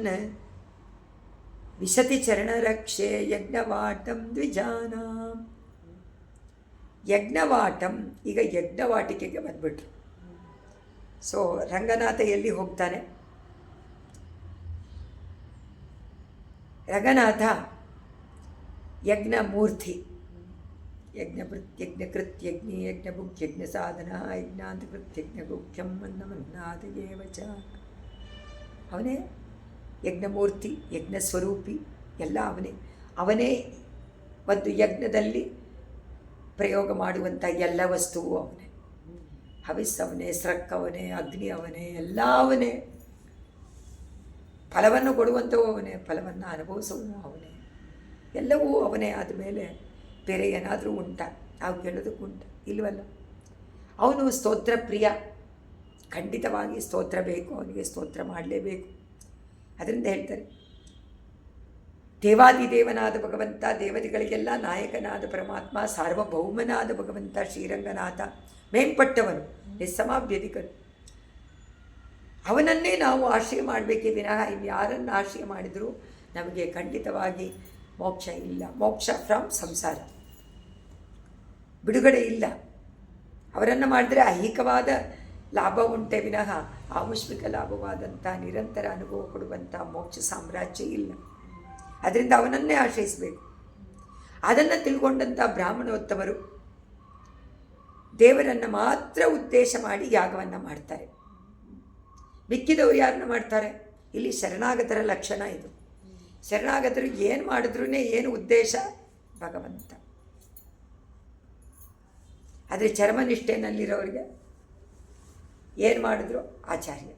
ವಿಶತಿ ಚರಣರಕ್ಷೆ ಯಜ್ಞವಾಟಂ ದ್ವಿಜಾನಾಂ. ಯಜ್ಞವಾಟಂ, ಈಗ ಯಜ್ಞವಾಟಿಕೆಗೆ ಬಂದ್ಬಿಟ್ರು. ಸೊ ರಂಗನಾಥ ಎಲ್ಲಿ ಹೋಗ್ತಾನೆ? ರಂಗನಾಥ ಯಜ್ಞಮೂರ್ತಿ, ಯಜ್ಞಕೃತ್ ಯಜ್ಞಿ ಯಜ್ಞಭುಕ್ ಯಜ್ಞ ಸಾಧನ ಯಜ್ಞಾಂತಕೃತ್ ಯಜ್ಞಗುಖ್ಯಂ ಅನ್ನಮನ್ನಾದಯೇವ ಚ. ಅವನೇ ಯಜ್ಞಮೂರ್ತಿ, ಯಜ್ಞಸ್ವರೂಪಿ, ಎಲ್ಲ ಅವನೇ ಒಂದು ಯಜ್ಞದಲ್ಲಿ ಪ್ರಯೋಗ ಮಾಡುವಂಥ ಎಲ್ಲ ವಸ್ತುವು ಅವನೇ. ಹವಿಸ್ಸವನೇ, ಸ್ರಕ್ಕವನೇ, ಅಗ್ನಿ ಅವನೇ, ಎಲ್ಲ ಅವನೇ. ಫಲವನ್ನು ಕೊಡುವಂಥವು ಅವನೇ, ಫಲವನ್ನು ಅನುಭವಿಸುವನು ಅವನೇ, ಎಲ್ಲವೂ ಅವನೇ. ಆದಮೇಲೆ ಬೇರೆ ಏನಾದರೂ ಉಂಟ? ನಾವು ಕೇಳೋದಕ್ಕೆ ಉಂಟ? ಇಲ್ಲವಲ್ಲ. ಅವನು ಸ್ತೋತ್ರ ಪ್ರಿಯ, ಖಂಡಿತವಾಗಿ ಸ್ತೋತ್ರ ಬೇಕು ಅವನಿಗೆ, ಸ್ತೋತ್ರ ಮಾಡಲೇಬೇಕು. ಅದರಿಂದ ಹೇಳ್ತಾರೆ, ದೇವಾದಿದೇವನಾದ ಭಗವಂತ, ದೇವತೆಗಳಿಗೆಲ್ಲ ನಾಯಕನಾದ ಪರಮಾತ್ಮ, ಸಾರ್ವಭೌಮನಾದ ಭಗವಂತ ಶ್ರೀರಂಗನಾಥ ಮೇಂಪಟ್ಟವನು, ನಿಸ್ಸಮಾಭ್ಯಧಿಕನು. ಅವನನ್ನೇ ನಾವು ಆಶ್ರಯ ಮಾಡಬೇಕೇ ವಿನಃ ಇನ್ಯಾರನ್ನು ಆಶ್ರಯ ಮಾಡಿದರೂ ನಮಗೆ ಖಂಡಿತವಾಗಿ ಮೋಕ್ಷ ಇಲ್ಲ. ಮೋಕ್ಷ ಫ್ರಮ್ ಸಂಸಾರ, ಬಿಡುಗಡೆ ಇಲ್ಲ. ಅವರನ್ನು ಮಾಡಿದ್ರೆ ಐಹಿಕವಾದ ಲಾಭ ಉಂಟೆ ವಿನಃ ಆಮುಷ್ಮಿಕ ಲಾಭವಾದಂಥ ನಿರಂತರ ಅನುಭವ ಕೊಡುವಂಥ ಮೋಕ್ಷ ಸಾಮ್ರಾಜ್ಯ ಇಲ್ಲ. ಅದರಿಂದ ಅವನನ್ನೇ ಆಶ್ರಯಿಸಬೇಕು. ಅದನ್ನು ತಿಳ್ಕೊಂಡಂಥ ಬ್ರಾಹ್ಮಣೋತ್ತಮರು ದೇವರನ್ನು ಮಾತ್ರ ಉದ್ದೇಶ ಮಾಡಿ ಯಾಗವನ್ನು ಮಾಡ್ತಾರೆ. ಮಿಕ್ಕಿದವರು ಯಾರನ್ನ ಮಾಡ್ತಾರೆ? ಇಲ್ಲಿ ಶರಣಾಗತರ ಲಕ್ಷಣ ಇದು. ಶರಣಾಗತರು ಏನು ಮಾಡಿದ್ರೂ ಏನು ಉದ್ದೇಶ? ಭಗವಂತ. ಆದರೆ ಚರ್ಮನಿಷ್ಠೆನಲ್ಲಿರೋರಿಗೆ ಏನು ಮಾಡಿದ್ರು? ಆಚಾರ್ಯ.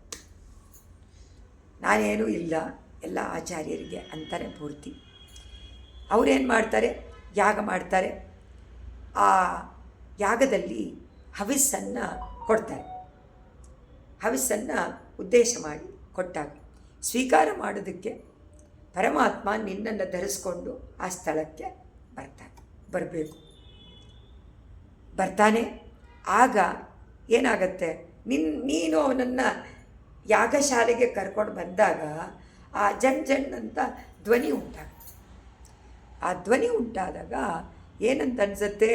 ನಾನೇನೂ ಇಲ್ಲ, ಎಲ್ಲ ಆಚಾರ್ಯರಿಗೆ ಅಂತಾರೆ ಪೂರ್ತಿ. ಅವರೇನು ಮಾಡ್ತಾರೆ? ಯಾಗ ಮಾಡ್ತಾರೆ. ಆ ಯಾಗದಲ್ಲಿ ಹವಿಸ್ಸನ್ನು ಕೊಡ್ತಾರೆ. ಹವಿಸ್ಸನ್ನು ಉದ್ದೇಶ ಮಾಡಿ ಕೊಟ್ಟಾಗ ಸ್ವೀಕಾರ ಮಾಡೋದಕ್ಕೆ ಪರಮಾತ್ಮ ನಿನ್ನನ್ನು ಧರಿಸ್ಕೊಂಡು ಆ ಸ್ಥಳಕ್ಕೆ ಬರ್ತಾನೆ. ಆಗ ಏನಾಗತ್ತೆ? ನೀನು ಅವನನ್ನು ಯಾಗಶಾಲೆಗೆ ಕರ್ಕೊಂಡು ಬಂದಾಗ ಆ ಜಣ್ ಅಂತ ಧ್ವನಿ ಉಂಟಾಗುತ್ತೆ. ಆ ಧ್ವನಿ ಉಂಟಾದಾಗ ಏನಂತ ಅನಿಸುತ್ತೆ?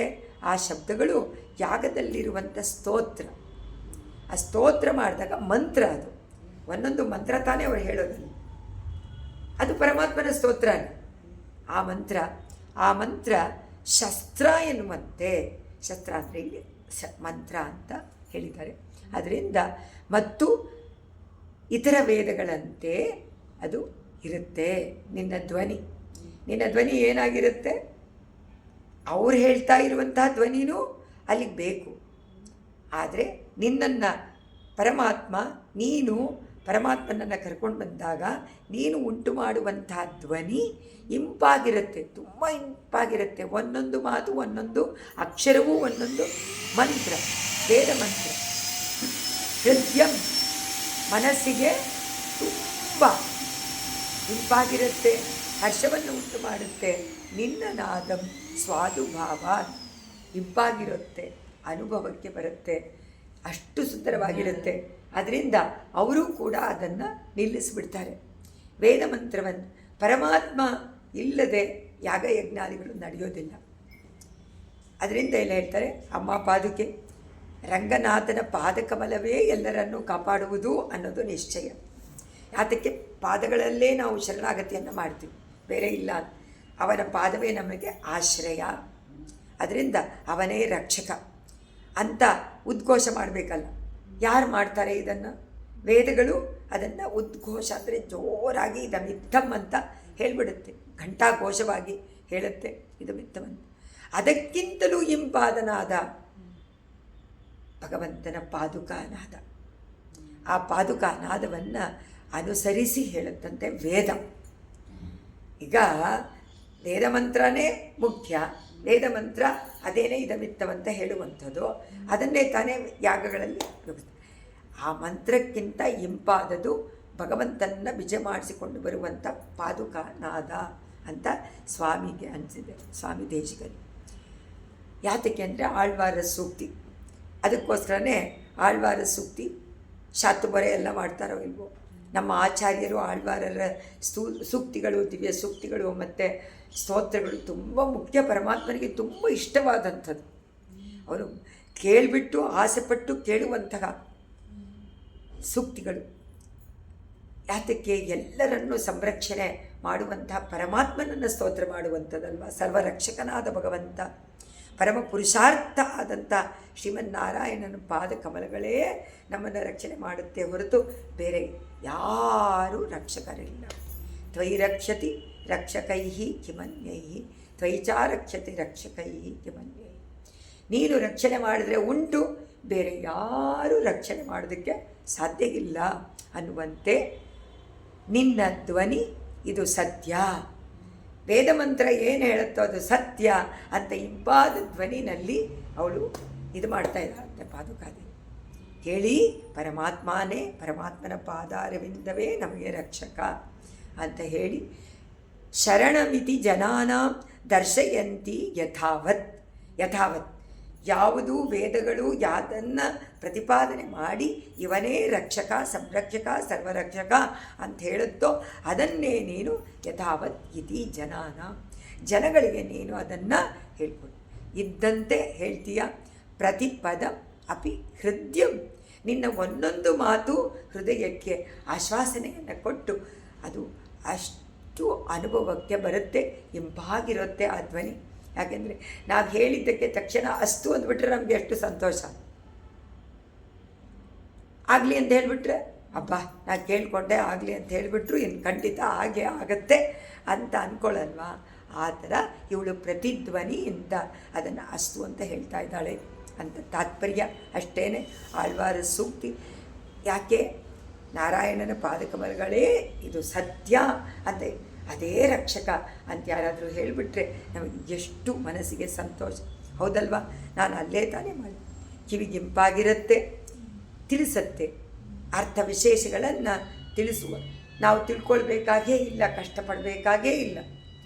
ಆ ಶಬ್ದಗಳು ಯಾಗದಲ್ಲಿರುವಂಥ ಸ್ತೋತ್ರ. ಆ ಸ್ತೋತ್ರ ಮಾಡಿದಾಗ ಮಂತ್ರ, ಅದು ಒಂದೊಂದು ಮಂತ್ರ ತಾನೇ ಅವರು ಹೇಳೋದನ್ನು, ಅದು ಪರಮಾತ್ಮನ ಸ್ತೋತ್ರನೇ. ಆ ಮಂತ್ರ ಶಸ್ತ್ರ ಎನ್ನುವಂತೆ, ಶಸ್ತ್ರ ಅಂದರೆ ಇಲ್ಲಿ ಮಂತ್ರ ಅಂತ ಹೇಳಿದ್ದಾರೆ. ಅದರಿಂದ ಮತ್ತು ಇತರ ವೇದಗಳಂತೆ ಅದು ಇರುತ್ತೆ. ನಿನ್ನ ಧ್ವನಿ ಏನಾಗಿರುತ್ತೆ? ಅವ್ರು ಹೇಳ್ತಾ ಇರುವಂತಹ ಧ್ವನಿನೂ ಅಲ್ಲಿಗೆ ಬೇಕು. ಆದರೆ ನಿನ್ನನ್ನು ಪರಮಾತ್ಮ ನೀನು ಪರಮಾತ್ಮನನ್ನು ಕರ್ಕೊಂಡು ಬಂದಾಗ ನೀನು ಉಂಟು ಮಾಡುವಂತಹ ಧ್ವನಿ ಇಂಪಾಗಿರುತ್ತೆ, ತುಂಬ ಇಂಪಾಗಿರುತ್ತೆ. ಒಂದೊಂದು ಮಾತು, ಒಂದೊಂದು ಅಕ್ಷರವೂ ಒಂದೊಂದು ಮಂತ್ರ, ವೇದ ಮಂತ್ರ. ಹೃದಯಂ ಮನಸ್ಸಿಗೆ ತುಂಬ ಇಂಪಾಗಿರುತ್ತೆ, ಹರ್ಷವನ್ನು ಉಂಟು ಮಾಡುತ್ತೆ. ನಿನ್ನ ನಾದಂ ಸ್ವಾದುಭಾವ ಇಂಪಾಗಿರುತ್ತೆ, ಅನುಭವಕ್ಕೆ ಬರುತ್ತೆ, ಅಷ್ಟು ಸುಂದರವಾಗಿರುತ್ತೆ. ಅದರಿಂದ ಅವರು ಕೂಡ ಅದನ್ನು ನಿಲ್ಲಿಸಿಬಿಡ್ತಾರೆ. ವೇದ ಮಂತ್ರವನ್ನು ಪರಮಾತ್ಮ ಇಲ್ಲದೆ ಯಾಗಯಜ್ಞಾದಿಗಳು ನಡೆಯೋದಿಲ್ಲ. ಅದರಿಂದ ಎಲ್ಲ ಹೇಳ್ತಾರೆ, ಅಮ್ಮ ಪಾದುಕೆ ರಂಗನಾಥನ ಪಾದಕಮಲವೇ ಎಲ್ಲರನ್ನೂ ಕಾಪಾಡುವುದು ಅನ್ನೋದು ನಿಶ್ಚಯ. ಯಾತಕ್ಕೆ ಪಾದಗಳಲ್ಲೇ ನಾವು ಶರಣಾಗತಿಯನ್ನು ಮಾಡ್ತೀವಿ, ಬೇರೆ ಇಲ್ಲ. ಅವನ ಪಾದವೇ ನಮಗೆ ಆಶ್ರಯ, ಅದರಿಂದ ಅವನೇ ರಕ್ಷಕ ಅಂತ ಉದ್ಘೋಷ ಮಾಡಬೇಕಲ್ಲ. ಯಾರು ಮಾಡ್ತಾರೆ ಇದನ್ನು? ವೇದಗಳು ಅದನ್ನು ಉದ್ಘೋಷ ಅಂದರೆ ಜೋರಾಗಿ ಇದಮಿತ್ತಮ್ ಅಂತ ಹೇಳಿಬಿಡುತ್ತೆ, ಘಂಟಾಘೋಷವಾಗಿ ಹೇಳುತ್ತೆ ಇದಮಿತ್ತಮಂತ. ಅದಕ್ಕಿಂತಲೂ ಇಂಪಾದನಾದ ಭಗವಂತನ ಪಾದುಕಾನಾದ. ಆ ಪಾದುಕಾನಾದವನ್ನು ಅನುಸರಿಸಿ ಹೇಳುತ್ತಂತೆ ವೇದ. ಈಗ ವೇದ ಮಂತ್ರನೇ ಮುಖ್ಯ, ವೇದ ಮಂತ್ರ ಅದೇನೇ ಇದಮಿತ್ತವಂತ ಹೇಳುವಂಥದ್ದು, ಅದನ್ನೇ ತಾನೇ ಯಾಗಗಳಲ್ಲಿ ಉಪಯೋಗಿಸ್ತಾರೆ. ಆ ಮಂತ್ರಕ್ಕಿಂತ ಇಂಪಾದದು ಭಗವಂತನ ವಿಜಯ ಮಾಡಿಸಿಕೊಂಡು ಬರುವಂಥ ಪಾದುಕಾನಾದ ಅಂತ ಸ್ವಾಮಿಗೆ ಅನಿಸಿದೆ, ಸ್ವಾಮಿ ದೇಶಿಗರು. ಯಾತಕ್ಕೆ ಅಂದರೆ ಆಳ್ವಾರ ಸೂಕ್ತಿ, ಅದಕ್ಕೋಸ್ಕರನೇ ಆಳ್ವಾರ ಸೂಕ್ತಿ ಶಾತುಬರೆ ಎಲ್ಲ ಮಾಡ್ತಾರೋ ಇಲ್ವೋ, ನಮ್ಮ ಆಚಾರ್ಯರು ಆಳ್ವಾರರ ಸೂಕ್ತಿಗಳು, ದಿವ್ಯ ಸೂಕ್ತಿಗಳು ಮತ್ತು ಸ್ತೋತ್ರಗಳು ತುಂಬ ಮುಖ್ಯ, ಪರಮಾತ್ಮನಿಗೆ ತುಂಬ ಇಷ್ಟವಾದಂಥದ್ದು. ಅವರು ಕೇಳಿಬಿಟ್ಟು ಆಸೆಪಟ್ಟು ಕೇಳುವಂತಹ ಸೂಕ್ತಿಗಳು. ಯಾತಕ್ಕೆ? ಎಲ್ಲರನ್ನೂ ಸಂರಕ್ಷಣೆ ಮಾಡುವಂತಹ ಪರಮಾತ್ಮನನ್ನು ಸ್ತೋತ್ರ ಮಾಡುವಂಥದ್ದಲ್ವ. ಸರ್ವರಕ್ಷಕನಾದ ಭಗವಂತ, ಪರಮ ಪುರುಷಾರ್ಥ ಆದಂಥ ಶ್ರೀಮನ್ನಾರಾಯಣನ ಪಾದ ಕಮಲಗಳೇ ನಮ್ಮನ್ನು ರಕ್ಷಣೆ ಮಾಡುತ್ತೆ ಹೊರತು ಬೇರೆ ಯಾರೂ ರಕ್ಷಕರಿಲ್ಲ. ತ್ವಯಿ ರಕ್ಷತಿ ರಕ್ಷಕೈ ಕಿಮನ್ಯೈ ತ್ವಯಿ ಚ ರಕ್ಷತಿ ರಕ್ಷಕೈ ಕಿಮನ್ಯೈ. ನೀನು ರಕ್ಷಣೆ ಮಾಡಿದರೆ ಉಂಟು, ಬೇರೆ ಯಾರೂ ರಕ್ಷಣೆ ಮಾಡೋದಕ್ಕೆ ಸಾಧ್ಯ ಇಲ್ಲ ಅನ್ನುವಂತೆ ನಿನ್ನ ಧ್ವನಿ ಇದು ಸತ್ಯ. ವೇದ ಮಂತ್ರ ಏನು ಹೇಳುತ್ತೋ ಅದು ಸತ್ಯ ಅಂತ ಇಂಪಾದ ಧ್ವನಿನಲ್ಲಿ ಅವಳು ಇದು ಮಾಡ್ತಾ ಇದ್ದಾಳಂತೆ ಪಾದುಕಾದೇವಿ. ಕೇಳಿ, ಪರಮಾತ್ಮನೇ, ಪರಮಾತ್ಮನ ಪಾದಾರವಿಂದವೇ ನಮಗೆ ರಕ್ಷಕ ಅಂತ ಹೇಳಿ, ಶರಣಮಿತಿ ಜನಾನಾಂ ದರ್ಶಯಂತಿ ಯಥಾವತ್. ಯಥಾವತ್ ಯಾವುದು ವೇದಗಳು ಯಾವುದನ್ನು ಪ್ರತಿಪಾದನೆ ಮಾಡಿ ಇವನೇ ರಕ್ಷಕ, ಸಂರಕ್ಷಕ, ಸರ್ವರಕ್ಷಕ ಅಂತ ಹೇಳುತ್ತೋ ಅದನ್ನೇ ನೀನು ಯಥಾವತ್ ಇತಿ ಜನಗಳಿಗೆ ನೀನು ಅದನ್ನು ಹೇಳ್ಕೊಡು. ಇದ್ದಂತೆ ಹೇಳ್ತೀಯ. ಪ್ರತಿಪದ ಅಪಿ ಹೃದಯಂ, ನಿನ್ನ ಒಂದೊಂದು ಮಾತು ಹೃದಯಕ್ಕೆ ಆಶ್ವಾಸನೆಯನ್ನು ಕೊಟ್ಟು ಅದು ಅಷ್ಟು ಅನುಭವಕ್ಕೆ ಬರುತ್ತೆ, ಇಂಪಾಗಿರುತ್ತೆ ಆ ಧ್ವನಿ. ಯಾಕೆಂದರೆ ನಾವು ಹೇಳಿದ್ದಕ್ಕೆ ತಕ್ಷಣ ಅಷ್ಟು ಅಂದ್ಬಿಟ್ರೆ ನಮಗೆ ಎಷ್ಟು ಸಂತೋಷ. ಆಗಲಿ ಅಂತ ಹೇಳಿಬಿಟ್ರೆ ಅಬ್ಬಾ ನಾನು ಕೇಳಿಕೊಂಡೆ ಆಗಲಿ ಅಂತ ಹೇಳಿಬಿಟ್ರು ಇನ್ನು ಖಂಡಿತ ಹಾಗೆ ಆಗತ್ತೆ ಅಂತ ಅಂದ್ಕೊಳ್ಳಲ್ವಾ. ಆ ಥರ ಇವಳು ಪ್ರತಿಧ್ವನಿಯಿಂದ ಅದನ್ನು ಅಷ್ಟು ಅಂತ ಹೇಳ್ತಾ ಇದ್ದಾಳೆ ಅಂತ ತಾತ್ಪರ್ಯ. ಅಷ್ಟೇ ಆಳ್ವಾರ ಸೂಕ್ತಿ. ಯಾಕೆ? ನಾರಾಯಣನ ಪಾದಕಮಲಗಳೇ ಇದು ಸತ್ಯ ಅಂತ, ಅದೇ ರಕ್ಷಕ ಅಂತ ಯಾರಾದರೂ ಹೇಳಿಬಿಟ್ರೆ ನಮಗೆ ಎಷ್ಟು ಮನಸ್ಸಿಗೆ ಸಂತೋಷ. ಹೌದಲ್ವಾ? ನಾನು ಅಲ್ಲೇ ತಾನೇ ಮಾಡಿ ಕಿವಿಗಿಂಪಾಗಿರುತ್ತೆ, ತಿಳಿಸತ್ತೆ, ಅರ್ಥ ವಿಶೇಷಗಳನ್ನು ತಿಳಿಸುವ. ನಾವು ತಿಳ್ಕೊಳ್ಬೇಕಾಗೇ ಇಲ್ಲ, ಕಷ್ಟಪಡಬೇಕಾಗೇ ಇಲ್ಲ.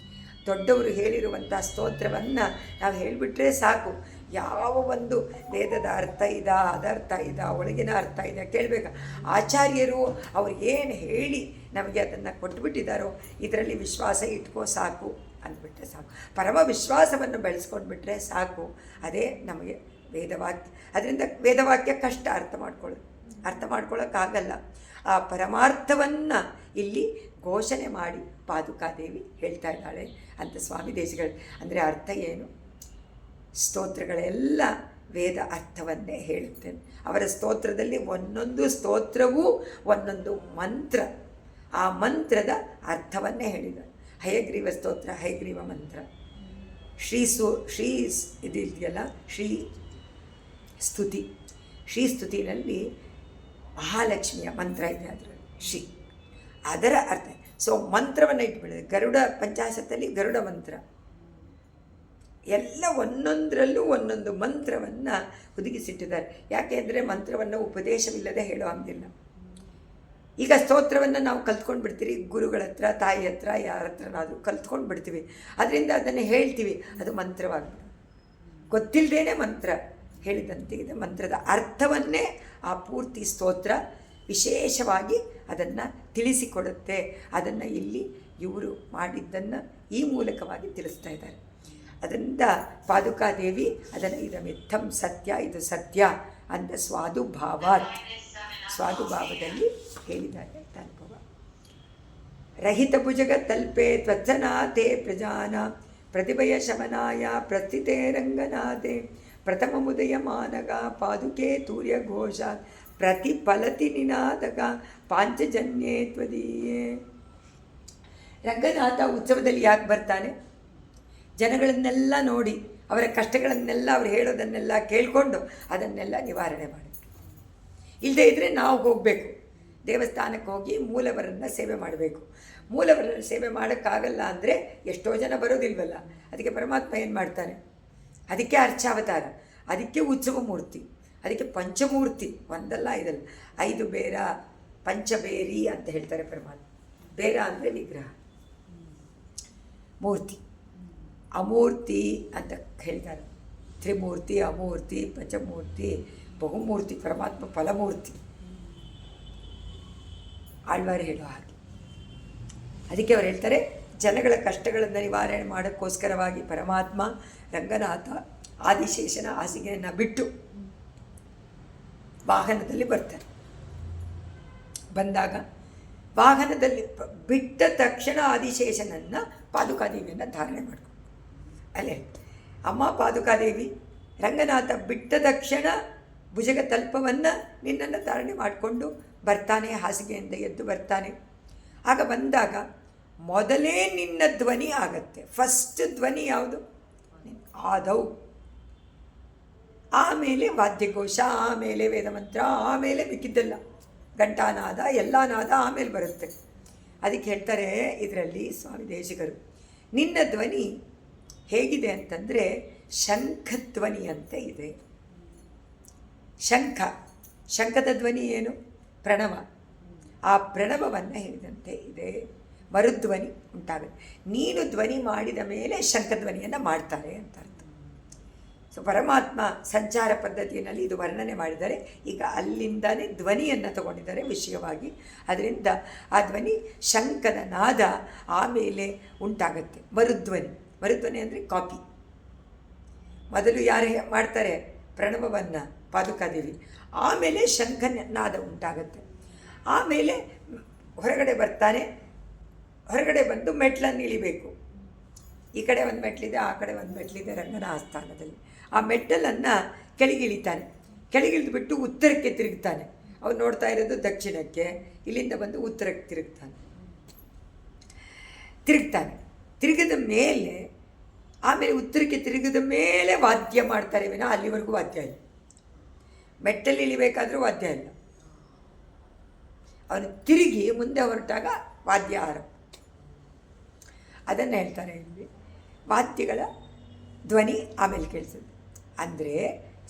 ದೊಡ್ಡವರು ಹೇಳಿರುವಂಥ ಸ್ತೋತ್ರವನ್ನು ನಾವು ಹೇಳಿಬಿಟ್ರೆ ಸಾಕು. ಯಾವ ಒಂದು ವೇದದ ಅರ್ಥ ಇದಾ, ಅದರ್ಥ ಇದಾ, ಒಳಗಿನ ಅರ್ಥ ಇದೆ ಕೇಳಬೇಕಾ. ಆಚಾರ್ಯರು ಅವ್ರು ಏನು ಹೇಳಿ ನಮಗೆ ಅದನ್ನು ಕೊಟ್ಬಿಟ್ಟಿದ್ದಾರೋ ಇದರಲ್ಲಿ ವಿಶ್ವಾಸ ಇಟ್ಕೋ ಸಾಕು ಅಂದ್ಬಿಟ್ರೆ ಸಾಕು. ಪರಮ ವಿಶ್ವಾಸವನ್ನು ಬೆಳೆಸ್ಕೊಂಡ್ಬಿಟ್ರೆ ಸಾಕು. ಅದೇ ನಮಗೆ ವೇದವಾಕ್ಯ. ಅದರಿಂದ ವೇದವಾಕ್ಯ ಕಷ್ಟ ಅರ್ಥ ಮಾಡ್ಕೊಳ್ಳೋಕ್ಕಾಗಲ್ಲ. ಆ ಪರಮಾರ್ಥವನ್ನು ಇಲ್ಲಿ ಘೋಷಣೆ ಮಾಡಿ ಪಾದುಕಾದೇವಿ ಹೇಳ್ತಾ ಇದ್ದಾಳೆ ಅಂತ ಸ್ವಾಮಿ ದೇಶಿಗಳು. ಅಂದರೆ ಅರ್ಥ ಏನು? ಸ್ತೋತ್ರಗಳೆಲ್ಲ ವೇದ ಅರ್ಥವನ್ನೇ ಹೇಳುತ್ತೆ. ಅವರ ಸ್ತೋತ್ರದಲ್ಲಿ ಒಂದೊಂದು ಸ್ತೋತ್ರವೂ ಒಂದೊಂದು ಮಂತ್ರ, ಆ ಮಂತ್ರದ ಅರ್ಥವನ್ನೇ ಹೇಳಿದ್ದಾರೆ. ಹಯಗ್ರೀವ ಸ್ತೋತ್ರ, ಹಯಗ್ರೀವ ಮಂತ್ರ. ಶ್ರೀ ಇದೆಯಲ್ಲ, ಶ್ರೀ ಸ್ತುತಿನಲ್ಲಿ ಮಹಾಲಕ್ಷ್ಮಿಯ ಮಂತ್ರ ಇದೆ. ಅದರಲ್ಲಿ ಶ್ರೀ ಅದರ ಅರ್ಥ. ಸೊ ಮಂತ್ರವನ್ನು ಇಟ್ಬಿಡಿದೆ. ಗರುಡ ಪಂಚಾಶತ್ತಲ್ಲಿ ಗರುಡ ಮಂತ್ರ ಎಲ್ಲ ಒಂದೊಂದರಲ್ಲೂ ಒಂದೊಂದು ಮಂತ್ರವನ್ನು ಹುದುಗಿಸಿಟ್ಟಿದ್ದಾರೆ. ಯಾಕೆ ಅಂದರೆ ಮಂತ್ರವನ್ನು ಉಪದೇಶವಿಲ್ಲದೆ ಹೇಳೋ ಹಂಗಿಲ್ಲ. ಈಗ ಸ್ತೋತ್ರವನ್ನು ನಾವು ಕಲ್ತ್ಕೊಂಡು ಬಿಡ್ತೀವಿ, ಗುರುಗಳ ಹತ್ರ, ತಾಯಿ ಹತ್ರ, ಯಾರ ಹತ್ರನಾದರೂ ಕಲ್ತ್ಕೊಂಡು ಬಿಡ್ತೀವಿ. ಅದರಿಂದ ಅದನ್ನು ಹೇಳ್ತೀವಿ, ಅದು ಮಂತ್ರವಾಗ್ಬಿಡು. ಗೊತ್ತಿಲ್ಲದೇನೆ ಮಂತ್ರ ಹೇಳಿದಂತೆ ಇದೆ. ಮಂತ್ರದ ಅರ್ಥವನ್ನೇ ಆ ಪೂರ್ತಿ ಸ್ತೋತ್ರ ವಿಶೇಷವಾಗಿ ಅದನ್ನು ತಿಳಿಸಿಕೊಡುತ್ತೆ. ಅದನ್ನು ಇಲ್ಲಿ ಇವರು ಮಾಡಿದ್ದನ್ನು ಈ ಮೂಲಕವಾಗಿ ತಿಳಿಸ್ತಾ ಇದ್ದಾರೆ. ಅದರಿಂದ ಪಾದುಕಾದೇವಿ ಅದನ್ನು ಇದಮಿತ್ತಂ ಸತ್ಯ, ಇದು ಸತ್ಯ ಅಂತ ಸ್ವಾದುಭಾವದಲ್ಲಿ ಹೇಳಿದ್ದಾರೆ ಅಂತ ಅನುಭವ. ರಹಿತ ಭುಜಗ ತಲ್ಪೆ ತ್ವತ್ಸನಾಥೆ ಪ್ರಜಾನ ಪ್ರತಿಭಯ ಶಮನಾಯ ಪ್ರಸ್ಥಿತೇ ರಂಗನಾಥೆ ಪ್ರಥಮ ಮುದಯ ಮಾನಗ ಪಾದುಕೆ ತೂರ್ಯ ಘೋಷ ಪ್ರತಿಫಲತಿ ನಿನಾದಕ ಪಾಂಚಜನ್ಯೇ ತ್ವದೀಯೇ. ರಂಗನಾಥ ಉತ್ಸವದಲ್ಲಿ ಯಾಕೆ ಬರ್ತಾನೆ? ಜನಗಳನ್ನೆಲ್ಲ ನೋಡಿ ಅವರ ಕಷ್ಟಗಳನ್ನೆಲ್ಲ ಅವ್ರು ಹೇಳೋದನ್ನೆಲ್ಲ ಕೇಳಿಕೊಂಡು ಅದನ್ನೆಲ್ಲ ನಿವಾರಣೆ ಮಾಡಬೇಕು. ಇಲ್ಲದೇ ಇದ್ದರೆ ನಾವು ಹೋಗಬೇಕು, ದೇವಸ್ಥಾನಕ್ಕೆ ಹೋಗಿ ಮೂಲವರನ್ನು ಸೇವೆ ಮಾಡಬೇಕು. ಮೂಲವರನ್ನು ಸೇವೆ ಮಾಡೋಕ್ಕಾಗಲ್ಲ ಅಂದರೆ ಎಷ್ಟೋ ಜನ ಬರೋದಿಲ್ವಲ್ಲ. ಅದಕ್ಕೆ ಪರಮಾತ್ಮ ಏನು ಮಾಡ್ತಾನೆ? ಅದಕ್ಕೆ ಅರ್ಚಾವತಾರ, ಅದಕ್ಕೆ ಉತ್ಸವ ಮೂರ್ತಿ, ಅದಕ್ಕೆ ಪಂಚಮೂರ್ತಿ. ಒಂದಲ್ಲ ಇದಲ್ಲ, 5 ಬೇರ, ಪಂಚಬೇರಿ ಅಂತ ಹೇಳ್ತಾರೆ ಪರಮಾತ್ಮ. ಬೇರ ಅಂದರೆ ವಿಗ್ರಹ, ಮೂರ್ತಿ, ಅಮೂರ್ತಿ ಅಂತ ಹೇಳ್ತಾರೆ. ತ್ರಿಮೂರ್ತಿ, ಅಮೂರ್ತಿ, ಪಂಚಮೂರ್ತಿ, ಬಹುಮೂರ್ತಿ. ಪರಮಾತ್ಮ ಫಲಮೂರ್ತಿ, ಆಳ್ವಾರು ಹೇಳೋ ಹಾಗೆ. ಅದಕ್ಕೆ ಅವ್ರು ಹೇಳ್ತಾರೆ, ಜನಗಳ ಕಷ್ಟಗಳನ್ನು ನಿವಾರಣೆ ಮಾಡೋಕ್ಕೋಸ್ಕರವಾಗಿ ಪರಮಾತ್ಮ ರಂಗನಾಥ ಆದಿಶೇಷನ ಹಾಸಿಗೆಯನ್ನು ಬಿಟ್ಟು ವಾಹನದಲ್ಲಿ ಬರ್ತಾರೆ. ಬಂದಾಗ ವಾಹನದಲ್ಲಿ ಬಿಟ್ಟ ತಕ್ಷಣ ಆದಿಶೇಷನನ್ನು ಪಾದುಕಾದೇವಿಯನ್ನು ಧಾರಣೆ ಮಾಡಿಕೊಂಡು ಅಲ್ಲೇ ಅಮ್ಮ ಪಾದುಕಾದೇವಿ ರಂಗನಾಥ ಬಿಟ್ಟ ತಕ್ಷಣ ಭುಜಗ ತಲ್ಪವನ್ನು ನಿನ್ನನ್ನು ಧಾರಣೆ ಮಾಡಿಕೊಂಡು ಬರ್ತಾನೆ, ಹಾಸಿಗೆಯಿಂದ ಎದ್ದು ಬರ್ತಾನೆ. ಆಗ ಬಂದಾಗ ಮೊದಲೇ ನಿನ್ನ ಧ್ವನಿ ಆಗತ್ತೆ. ಫಸ್ಟ್ ಧ್ವನಿ ಯಾವುದು? ಆದವು. ಆಮೇಲೆ ವಾದ್ಯಘೋಷ, ಆಮೇಲೆ ವೇದಮಂತ್ರ, ಆಮೇಲೆ ಮಿಕ್ಕಿದ್ದಲ್ಲ, ಘಂಟಾನಾದ, ಎಲ್ಲ ನಾದ ಆಮೇಲೆ ಬರುತ್ತೆ. ಅದಕ್ಕೆ ಹೇಳ್ತಾರೆ ಇದರಲ್ಲಿ ಸ್ವಾಮಿ ದೇಶಿಕರು, ನಿನ್ನ ಧ್ವನಿ ಹೇಗಿದೆ ಅಂತಂದರೆ ಶಂಖಧ್ವನಿ ಅಂತ ಇದೆ. ಶಂಖದ ಧ್ವನಿ ಏನು? ಪ್ರಣವ. ಆ ಪ್ರಣವವನ್ನು ಹೇಳಿದಂತೆ ಇದೆ. ಮರುಧ್ವನಿ ಉಂಟಾಗುತ್ತೆ. ನೀನು ಧ್ವನಿ ಮಾಡಿದ ಮೇಲೆ ಶಂಖಧ್ವನಿಯನ್ನು ಮಾಡ್ತಾರೆ ಅಂತ ಅರ್ಥ. ಸೊ ಪರಮಾತ್ಮ ಸಂಚಾರ ಪದ್ಧತಿಯಲ್ಲಿ ಇದು ವರ್ಣನೆ ಮಾಡಿದ್ದಾರೆ. ಈಗ ಅಲ್ಲಿಂದಲೇ ಧ್ವನಿಯನ್ನು ತಗೊಂಡಿದ್ದಾರೆ ವಿಷಯವಾಗಿ. ಅದರಿಂದ ಆ ಧ್ವನಿ ಶಂಖದ ನಾದ ಆಮೇಲೆ ಉಂಟಾಗತ್ತೆ. ಮರುಧ್ವನಿ ಅಂದರೆ ಕಾಪಿ. ಮೊದಲು ಯಾರು ಮಾಡ್ತಾರೆ ಪ್ರಣವವನ್ನು? ಪಾದುಕಾದೇವಿ. ಆಮೇಲೆ ಶಂಖನಾದ ಉಂಟಾಗತ್ತೆ. ಆಮೇಲೆ ಹೊರಗಡೆ ಬರ್ತಾನೆ. ಹೊರಗಡೆ ಬಂದು ಮೆಟ್ಲನ್ನು ಇಳಿಬೇಕು. ಈ ಕಡೆ ಒಂದು ಮೆಟ್ಲಿದೆ, ಆ ಕಡೆ ಒಂದು ಮೆಟ್ಲಿದೆ ರಂಗನ ಆಸ್ಥಾನದಲ್ಲಿ. ಆ ಮೆಟ್ಟಲನ್ನು ಕೆಳಗಿಳಿತಾನೆ. ಕೆಳಗಿಳಿದು ಬಿಟ್ಟು ಉತ್ತರಕ್ಕೆ ತಿರುಗ್ತಾನೆ. ಅವ್ರು ನೋಡ್ತಾ ಇರೋದು ದಕ್ಷಿಣಕ್ಕೆ, ಇಲ್ಲಿಂದ ಬಂದು ಉತ್ತರಕ್ಕೆ ತಿರುಗಿದ ಮೇಲೆ ಆಮೇಲೆ ಉತ್ತರಕ್ಕೆ ತಿರುಗಿದ ಮೇಲೆ ವಾದ್ಯ ಮಾಡ್ತಾರೆ ವಿನ ಅಲ್ಲಿವರೆಗೂ ವಾದ್ಯ ಇಲ್ಲ. ಮೆಟ್ಟಲ್ಲಿ ಇಳಿಬೇಕಾದ್ರೂ ವಾದ್ಯ ಇಲ್ಲ. ಅವನು ತಿರುಗಿ ಮುಂದೆ ಹೊರಟಾಗ ವಾದ್ಯ ಆರಂಭ. ಅದನ್ನು ಹೇಳ್ತಾರೆ ಇಲ್ಲಿ, ವಾದ್ಯಗಳ ಧ್ವನಿ ಆಮೇಲೆ ಕೇಳಿಸುತ್ತೆ. ಅಂದರೆ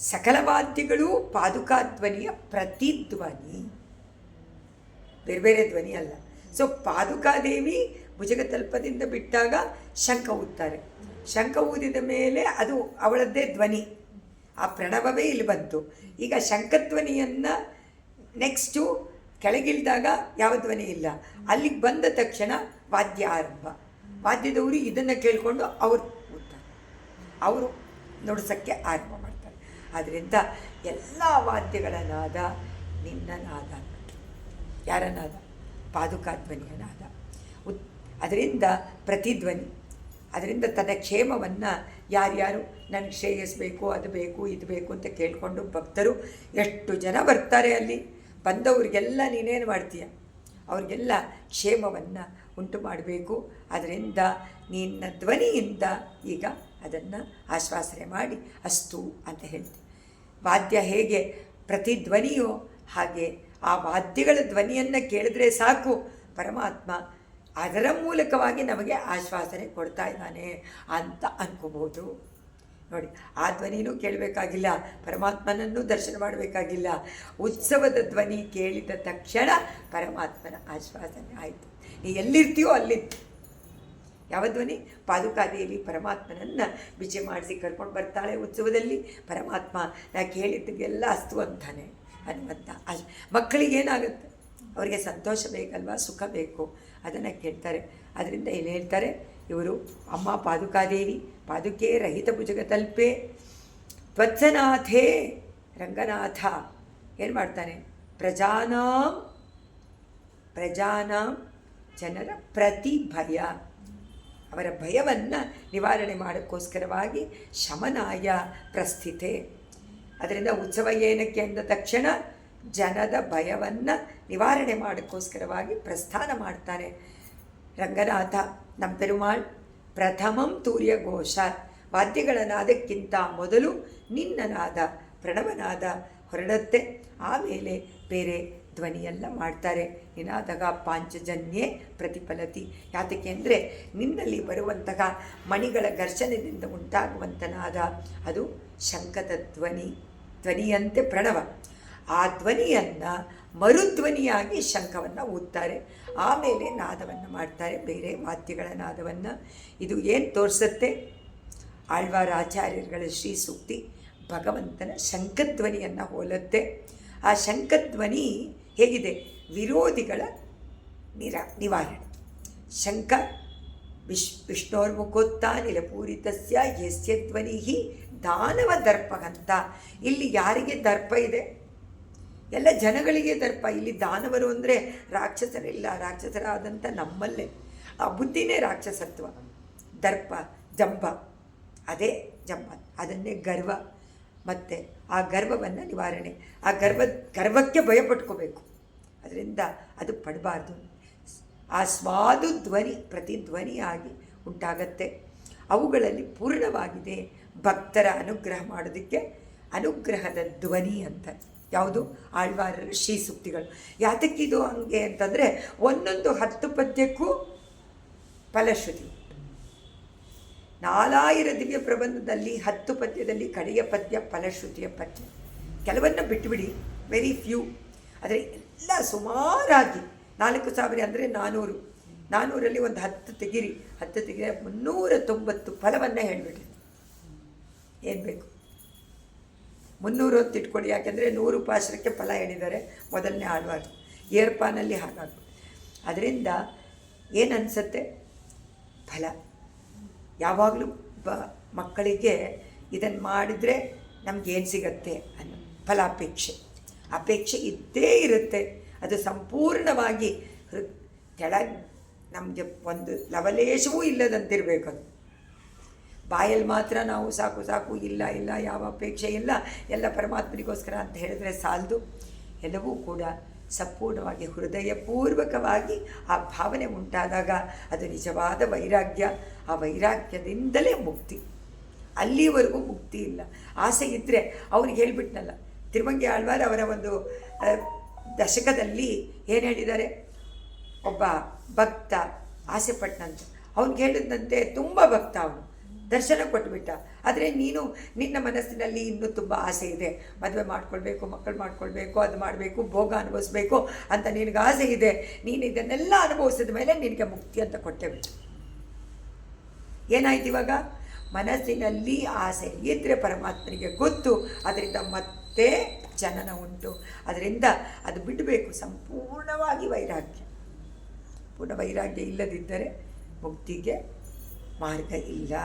ಸಕಲ ವಾದ್ಯಗಳು ಪಾದುಕಾ ಧ್ವನಿಯ ಪ್ರತಿಧ್ವನಿ, ಬೇರೆ ಬೇರೆ ಧ್ವನಿ ಅಲ್ಲ. ಸೊ ಪಾದುಕಾದೇವಿ ಭುಜಗತಲ್ಪದಿಂದ ಬಿಟ್ಟಾಗ ಶಂಖ ಊದ್ತಾರೆ. ಶಂಖ ಊದಿದ ಮೇಲೆ ಅದು ಅವಳದ್ದೇ ಧ್ವನಿ, ಆ ಪ್ರಣವವೇ ಇಲ್ಲಿ ಬಂತು. ಈಗ ಶಂಖಧ್ವನಿಯನ್ನು ನೆಕ್ಸ್ಟು ಕೆಳಗಿಳಿದಾಗ ಯಾವ ಧ್ವನಿ ಇಲ್ಲ. ಅಲ್ಲಿಗೆ ಬಂದ ತಕ್ಷಣ ವಾದ್ಯ ಆರಂಭ. ವಾದ್ಯದವರು ಇದನ್ನು ಕೇಳಿಕೊಂಡು ಅವರು ನುಡಿಸೋಕ್ಕೆ ಆರಂಭ ಮಾಡ್ತಾರೆ. ಆದ್ದರಿಂದ ಎಲ್ಲ ವಾದ್ಯಗಳ ನಾದ ನಿನ್ನ ನಾದ. ಯಾರ ನಾದ? ಪಾದುಕಾಧ್ವನಿಯ ನಾದ. ಅದರಿಂದ ಪ್ರತಿಧ್ವನಿ. ಅದರಿಂದ ತನ್ನ ಕ್ಷೇಮವನ್ನು ಯಾರ್ಯಾರು ನನಗೆ ಶ್ರೇಯಸ್ಬೇಕು, ಅದು ಬೇಕು, ಇದು ಬೇಕು ಅಂತ ಕೇಳಿಕೊಂಡು ಭಕ್ತರು ಎಷ್ಟು ಜನ ಬರ್ತಾರೆ. ಅಲ್ಲಿ ಬಂದವ್ರಿಗೆಲ್ಲ ನೀನೇನು ಮಾಡ್ತೀಯ? ಅವ್ರಿಗೆಲ್ಲ ಕ್ಷೇಮವನ್ನು ಉಂಟು ಮಾಡಬೇಕು. ಅದರಿಂದ ನಿನ್ನ ಧ್ವನಿಯಿಂದ ಈಗ ಅದನ್ನು ಆಶ್ವಾಸನೆ ಮಾಡಿ ಅಸ್ತು ಅಂತ ಹೇಳ್ತೀವಿ. ವಾದ್ಯ ಹೇಗೆ ಪ್ರತಿಧ್ವನಿಯೋ ಹಾಗೆ ಆ ವಾದ್ಯಗಳ ಧ್ವನಿಯನ್ನು ಕೇಳಿದ್ರೆ ಸಾಕು, ಪರಮಾತ್ಮ ಅದರ ಮೂಲಕವಾಗಿ ನಮಗೆ ಆಶ್ವಾಸನೆ ಕೊಡ್ತಾ ಇದ್ದಾನೆ ಅಂತ ಅನ್ಕೋಬೋದು. ನೋಡಿ, ಆ ಧ್ವನಿನೂ ಕೇಳಬೇಕಾಗಿಲ್ಲ, ಪರಮಾತ್ಮನನ್ನು ದರ್ಶನ ಮಾಡಬೇಕಾಗಿಲ್ಲ. ಉತ್ಸವದ ಧ್ವನಿ ಕೇಳಿದ ತಕ್ಷಣ ಪರಮಾತ್ಮನ ಆಶ್ವಾಸನೆ ಆಯಿತು. ನೀ ಎಲ್ಲಿರ್ತೀಯೋ ಅಲ್ಲಿ. ಯಾವ ಧ್ವನಿ? ಪಾದುಕಾದೇವಿ ಪರಮಾತ್ಮನನ್ನು ಬಿಜೆ ಮಾಡಿಸಿ ಕರ್ಕೊಂಡು ಬರ್ತಾಳೆ ಉತ್ಸವದಲ್ಲಿ. ಪರಮಾತ್ಮ ನಾ ಕೇಳಿದ್ದಕ್ಕೆಲ್ಲ ಅಸ್ತು ಅಂತಾನೆ ಅನ್ನುವಂಥ ಮಕ್ಕಳಿಗೇನಾಗುತ್ತೆ? ಅವರಿಗೆ ಸಂತೋಷ ಬೇಕಲ್ವ, ಸುಖ ಬೇಕು, ಅದನ್ನು ಕೇಳ್ತಾರೆ. ಅದರಿಂದ ಇಲ್ಲಿ ಹೇಳ್ತಾರೆ ಇವರು ಅಮ್ಮ ಪಾದುಕಾದೇವಿ, ಪಾದುಕೆ ರಹಿತ ಭುಜಗ ತಲ್ಪೆ ತ್ವತ್ಸನಾಥೇ ರಂಗನಾಥ ಏನು ಮಾಡ್ತಾನೆ? ಪ್ರಜಾನಾಂ ಜನರ ಪ್ರತಿಭಯ, ಅವರ ಭಯವನ್ನು ನಿವಾರಣೆ ಮಾಡೋಕ್ಕೋಸ್ಕರವಾಗಿ ಶಮನಾಯ ಪ್ರಸ್ಥಿತೆ. ಅದರಿಂದ ಉತ್ಸವ ಏನಕ್ಕೆ ಅಂದ ತಕ್ಷಣ ಜನದ ಭಯವನ್ನು ನಿವಾರಣೆ ಮಾಡೋಕ್ಕೋಸ್ಕರವಾಗಿ ಪ್ರಸ್ಥಾನ ಮಾಡ್ತಾನೆ ರಂಗನಾಥ ನಮ್ಮ ಪೆರುಮಾಳ್. ಪ್ರಥಮಂ ತೂರ್ಯ ಘೋಷ, ವಾದ್ಯಗಳ ನಾದಕ್ಕಿಂತ ಮೊದಲು ನಿನ್ನ ನಾದ ಪ್ರಣವನಾದ ಹೊರಡುತ್ತೆ, ಆಮೇಲೆ ಬೇರೆ ಧ್ವನಿಯೆಲ್ಲ ಮಾಡ್ತಾರೆ. ನಿನಾದಗ ಪಾಂಚಜನ್ಯೇ ಪ್ರತಿಫಲತಿ. ಯಾತಕ್ಕೆ ಅಂದರೆ ನಿನ್ನಲ್ಲಿ ಬರುವಂತಹ ಮಣಿಗಳ ಘರ್ಷಣೆಯಿಂದ ಉಂಟಾಗುವಂಥ ನಾದ ಅದು ಶಂಖದ ಧ್ವನಿಯಂತೆ ಪ್ರಣವ. ಆ ಧ್ವನಿಯನ್ನು ಮರುಧ್ವನಿಯಾಗಿ ಶಂಖವನ್ನು ಊದ್ತಾರೆ, ಆಮೇಲೆ ನಾದವನ್ನು ಮಾಡ್ತಾರೆ, ಬೇರೆ ವಾದ್ಯಗಳ ನಾದವನ್ನು. ಇದು ಏನು ತೋರಿಸುತ್ತೆ? ಆಳ್ವಾರ ಆಚಾರ್ಯರುಗಳ ಶ್ರೀ ಸೂಕ್ತಿ ಭಗವಂತನ ಶಂಖಧ್ವನಿಯನ್ನು ಹೋಲುತ್ತೆ. ಆ ಶಂಖಧ್ವನಿ ಹೇಗಿದೆ? ವಿರೋಧಿಗಳ ನಿವಾರಣೆ. ಶಂಖ ವಿಷ್ಣೋರ್ಮುಖೋತ್ತಾನಿಲಪೂರಿತಸ್ಯ ಯಸ್ಯ ಧ್ವನಿ ದಾನವ ದರ್ಪಗಂತ. ಇಲ್ಲಿ ಯಾರಿಗೆ ದರ್ಪ ಇದೆ? ಎಲ್ಲ ಜನಗಳಿಗೆ ದರ್ಪ. ಇಲ್ಲಿ ದಾನವರು ಅಂದರೆ ರಾಕ್ಷಸರಿಲ್ಲ, ರಾಕ್ಷಸರಾದಂಥ ನಮ್ಮಲ್ಲೇ ಆ ಬುದ್ಧಿನೇ ರಾಕ್ಷಸತ್ವ. ದರ್ಪ ಜಂಬ, ಅದೇ ಜಂಬ, ಅದನ್ನೇ ಗರ್ವ. ಮತ್ತು ಆ ಗರ್ವವನ್ನು ನಿವಾರಣೆ, ಆ ಗರ್ವಕ್ಕೆ ಭಯಪಟ್ಕೋಬೇಕು, ಅದರಿಂದ ಅದು ಪಡಬಾರ್ದು. ಆ ಸ್ವಾದು ಧ್ವನಿ ಪ್ರತಿಧ್ವನಿಯಾಗಿ ಉಂಟಾಗತ್ತೆ. ಅವುಗಳಲ್ಲಿ ಪೂರ್ಣವಾಗಿದೆ ಭಕ್ತರ ಅನುಗ್ರಹ ಮಾಡೋದಕ್ಕೆ ಅನುಗ್ರಹದ ಧ್ವನಿ ಅಂತ. ಯಾವುದು? ಆಳ್ವಾರರ ಶ್ರೀ ಸೂಕ್ತಿಗಳು. ಯಾತಕ್ಕಿದು ಹಂಗೆ ಅಂತಂದರೆ ಒಂದೊಂದು 10 ಪದ್ಯಕ್ಕೂ ಫಲಶ್ರುತಿ. 4000 ದಿವ್ಯ ಪ್ರಬಂಧದಲ್ಲಿ 10 ಪದ್ಯದಲ್ಲಿ ಕಡೆಯ ಪದ್ಯ ಫಲಶ್ರುತಿಯ ಪದ್ಯ. ಕೆಲವನ್ನು ಬಿಟ್ಟುಬಿಡಿ, ವೆರಿ ಫ್ಯೂ. ಆದರೆ ಎಲ್ಲ ಸುಮಾರಾಗಿ 4000 ಅಂದರೆ 400. 400ರಲ್ಲಿ ಒಂದು 10 ತೆಗಿರಿ, 10 ತೆಗಿರಿ 390 ಫಲವನ್ನು ಹೇಳಿಬಿಟ್ರಿ. ಏನು ಬೇಕು? 300 ಅಂತ ಇಟ್ಕೊಳ್ಳಿ, ಯಾಕೆಂದರೆ 100 ಪಾಶರಕ್ಕೆ ಫಲ ಹೇಳಿದ್ದಾರೆ ಮೊದಲನೇ ಆಳ್ವಾರ. ಏರ್ಪಾನಲ್ಲಿ ಹಾಗಾಗ್ತದೆ. ಅದರಿಂದ ಏನು ಅನಿಸುತ್ತೆ? ಫಲ ಯಾವಾಗಲೂ ಮಕ್ಕಳಿಗೆ ಇದನ್ನು ಮಾಡಿದರೆ ನಮಗೇನು ಸಿಗತ್ತೆ ಅನ್ನೋ ಫಲಾಪೇಕ್ಷೆ, ಅಪೇಕ್ಷೆ ಇದ್ದೇ ಇರುತ್ತೆ. ಅದು ಸಂಪೂರ್ಣವಾಗಿ ಕೆಳಗೆ ನಮಗೆ ಒಂದು ಲವಲೇಶವೂ ಇಲ್ಲದಂತಿರಬೇಕು. ಅದು ಬಾಯಲ್ಲಿ ಮಾತ್ರ ನಾವು ಸಾಕು ಸಾಕು, ಇಲ್ಲ ಇಲ್ಲ, ಯಾವ ಅಪೇಕ್ಷೆ ಇಲ್ಲ, ಎಲ್ಲ ಪರಮಾತ್ಮನಿಗೋಸ್ಕರ ಅಂತ ಹೇಳಿದ್ರೆ ಸಾಲದು. ಎಲ್ಲವೂ ಕೂಡ ಸಂಪೂರ್ಣವಾಗಿ ಹೃದಯಪೂರ್ವಕವಾಗಿ ಆ ಭಾವನೆ ಉಂಟಾದಾಗ ಅದು ನಿಜವಾದ ವೈರಾಗ್ಯ. ಆ ವೈರಾಗ್ಯದಿಂದಲೇ ಮುಕ್ತಿ. ಅಲ್ಲಿವರೆಗೂ ಮುಕ್ತಿ ಇಲ್ಲ. ಆಸೆ ಇದ್ದರೆ ಅವ್ರಿಗೆ ಹೇಳಿಬಿಟ್ನಲ್ಲ, ತಿರುಮಂಗಿ ಆಳ್ವಾರ್ ಅವರ ಒಂದು ದಶಕದಲ್ಲಿ ಏನು ಹೇಳಿದ್ದಾರೆ? ಒಬ್ಬ ಭಕ್ತ ಆಸೆ ಪಟ್ಟನಂತೆ, ಅವ್ನಿಗೆ ಹೇಳಿದಂತೆ ತುಂಬ ಭಕ್ತ, ಅವನು ದರ್ಶನ ಕೊಟ್ಟುಬಿಟ್ಟ. ಆದರೆ ನೀನು ನಿನ್ನ ಮನಸ್ಸಿನಲ್ಲಿ ಇನ್ನೂ ತುಂಬ ಆಸೆ ಇದೆ, ಮದುವೆ ಮಾಡ್ಕೊಳ್ಬೇಕು, ಮಕ್ಕಳು ಮಾಡ್ಕೊಳ್ಬೇಕು, ಅದು ಮಾಡಬೇಕು, ಭೋಗ ಅನುಭವಿಸ್ಬೇಕು ಅಂತ ನಿನಗೆ ಆಸೆ ಇದೆ. ನೀನು ಇದನ್ನೆಲ್ಲ ಅನುಭವಿಸಿದ ಮೇಲೆ ನಿನಗೆ ಮುಕ್ತಿ ಅಂತ ಕೊಟ್ಟೆ ಬಿಟ್ಟು ಏನಾಯ್ತು? ಇವಾಗ ಮನಸ್ಸಿನಲ್ಲಿ ಆಸೆ ಇದ್ದರೆ ಪರಮಾತ್ಮನಿಗೆ ಗೊತ್ತು, ಅದರಿಂದ ಮತ್ತೆ ಜನನ ಉಂಟು. ಅದರಿಂದ ಅದು ಬಿಡಬೇಕು, ಸಂಪೂರ್ಣವಾಗಿ ವೈರಾಗ್ಯ. ಪೂರ್ಣ ವೈರಾಗ್ಯ ಇಲ್ಲದಿದ್ದರೆ ಮುಕ್ತಿಗೆ ಮಾರ್ಗ ಇಲ್ಲ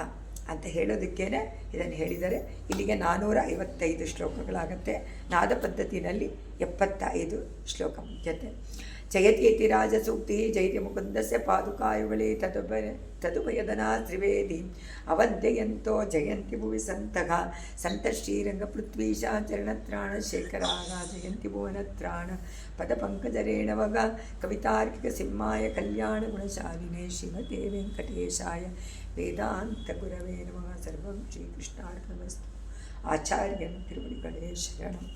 ಅಂತ ಹೇಳೋದಕ್ಕೇ ಇದನ್ನು ಹೇಳಿದರೆ. ಇಲ್ಲಿಗೆ 455 ಶ್ಲೋಕಗಳಾಗತ್ತೆ. ನಾದ ಪದ್ಧತಿನಲ್ಲಿ 75 ಶ್ಲೋಕ ಮುಖ್ಯತೆ. ಜಯತಿ ರಾಜಸೂಕ್ತಿ ಜೈತಿ ಮುಕುಂದಸ್ಯ ಪಾದುಕಾಯುಗಳೇ ತದುಭಯದನಾ ತ್ರಿವೇದಿ ಅವಂದ್ಯಯಂತೋ ಜಯಂತಿ ಭುವಿ ಸಂತಃ ಸಂತ ಶ್ರೀರಂಗ ಪೃಥ್ವೀಶ ಚರಣತ್ರಾಣ ಶೇಖರಾಗ ಜಯಂತಿ ಭುವನತ್ರಾಣ ಪದಪಂಕಜರೇಣವಗ ಕವಿತಾರ್ಕಿಕ ಸಿಂಹಾಯ ಕಲ್ಯಾಣ ಗುಣಶಾಲಿನೇ ಶ್ರೀಮತೆ ವೆಂಕಟೇಶಾಯ ವೇದಾಂತ ಗುರವೇ ನಮಃ. ಸರ್ವಂ ಶ್ರೀಕೃಷ್ಣಾರ್ಪಣಮಸ್ತು. ಆಚಾರ್ಯಂ ತಿರುವಡಿಗಳೇ ಶರಣಂ.